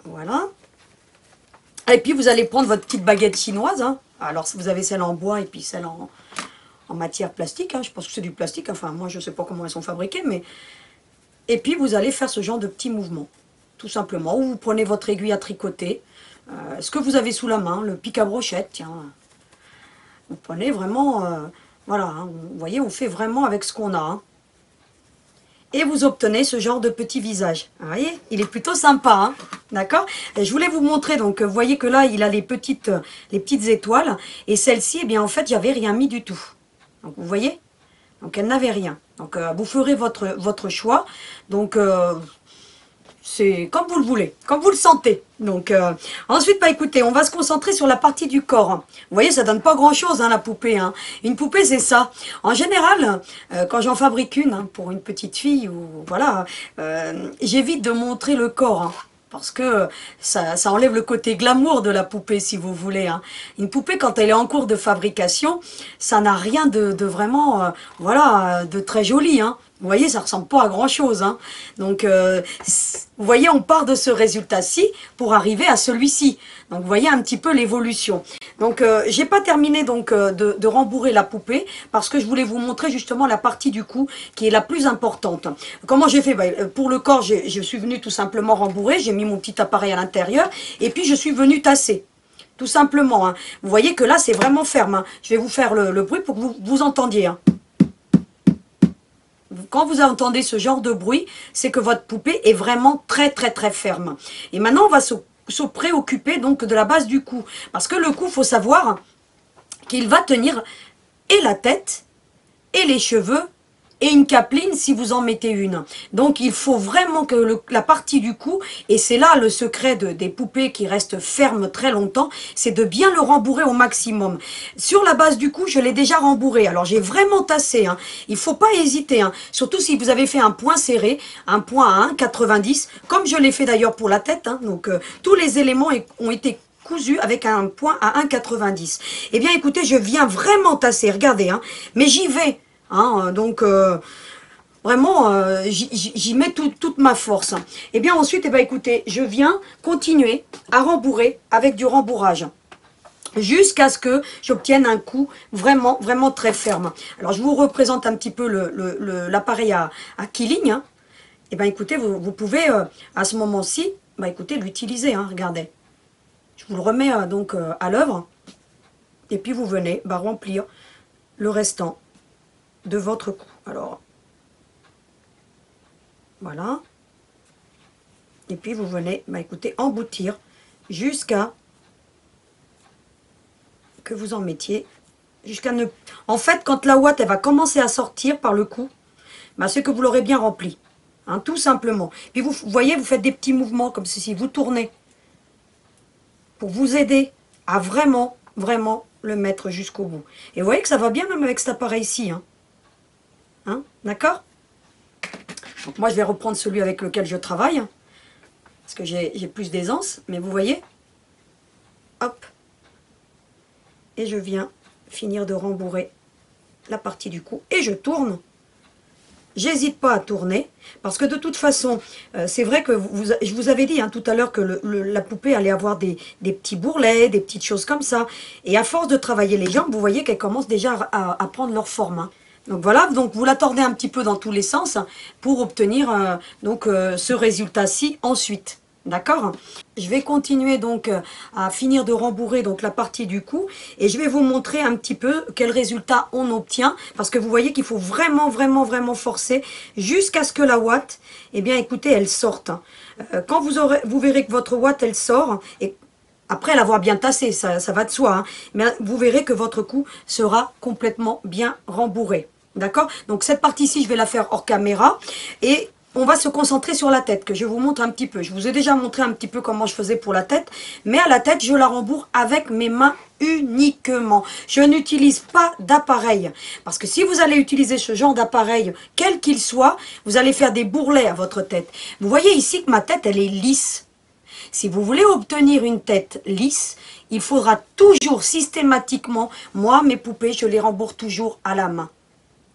Voilà. Et puis vous allez prendre votre petite baguette chinoise. Hein. Alors vous avez celle en bois et puis celle en matière plastique. Hein. Je pense que c'est du plastique. Enfin, moi je ne sais pas comment elles sont fabriquées. Mais... Et puis vous allez faire ce genre de petits mouvements. Tout simplement. Ou vous prenez votre aiguille à tricoter. Ce que vous avez sous la main. Le pic à brochette. Tiens. Vous prenez vraiment, voilà, hein, vous voyez, on fait vraiment avec ce qu'on a. Hein. Et vous obtenez ce genre de petit visage. Vous voyez, il est plutôt sympa, hein, d'accord? Et je voulais vous montrer, donc, vous voyez que là, il a les petites étoiles. Et celle-ci, eh bien, en fait, j'avais rien mis du tout. Donc, vous voyez? Donc, elle n'avait rien. Donc, vous ferez votre choix. Donc, c'est comme vous le voulez, comme vous le sentez. Donc ensuite, bah écoutez, on va se concentrer sur la partie du corps. Vous voyez, ça donne pas grand-chose, hein, la poupée. Hein. Une poupée, c'est ça. En général, quand j'en fabrique une hein, pour une petite fille ou voilà, j'évite de montrer le corps. Hein. Parce que ça enlève le côté glamour de la poupée, si vous voulez. Hein. Une poupée, quand elle est en cours de fabrication, ça n'a rien de vraiment, voilà, de très joli. Hein. Vous voyez, ça ressemble pas à grand-chose. Hein. Donc, vous voyez, on part de ce résultat-ci pour arriver à celui-ci. Donc, vous voyez un petit peu l'évolution. Donc, j'ai pas terminé donc de rembourrer la poupée parce que je voulais vous montrer justement la partie du cou qui est la plus importante. Comment j'ai fait? Pour le corps, je suis venue tout simplement rembourrer. J'ai mis mon petit appareil à l'intérieur et puis je suis venue tasser. Tout simplement. Hein. Vous voyez que là, c'est vraiment ferme. Hein. Je vais vous faire le bruit pour que vous entendiez. Hein. Quand vous entendez ce genre de bruit, c'est que votre poupée est vraiment très ferme. Et maintenant, on va se préoccuper donc de la base du cou. Parce que le cou, il faut savoir qu'il va tenir et la tête, et les cheveux, et une capeline si vous en mettez une. Donc il faut vraiment que la partie du cou, et c'est là le secret des poupées qui restent fermes très longtemps, c'est de bien le rembourrer au maximum. Sur la base du cou, je l'ai déjà rembourré, alors j'ai vraiment tassé, hein. Il ne faut pas hésiter, hein. Surtout si vous avez fait un point serré, un point à 1,90, comme je l'ai fait d'ailleurs pour la tête, hein. Donc tous les éléments ont été cousus avec un point à 1,90. Eh bien écoutez, je viens vraiment tasser, regardez, hein. Mais j'y vais. Hein, donc, vraiment, j'y mets toute ma force. Et bien ensuite, eh ben, écoutez, je viens continuer à rembourrer avec du rembourrage. Jusqu'à ce que j'obtienne un cou vraiment très ferme. Alors, je vous représente un petit peu l'appareil à quilling. Hein. Et bien écoutez, vous pouvez, à ce moment-ci, bah, écoutez, l'utiliser. Hein, regardez. Je vous le remets donc à l'œuvre. Et puis, vous venez remplir le restant de votre cou. Alors, voilà. Et puis vous venez, écoutez, emboutir jusqu'à que vous en mettiez, jusqu'à ne... En fait, quand la ouate, elle va commencer à sortir par le cou, c'est que vous l'aurez bien rempli. hein, tout simplement. Puis vous voyez, vous faites des petits mouvements comme ceci, vous tournez pour vous aider à vraiment, vraiment le mettre jusqu'au bout. Et vous voyez que ça va bien même avec cet appareil-ci. Hein, d'accord? Donc moi, je vais reprendre celui avec lequel je travaille, parce que j'ai plus d'aisance, mais vous voyez, hop, et je viens finir de rembourrer la partie du cou, et je tourne. J'hésite pas à tourner, parce que de toute façon, c'est vrai que je vous avais dit hein, tout à l'heure que la poupée allait avoir des petits bourrelets, des petites choses comme ça, et à force de travailler les jambes, vous voyez qu'elles commencent déjà à prendre leur forme. Hein. Donc voilà, donc vous la tordez un petit peu dans tous les sens pour obtenir ce résultat-ci ensuite. D'accord? Je vais continuer donc à finir de rembourrer donc la partie du cou et je vais vous montrer un petit peu quel résultat on obtient parce que vous voyez qu'il faut vraiment vraiment vraiment forcer jusqu'à ce que la ouate, eh bien écoutez, elle sorte. Quand vous verrez que votre ouate elle sort et après l'avoir bien tassé, ça va de soi, hein, mais vous verrez que votre cou sera complètement bien rembourré. D'accord? Donc cette partie-ci, je vais la faire hors caméra et on va se concentrer sur la tête, que je vous montre un petit peu. Je vous ai déjà montré un petit peu comment je faisais pour la tête, mais à la tête, je la rembourre avec mes mains uniquement. Je n'utilise pas d'appareil, parce que si vous allez utiliser ce genre d'appareil, quel qu'il soit, vous allez faire des bourrelets à votre tête. Vous voyez ici que ma tête, elle est lisse. Si vous voulez obtenir une tête lisse, il faudra toujours systématiquement, moi, mes poupées, je les rembourre toujours à la main,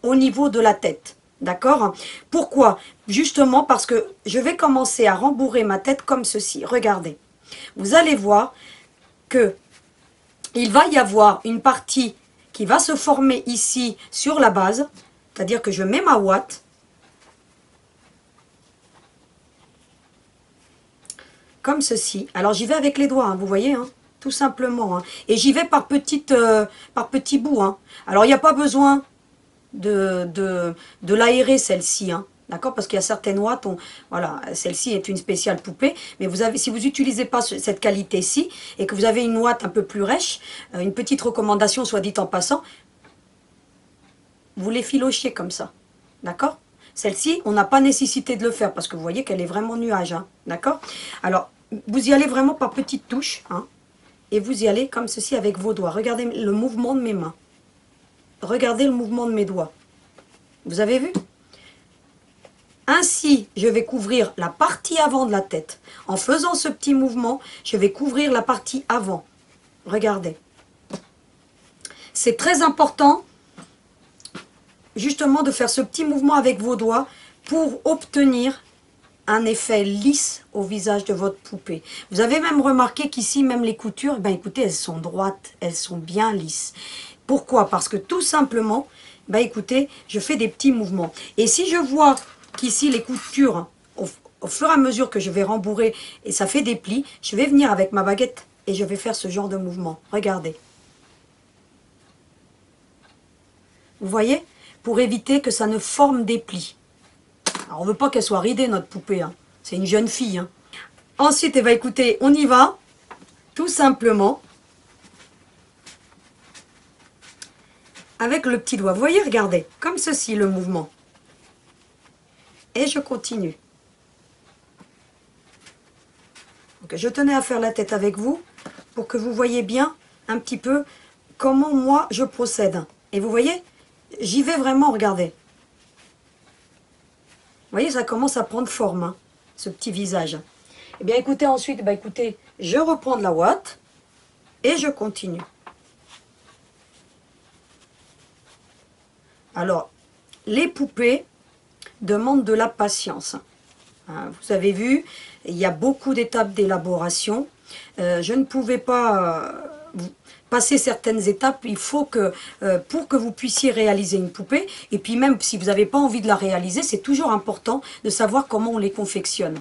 au niveau de la tête. D'accord? Pourquoi? Justement parce que je vais commencer à rembourrer ma tête comme ceci. Regardez. Vous allez voir que il va y avoir une partie qui va se former ici sur la base. C'est-à-dire que je mets ma ouate. Comme ceci. Alors j'y vais avec les doigts, hein, vous voyez, hein, tout simplement. Hein. Et j'y vais par petits bouts. Hein. Alors il n'y a pas besoin de l'aérer celle-ci, hein, d'accord? Parce qu'il y a certaines ouates, voilà, celle-ci est une spéciale poupée, mais si vous n'utilisez pas cette qualité-ci et que vous avez une ouate un peu plus rêche, une petite recommandation, soit dit en passant, vous les filochiez comme ça, d'accord? Celle-ci, on n'a pas nécessité de le faire parce que vous voyez qu'elle est vraiment nuage, hein, d'accord? Alors, vous y allez vraiment par petites touches, hein, et vous y allez comme ceci avec vos doigts. Regardez le mouvement de mes mains. Regardez le mouvement de mes doigts. Vous avez vu? Ainsi, je vais couvrir la partie avant de la tête. En faisant ce petit mouvement, je vais couvrir la partie avant. Regardez. C'est très important, justement, de faire ce petit mouvement avec vos doigts pour obtenir un effet lisse au visage de votre poupée. Vous avez même remarqué qu'ici, même les coutures, ben écoutez, elles sont droites, elles sont bien lisses. Pourquoi? Parce que tout simplement, ben écoutez, je fais des petits mouvements. Et si je vois qu'ici les coutures, au fur et à mesure que je vais rembourrer et ça fait des plis, je vais venir avec ma baguette et je vais faire ce genre de mouvement. Regardez. Vous voyez? Pour éviter que ça ne forme des plis. Alors on ne veut pas qu'elle soit ridée notre poupée. Hein. C'est une jeune fille. Hein. Ensuite, eh ben, écoutez, on y va. Tout simplement. Avec le petit doigt. Vous voyez, regardez, comme ceci le mouvement. Et je continue. Donc, je tenais à faire la tête avec vous pour que vous voyez bien un petit peu comment moi je procède. Et vous voyez, j'y vais vraiment, regardez. Vous voyez, ça commence à prendre forme, hein, ce petit visage. Eh bien, écoutez, ensuite, bah, écoutez, je reprends de la ouate et je continue. Alors, les poupées demandent de la patience. Hein, vous avez vu, il y a beaucoup d'étapes d'élaboration. Je ne pouvais pas passer certaines étapes. Il faut que, pour que vous puissiez réaliser une poupée, et puis même si vous n'avez pas envie de la réaliser, c'est toujours important de savoir comment on les confectionne.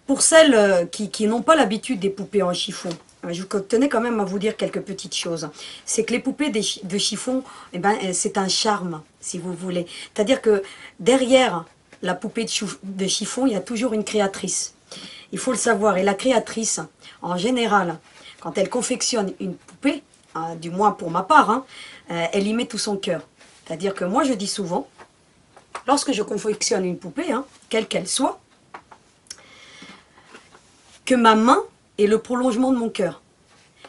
Pour celles qui n'ont pas l'habitude des poupées en chiffon, je tenais quand même à vous dire quelques petites choses. C'est que les poupées de chiffon, eh ben, c'est un charme, si vous voulez. C'est-à-dire que derrière la poupée de chiffon, il y a toujours une créatrice. Il faut le savoir. Et la créatrice, en général, quand elle confectionne une poupée, du moins pour ma part, hein, elle y met tout son cœur. C'est-à-dire que moi, je dis souvent lorsque je confectionne une poupée, hein, quelle qu'elle soit, que ma main est le prolongement de mon cœur.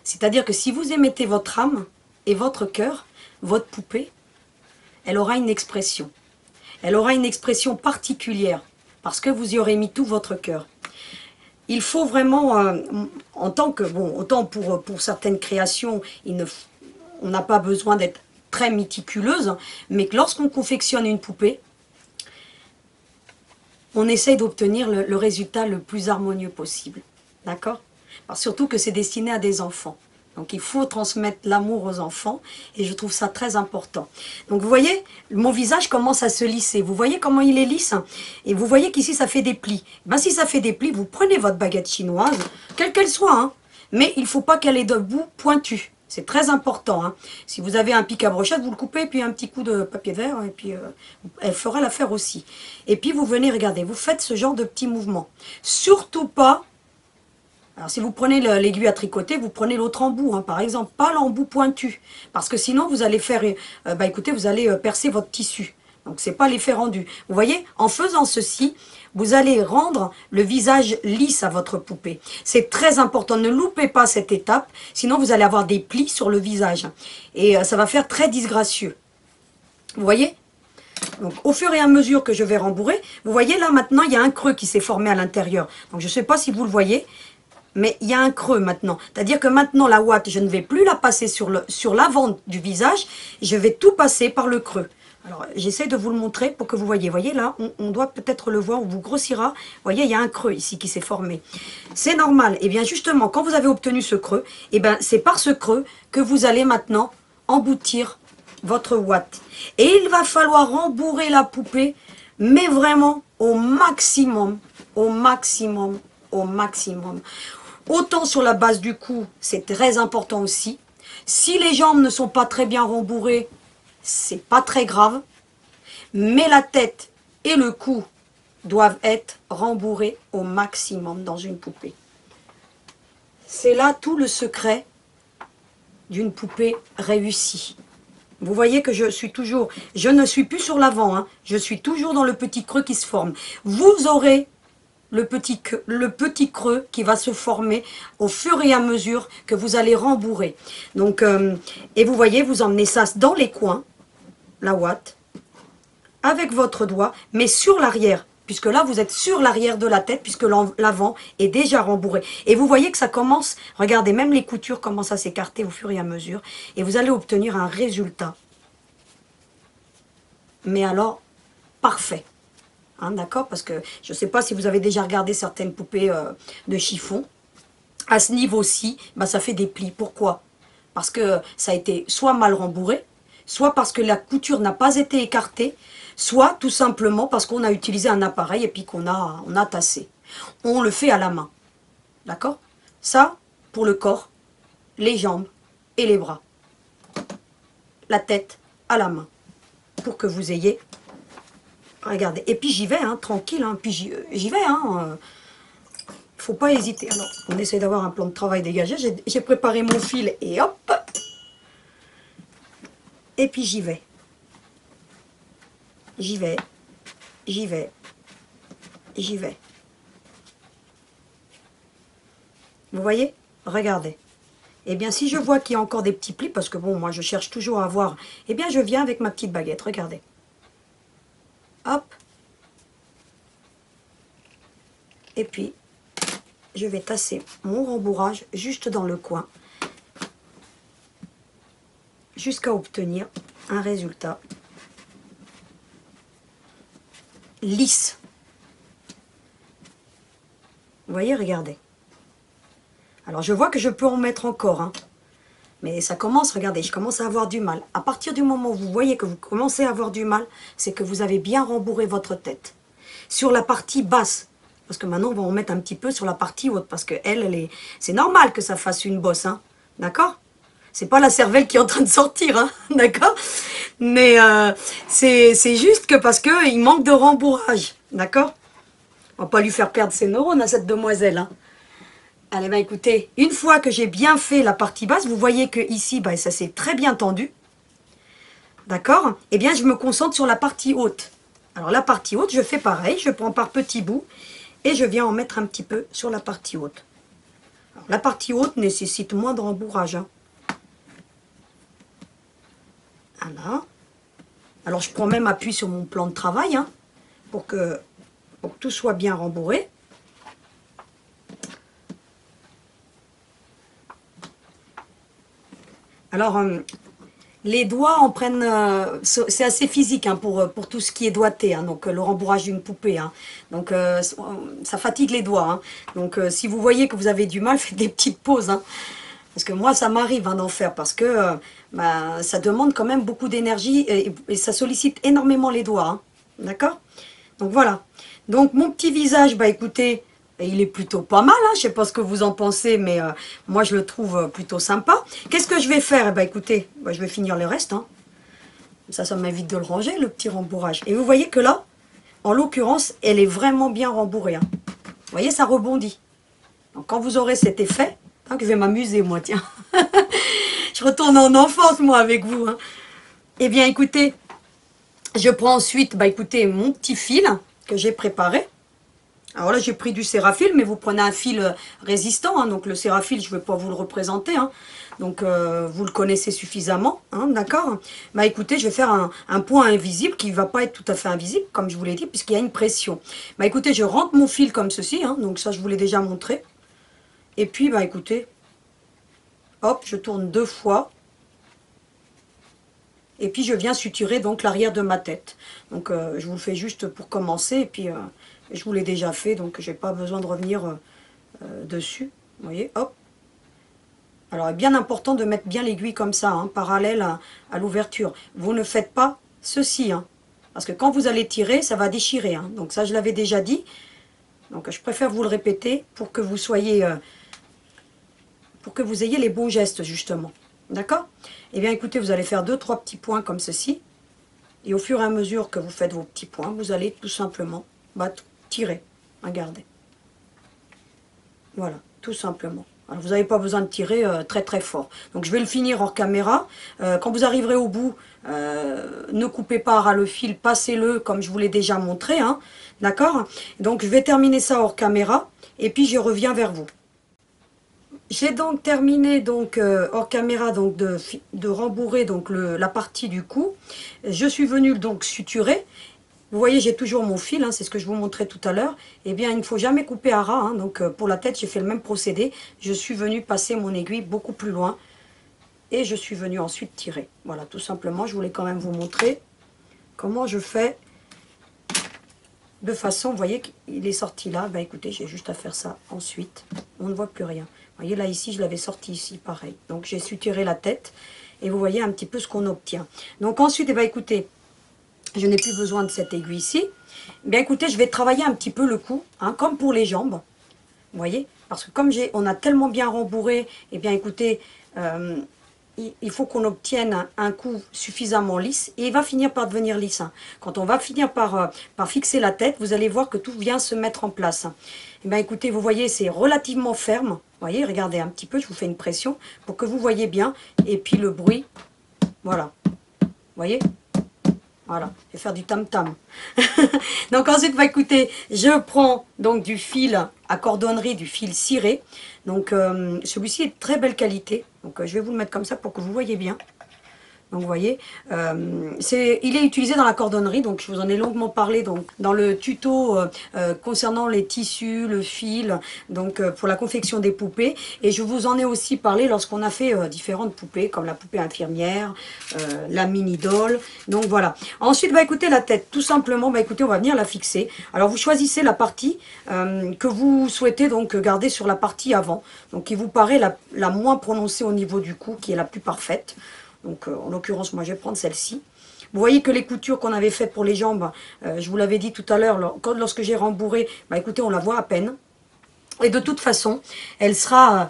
C'est-à-dire que si vous émettez votre âme et votre cœur, votre poupée, elle aura une expression. Elle aura une expression particulière parce que vous y aurez mis tout votre cœur. Il faut vraiment, en tant que, bon, autant pour certaines créations, on n'a pas besoin d'être très méticuleuse, mais que lorsqu'on confectionne une poupée, on essaye d'obtenir le résultat le plus harmonieux possible. D'accord? Surtout que c'est destiné à des enfants. Donc il faut transmettre l'amour aux enfants et je trouve ça très important. Donc vous voyez, mon visage commence à se lisser. Vous voyez comment il est lisse? Et vous voyez qu'ici ça fait des plis. Ben, si ça fait des plis, vous prenez votre baguette chinoise, quelle qu'elle soit, hein, mais il ne faut pas qu'elle ait de bout pointu. C'est très important. Hein. Si vous avez un pic à brochette, vous le coupez, puis un petit coup de papier vert, et puis elle fera l'affaire aussi. Et puis vous venez, regardez, vous faites ce genre de petits mouvements. Surtout pas. Alors si vous prenez l'aiguille à tricoter, vous prenez l'autre embout, hein, par exemple, pas l'embout pointu, parce que sinon vous allez faire, écoutez, vous allez percer votre tissu. Donc c'est pas l'effet rendu. Vous voyez, en faisant ceci, vous allez rendre le visage lisse à votre poupée. C'est très important, ne loupez pas cette étape, sinon vous allez avoir des plis sur le visage. Et ça va faire très disgracieux. Vous voyez ? Donc au fur et à mesure que je vais rembourrer, vous voyez là maintenant il y a un creux qui s'est formé à l'intérieur. Donc je ne sais pas si vous le voyez. Mais il y a un creux maintenant. C'est-à-dire que maintenant, la ouate, je ne vais plus la passer sur l'avant du visage. Je vais tout passer par le creux. Alors, j'essaie de vous le montrer pour que vous voyez. Vous voyez là, on doit peut-être le voir, on vous grossira. Vous voyez, il y a un creux ici qui s'est formé. C'est normal. Et bien justement, quand vous avez obtenu ce creux, et bien c'est par ce creux que vous allez maintenant emboutir votre ouate. Et il va falloir rembourrer la poupée, mais vraiment au maximum, au maximum, au maximum. Autant sur la base du cou, c'est très important aussi. Si les jambes ne sont pas très bien rembourrées, c'est pas très grave. Mais la tête et le cou doivent être rembourrés au maximum dans une poupée. C'est là tout le secret d'une poupée réussie. Vous voyez que je ne suis plus sur l'avant, hein, je suis toujours dans le petit creux qui se forme. Vous aurez le petit creux qui va se former au fur et à mesure que vous allez rembourrer. Donc, et vous voyez, vous emmenez ça dans les coins, la ouate, avec votre doigt, mais sur l'arrière, puisque là, vous êtes sur l'arrière de la tête, puisque l'avant est déjà rembourré. Et vous voyez que ça commence, regardez, même les coutures commencent à s'écarter au fur et à mesure, et vous allez obtenir un résultat. Mais alors, parfait. Hein, d'accord, parce que je ne sais pas si vous avez déjà regardé certaines poupées de chiffon. À ce niveau-ci, bah, ça fait des plis. Pourquoi? Parce que ça a été soit mal rembourré, soit parce que la couture n'a pas été écartée, soit tout simplement parce qu'on a utilisé un appareil et puis on a tassé. On le fait à la main. D'accord? Ça, pour le corps, les jambes et les bras. La tête à la main. Pour que vous ayez... Regardez, et puis j'y vais, hein, tranquille, hein, puis j'y vais, hein. Faut pas hésiter. Alors, on essaie d'avoir un plan de travail dégagé. J'ai préparé mon fil et hop. Et puis j'y vais. J'y vais, j'y vais, j'y vais. Vous voyez? Regardez. Eh bien, si je vois qu'il y a encore des petits plis, parce que bon, moi je cherche toujours à voir, eh bien je viens avec ma petite baguette, regardez. Hop. Et puis, je vais tasser mon rembourrage juste dans le coin, jusqu'à obtenir un résultat lisse. Vous voyez, regardez. Alors, je vois que je peux en mettre encore, hein. Mais ça commence, regardez, je commence à avoir du mal. À partir du moment où vous voyez que vous commencez à avoir du mal, c'est que vous avez bien rembourré votre tête. Sur la partie basse, parce que maintenant on va en mettre un petit peu sur la partie haute, parce que elle est... C'est normal que ça fasse une bosse, hein, d'accord? C'est pas la cervelle qui est en train de sortir, hein, d'accord? Mais c'est juste que parce qu'il manque de rembourrage, d'accord? On va pas lui faire perdre ses neurones à cette demoiselle, hein. Allez, ben écoutez, une fois que j'ai bien fait la partie basse, vous voyez que ici, ben, ça s'est très bien tendu. D'accord? Eh bien, je me concentre sur la partie haute. Alors la partie haute, je fais pareil, je prends par petits bouts et je viens en mettre un petit peu sur la partie haute. Alors, la partie haute nécessite moins de rembourrage, hein. Voilà. Alors je prends même appui sur mon plan de travail, hein, pour que tout soit bien rembourré. Alors les doigts en prennent, c'est assez physique, hein, pour tout ce qui est doigté, hein, donc le rembourrage d'une poupée, hein. Donc ça fatigue les doigts, hein. Donc si vous voyez que vous avez du mal, faites des petites pauses, hein. Parce que moi ça m'arrive, hein, d'en faire, parce que bah, ça demande quand même beaucoup d'énergie et ça sollicite énormément les doigts, hein. D'accord? Donc voilà. Donc mon petit visage, bah écoutez, il est plutôt pas mal, hein. Je sais pas ce que vous en pensez, mais moi je le trouve plutôt sympa. Qu'est-ce que je vais faire? Eh ben écoutez, bah, je vais finir le reste, hein. Ça m'évite de le ranger, le petit rembourrage. Et vous voyez que là, en l'occurrence, elle est vraiment bien rembourrée, hein. Vous voyez, ça rebondit. Donc quand vous aurez cet effet, hein, que je vais m'amuser moi, tiens. Je retourne en enfance moi avec vous, hein. Eh bien écoutez, je prends ensuite, bah écoutez, mon petit fil que j'ai préparé. Alors là, j'ai pris du Cérafil, mais vous prenez un fil résistant, hein. Donc le Cérafil, je ne vais pas vous le représenter, hein. Donc vous le connaissez suffisamment, hein, d'accord? Bah écoutez, je vais faire un point invisible qui ne va pas être tout à fait invisible, comme je vous l'ai dit, puisqu'il y a une pression. Bah écoutez, je rentre mon fil comme ceci, hein, donc ça je vous l'ai déjà montré. Et puis, bah écoutez, hop, je tourne 2 fois. Et puis je viens suturer donc l'arrière de ma tête. Donc je vous le fais juste pour commencer, et puis je vous l'ai déjà fait, donc je n'ai pas besoin de revenir dessus. Vous voyez, hop. Alors il est bien important de mettre bien l'aiguille comme ça, hein, parallèle à l'ouverture. Vous ne faites pas ceci, hein, parce que quand vous allez tirer, ça va déchirer, hein. Donc ça je l'avais déjà dit. Donc je préfère vous le répéter pour que vous soyez, pour que vous ayez les bons gestes justement. D'accord? Eh bien écoutez, vous allez faire 2-3 petits points comme ceci. Et au fur et à mesure que vous faites vos petits points, vous allez tout simplement tirer. Regardez. Voilà, tout simplement. Alors vous n'avez pas besoin de tirer très très fort. Donc je vais le finir hors caméra. Quand vous arriverez au bout, ne coupez pas à ras le fil, passez-le comme je vous l'ai déjà montré, hein. D'accord? Donc je vais terminer ça hors caméra et puis je reviens vers vous. J'ai donc terminé donc hors caméra donc de rembourrer donc la partie du cou. Je suis venue donc suturer. Vous voyez, j'ai toujours mon fil, hein, c'est ce que je vous montrais tout à l'heure. Eh bien, il ne faut jamais couper à ras, hein, donc pour la tête, j'ai fait le même procédé. Je suis venue passer mon aiguille beaucoup plus loin et je suis venue ensuite tirer. Voilà, tout simplement, je voulais quand même vous montrer comment je fais de façon, vous voyez qu'il est sorti là. Ben écoutez, j'ai juste à faire ça ensuite. On ne voit plus rien. Vous voyez, là, ici, je l'avais sorti ici, pareil. Donc, j'ai suturé la tête et vous voyez un petit peu ce qu'on obtient. Donc, ensuite, eh ben, écoutez, je n'ai plus besoin de cette aiguille ici. Bien, écoutez, je vais travailler un petit peu le cou, hein, comme pour les jambes. Vous voyez, parce que comme on a tellement bien rembourré, eh bien, écoutez, il faut qu'on obtienne un cou suffisamment lisse et il va finir par devenir lisse, hein. Quand on va finir par fixer la tête, vous allez voir que tout vient se mettre en place. Eh bien, écoutez, vous voyez, c'est relativement ferme. Vous voyez, regardez un petit peu, je vous fais une pression pour que vous voyez bien. Et puis le bruit, voilà. Vous voyez? Voilà, je vais faire du tam-tam. Donc ensuite, bah, écoutez, je prends donc du fil à cordonnerie, du fil ciré. Donc celui-ci est de très belle qualité. Donc je vais vous le mettre comme ça pour que vous voyez bien. Donc vous voyez, il est utilisé dans la cordonnerie, donc je vous en ai longuement parlé donc, dans le tuto concernant les tissus, le fil, donc pour la confection des poupées. Et je vous en ai aussi parlé lorsqu'on a fait différentes poupées, comme la poupée infirmière, la mini doll. Donc voilà. Ensuite, bah, écoutez, la tête, tout simplement, bah, écoutez, on va venir la fixer. Alors vous choisissez la partie que vous souhaitez donc garder sur la partie avant, donc qui vous paraît la moins prononcée au niveau du cou, qui est la plus parfaite. Donc en l'occurrence, moi je vais prendre celle-ci. Vous voyez que les coutures qu'on avait faites pour les jambes, je vous l'avais dit tout à l'heure, lorsque j'ai rembourré, bah écoutez, on la voit à peine. Et de toute façon, elle sera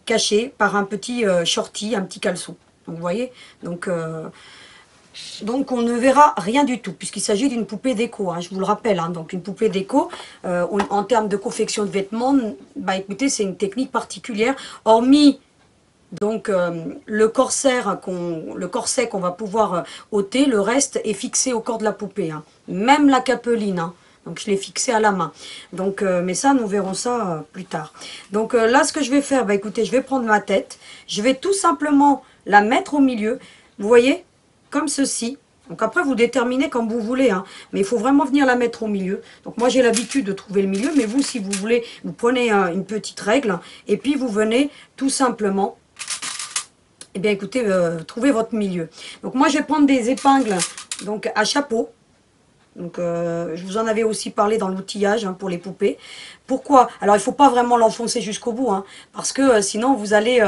cachée par un petit shorty, un petit caleçon. Donc vous voyez, donc on ne verra rien du tout, puisqu'il s'agit d'une poupée déco, hein, je vous le rappelle. Hein, donc une poupée déco, en termes de confection de vêtements, bah écoutez, c'est une technique particulière, hormis Donc le corset qu'on va pouvoir ôter, le reste est fixé au corps de la poupée, hein. Même la capeline, hein. Donc je l'ai fixé à la main. Donc, mais ça, nous verrons ça plus tard. Donc là, ce que je vais faire, bah écoutez, je vais prendre ma tête. Je vais tout simplement la mettre au milieu. Vous voyez, comme ceci. Donc après, vous déterminez comme vous voulez, hein. Mais il faut vraiment venir la mettre au milieu. Donc moi, j'ai l'habitude de trouver le milieu. Mais vous, si vous voulez, vous prenez une petite règle. Et puis, vous venez tout simplement, eh bien écoutez, trouvez votre milieu. Donc moi, je vais prendre des épingles donc à chapeau. Donc, je vous en avais aussi parlé dans l'outillage, hein, pour les poupées. Pourquoi? Alors, il ne faut pas vraiment l'enfoncer jusqu'au bout, hein, parce que sinon, vous allez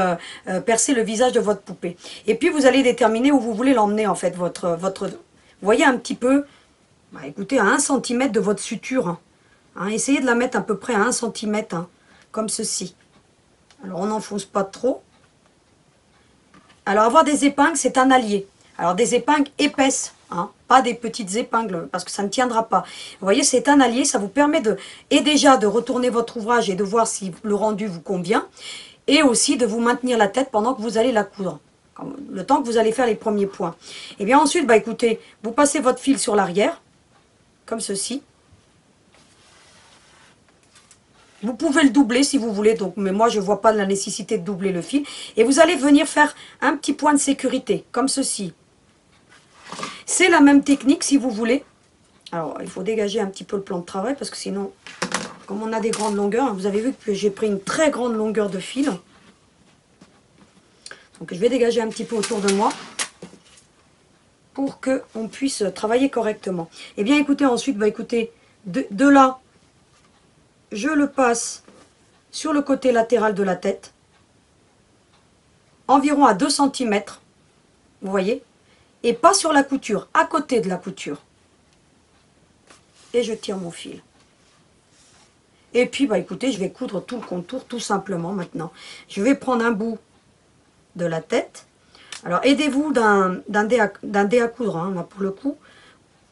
percer le visage de votre poupée. Et puis, vous allez déterminer où vous voulez l'emmener, en fait, Vous voyez un petit peu, bah, écoutez, à 1 cm de votre suture. Hein. Hein, essayez de la mettre à peu près à 1 cm, hein, comme ceci. Alors, on n'enfonce pas trop. Alors, avoir des épingles, c'est un allié. Alors, des épingles épaisses, hein, pas des petites épingles, parce que ça ne tiendra pas. Vous voyez, c'est un allié, ça vous permet déjà de retourner votre ouvrage et de voir si le rendu vous convient, et aussi de vous maintenir la tête pendant que vous allez la coudre, le temps que vous allez faire les premiers points. Et bien ensuite, bah écoutez, vous passez votre fil sur l'arrière, comme ceci. Vous pouvez le doubler si vous voulez, donc, mais moi je ne vois pas la nécessité de doubler le fil. Et vous allez venir faire un petit point de sécurité, comme ceci. C'est la même technique si vous voulez. Alors il faut dégager un petit peu le plan de travail, parce que sinon, comme on a des grandes longueurs, hein, vous avez vu que j'ai pris une très grande longueur de fil. Donc je vais dégager un petit peu autour de moi, pour qu'on puisse travailler correctement. Et bien écoutez, ensuite, bah écoutez, de là, je le passe sur le côté latéral de la tête, environ à 2 cm, vous voyez, et pas sur la couture, à côté de la couture. Et je tire mon fil. Et puis, bah écoutez, je vais coudre tout le contour, tout simplement, maintenant. Je vais prendre un bout de la tête. Alors, aidez-vous d'un dé à coudre, hein, là, pour le coup,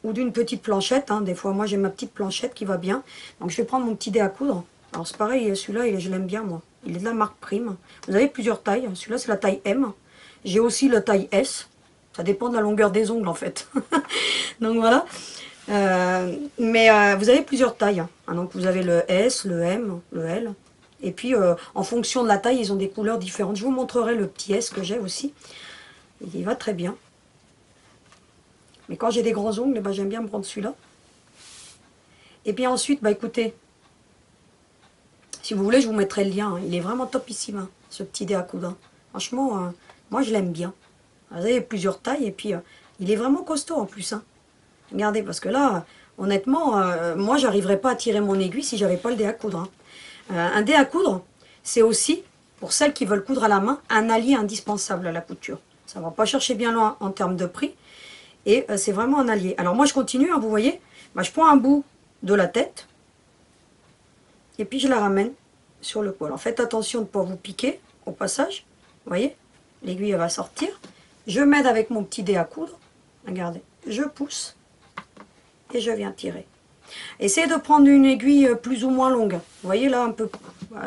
ou d'une petite planchette, hein. Des fois, moi, j'ai ma petite planchette qui va bien. Donc, je vais prendre mon petit dé à coudre. Alors, c'est pareil, celui-là, je l'aime bien, moi. Il est de la marque Prime. Vous avez plusieurs tailles. Celui-là, c'est la taille M. J'ai aussi la taille S. Ça dépend de la longueur des ongles, en fait. Donc, voilà. Vous avez plusieurs tailles. Hein. Donc, vous avez le S, le M, le L. Et puis, en fonction de la taille, ils ont des couleurs différentes. Je vous montrerai le petit S que j'ai aussi. Il va très bien. Mais quand j'ai des grands ongles, bah, j'aime bien me prendre celui-là. Et puis ensuite, bah écoutez, si vous voulez, je vous mettrai le lien. Hein. Il est vraiment topissime, hein, ce petit dé à coudre. Hein. Franchement, moi je l'aime bien. Vous avez plusieurs tailles et puis il est vraiment costaud en plus. Hein. Regardez, parce que là, honnêtement, moi j'arriverais pas à tirer mon aiguille si j'avais pas le dé à coudre. Hein. Un dé à coudre, c'est aussi, pour celles qui veulent coudre à la main, un allié indispensable à la couture. Ça ne va pas chercher bien loin en termes de prix. Et c'est vraiment un allié. Alors moi je continue, hein, vous voyez, bah, je prends un bout de la tête et puis je la ramène sur le cou. Alors faites attention de ne pas vous piquer au passage. Vous voyez, l'aiguille va sortir. Je m'aide avec mon petit dé à coudre. Regardez, je pousse et je viens tirer. Essayez de prendre une aiguille plus ou moins longue. Vous voyez là un peu,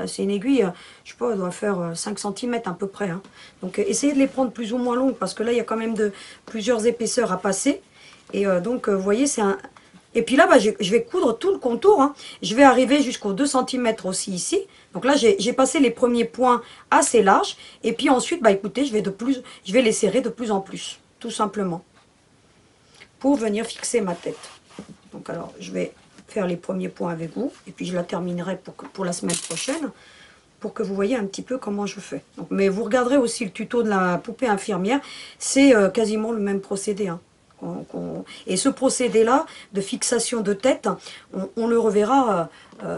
c'est une aiguille, je sais pas, elle doit faire 5 cm à peu près. Hein. Donc essayez de les prendre plus ou moins longues parce que là il y a quand même plusieurs épaisseurs à passer. Et donc vous voyez c'est un... Et puis là bah, je vais coudre tout le contour. Hein. Je vais arriver jusqu'aux 2 cm aussi ici. Donc là j'ai passé les premiers points assez larges. Et puis ensuite bah écoutez je vais les serrer de plus en plus. Tout simplement. Pour venir fixer ma tête. Donc alors, je vais faire les premiers points avec vous. Et puis, je la terminerai pour la semaine prochaine. Pour que vous voyez un petit peu comment je fais. Donc, mais vous regarderez aussi le tuto de la poupée infirmière. C'est quasiment le même procédé. Hein, et ce procédé-là, de fixation de tête, on le reverra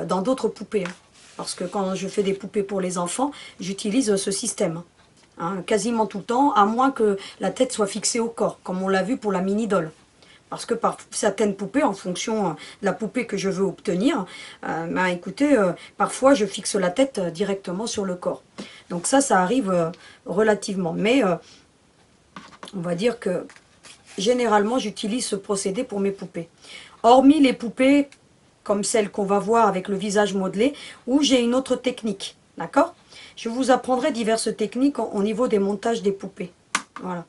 dans d'autres poupées. Hein, parce que quand je fais des poupées pour les enfants, j'utilise ce système. Hein, quasiment tout le temps, à moins que la tête soit fixée au corps. Comme on l'a vu pour la mini-doll. Parce que par certaines poupées, en fonction de la poupée que je veux obtenir, bah, écoutez, parfois je fixe la tête directement sur le corps. Donc ça arrive relativement. Mais on va dire que généralement j'utilise ce procédé pour mes poupées. Hormis les poupées comme celles qu'on va voir avec le visage modelé, où j'ai une autre technique. D'accord? Je vous apprendrai diverses techniques au niveau des montages des poupées. Voilà.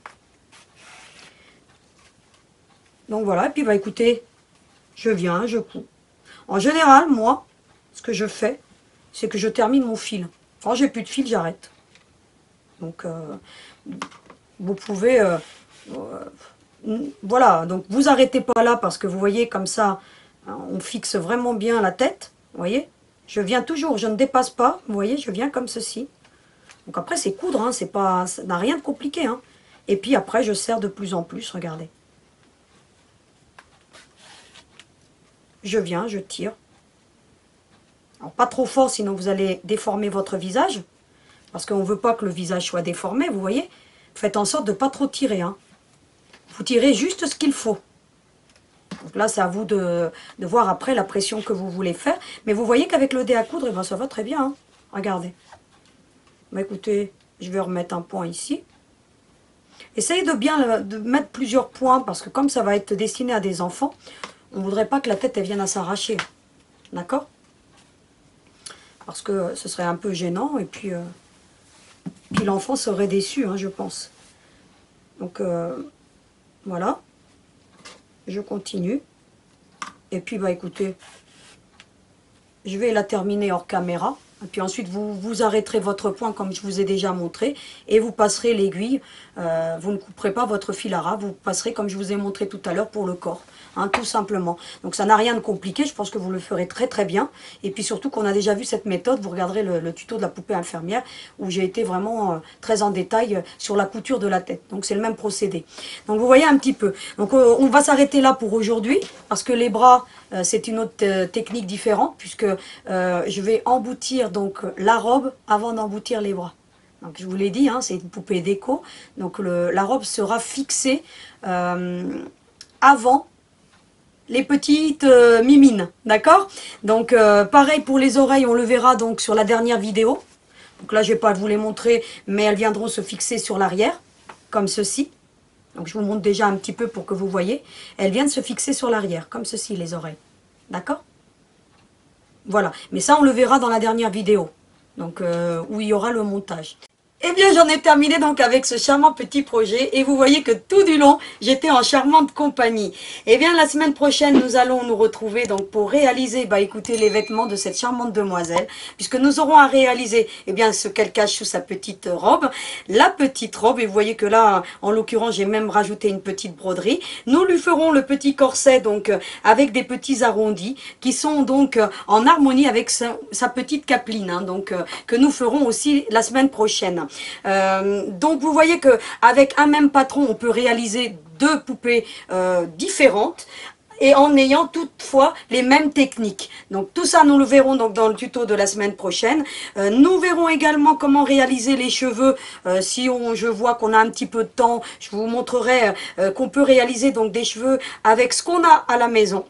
Donc voilà, et puis bah écoutez, je viens, je couds. En général, moi, ce que je fais, c'est que je termine mon fil. Quand j'ai plus de fil, j'arrête. Donc, vous pouvez... voilà, donc vous arrêtez pas là parce que vous voyez comme ça, on fixe vraiment bien la tête. Vous voyez? Je viens toujours, je ne dépasse pas. Vous voyez, je viens comme ceci. Donc après, c'est coudre, hein, c'est pas, ça n'a rien de compliqué. Hein. Et puis après, je serre de plus en plus, regardez. Je viens, je tire. Alors pas trop fort, sinon vous allez déformer votre visage. Parce qu'on ne veut pas que le visage soit déformé, vous voyez. Faites en sorte de ne pas trop tirer. Hein. Vous tirez juste ce qu'il faut. Donc là, c'est à vous de voir après la pression que vous voulez faire. Mais vous voyez qu'avec le dé à coudre, eh ben, ça va très bien. Hein. Regardez. Bah, écoutez, je vais remettre un point ici. Essayez de bien de mettre plusieurs points, parce que comme ça va être destiné à des enfants, on ne voudrait pas que la tête elle vienne à s'arracher. D'accord? Parce que ce serait un peu gênant, et puis l'enfant serait déçu, hein, je pense. Donc, voilà. Je continue. Et puis, bah écoutez, je vais la terminer hors caméra. Et puis ensuite, vous arrêterez votre point comme je vous ai déjà montré. Et vous passerez l'aiguille. Vous ne couperez pas votre fil à ras. Vous passerez comme je vous ai montré tout à l'heure pour le corps. Hein, tout simplement. Donc ça n'a rien de compliqué. Je pense que vous le ferez très très bien. Et puis surtout qu'on a déjà vu cette méthode. Vous regarderez le tuto de la poupée infirmière. Où j'ai été vraiment très en détail sur la couture de la tête. Donc c'est le même procédé. Donc vous voyez un petit peu. Donc on va s'arrêter là pour aujourd'hui. Parce que les bras, c'est une autre technique différente. Puisque je vais emboutir donc la robe avant d'emboutir les bras. Donc je vous l'ai dit, hein, c'est une poupée déco. Donc la robe sera fixée avant les petites mimines, d'accord? Donc pareil pour les oreilles, on le verra donc sur la dernière vidéo. Donc là je ne vais pas vous les montrer, mais elles viendront se fixer sur l'arrière, comme ceci. Donc je vous montre déjà un petit peu pour que vous voyez. Elles viennent se fixer sur l'arrière, comme ceci les oreilles, d'accord? Voilà, mais ça on le verra dans la dernière vidéo, donc où il y aura le montage. Eh bien, j'en ai terminé donc avec ce charmant petit projet et vous voyez que tout du long, j'étais en charmante compagnie. Eh bien, la semaine prochaine, nous allons nous retrouver donc pour réaliser, bah écoutez, les vêtements de cette charmante demoiselle, puisque nous aurons à réaliser, eh bien, ce qu'elle cache sous sa petite robe, la petite robe, et vous voyez que là, en l'occurrence, j'ai même rajouté une petite broderie. Nous lui ferons le petit corset, donc, avec des petits arrondis, qui sont donc en harmonie avec sa petite capeline, hein, donc, que nous ferons aussi la semaine prochaine. Donc vous voyez que avec un même patron on peut réaliser deux poupées différentes et en ayant toutefois les mêmes techniques. Donc tout ça nous le verrons donc dans le tuto de la semaine prochaine. Nous verrons également comment réaliser les cheveux. Je vois qu'on a un petit peu de temps, je vous montrerai qu'on peut réaliser donc des cheveux avec ce qu'on a à la maison.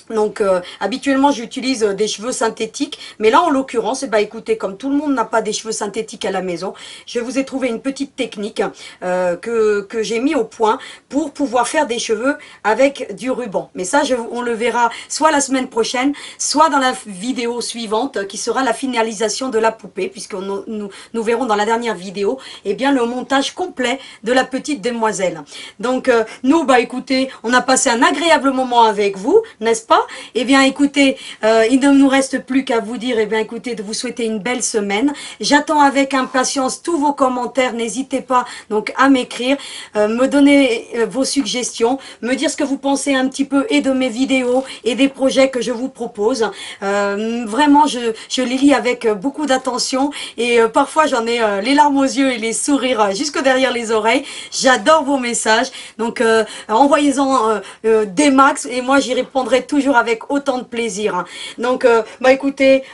Donc habituellement j'utilise des cheveux synthétiques, mais là en l'occurrence, écoutez, comme tout le monde n'a pas des cheveux synthétiques à la maison, je vous ai trouvé une petite technique que j'ai mis au point pour pouvoir faire des cheveux avec du ruban. Mais ça on le verra soit la semaine prochaine, soit dans la vidéo suivante qui sera la finalisation de la poupée, puisque nous verrons dans la dernière vidéo bien le montage complet de la petite demoiselle. Donc nous écoutez, on a passé un agréable moment avec vous, n'est-ce pas? Eh bien écoutez, il ne nous reste plus qu'à vous dire, écoutez, de vous souhaiter une belle semaine. J'attends avec impatience tous vos commentaires, n'hésitez pas donc à m'écrire, me donner vos suggestions, me dire ce que vous pensez un petit peu et de mes vidéos et des projets que je vous propose. Vraiment, je les lis avec beaucoup d'attention et parfois j'en ai les larmes aux yeux et les sourires jusque derrière les oreilles. J'adore vos messages, donc envoyez-en des max et moi j'y répondrai toujours avec autant de plaisir. Donc, écoutez,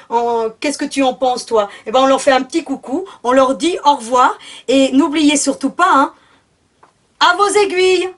qu'est-ce que tu en penses, toi? On leur fait un petit coucou, on leur dit au revoir, et n'oubliez surtout pas, à vos aiguilles!